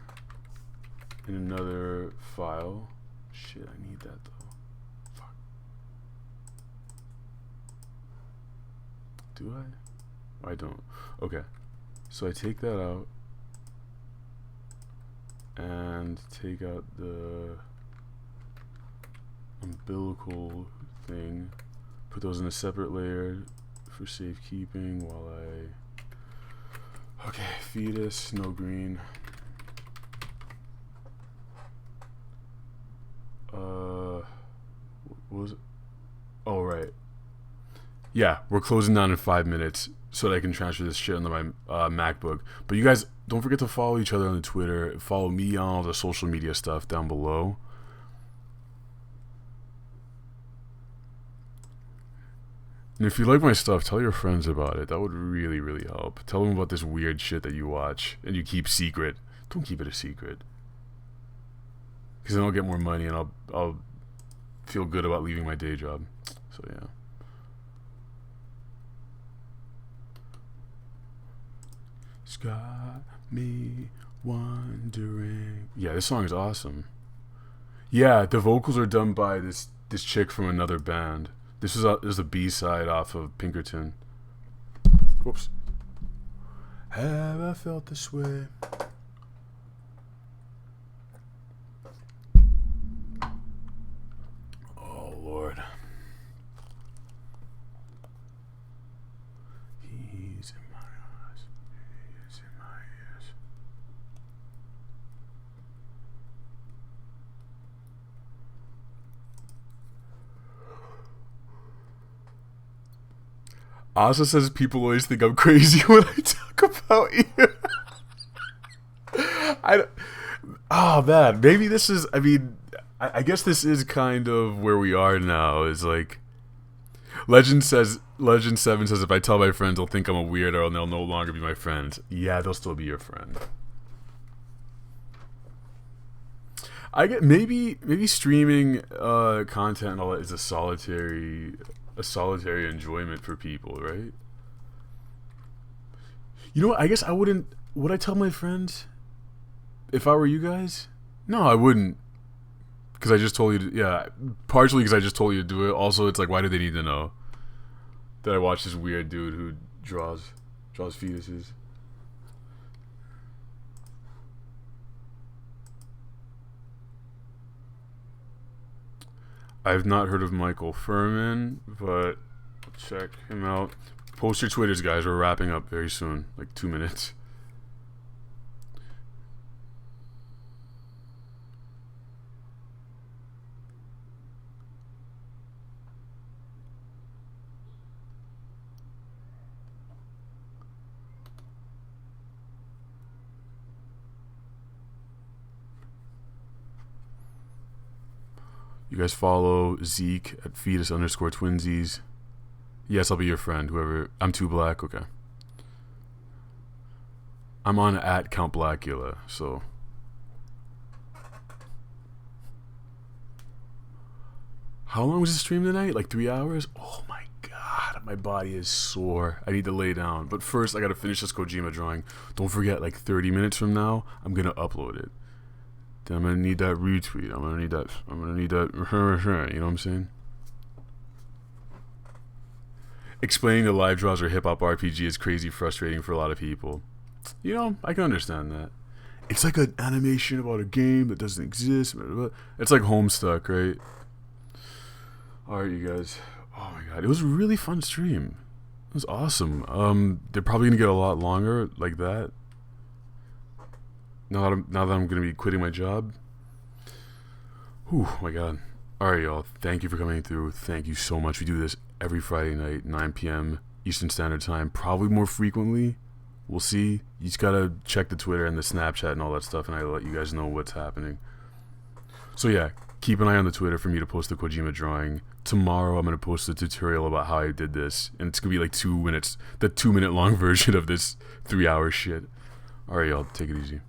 in another file. Shit, I need that though. Fuck. Do I? I don't. Okay. So I take that out and take out the umbilical thing. Put those in a separate layer for safekeeping while I... Okay, fetus, no green. What was it? Oh, right. Yeah, we're closing down in 5 minutes so that I can transfer this shit onto my MacBook. But you guys, don't forget to follow each other on the Twitter. Follow me on all the social media stuff down below. And if you like my stuff, tell your friends about it. That would really, really help. Tell them about this weird shit that you watch and you keep secret. Don't keep it a secret. Because then I'll get more money and I'll feel good about leaving my day job. So yeah. It's got me wondering. Yeah, this song is awesome. Yeah, the vocals are done by this chick from another band. This is a B-side off of Pinkerton. Whoops. Have I felt this way? Oh Lord. He's in my eyes. He's in my ears. Asa says people always think I'm crazy when I talk about you. Oh man, maybe this is. I mean, I guess this is kind of where we are now. Is like, Legend 7 says if I tell my friends, they'll think I'm a weirdo and they'll no longer be my friends. Yeah, they'll still be your friend. I get maybe streaming content and all that is a solitary enjoyment for people, right? You know what? I guess I wouldn't. Would I tell my friends if I were you guys? No, I wouldn't. Because I just told you to, yeah, partially because I just told you to do it. Also, it's like, why do they need to know that I watch this weird dude who draws fetuses? I've not heard of Michael Furman, but check him out. Post your Twitters, guys. We're wrapping up very soon, like 2 minutes. You guys follow Zeke at Fetus_twinsies. Yes, I'll be your friend. Whoever. I'm too black. Okay. I'm on at Count Blackula. So. How long was the stream tonight? Like 3 hours? Oh my god, my body is sore. I need to lay down. But first, I gotta finish this Kojima drawing. Don't forget, like 30 minutes from now, I'm gonna upload it. Then I'm gonna need that retweet. I'm gonna need that. You know what I'm saying? Explaining the live draws or hip hop RPG is crazy frustrating for a lot of people. You know, I can understand that. It's like an animation about a game that doesn't exist. It's like Homestuck, right? Alright, you guys. Oh my god, it was a really fun stream. It was awesome. They're probably gonna get a lot longer like that. Now that I'm gonna be quitting my job. Whew, oh my god. Alright, y'all. Thank you for coming through. Thank you so much. We do this every Friday night, 9 p.m. Eastern Standard Time. Probably more frequently. We'll see. You just gotta check the Twitter and the Snapchat and all that stuff, and I'll let you guys know what's happening. So yeah, keep an eye on the Twitter for me to post the Kojima drawing. Tomorrow I'm gonna post a tutorial about how I did this, and it's gonna be like 2 minutes, the 2 minute long version of this 3 hour shit. Alright, y'all. Take it easy.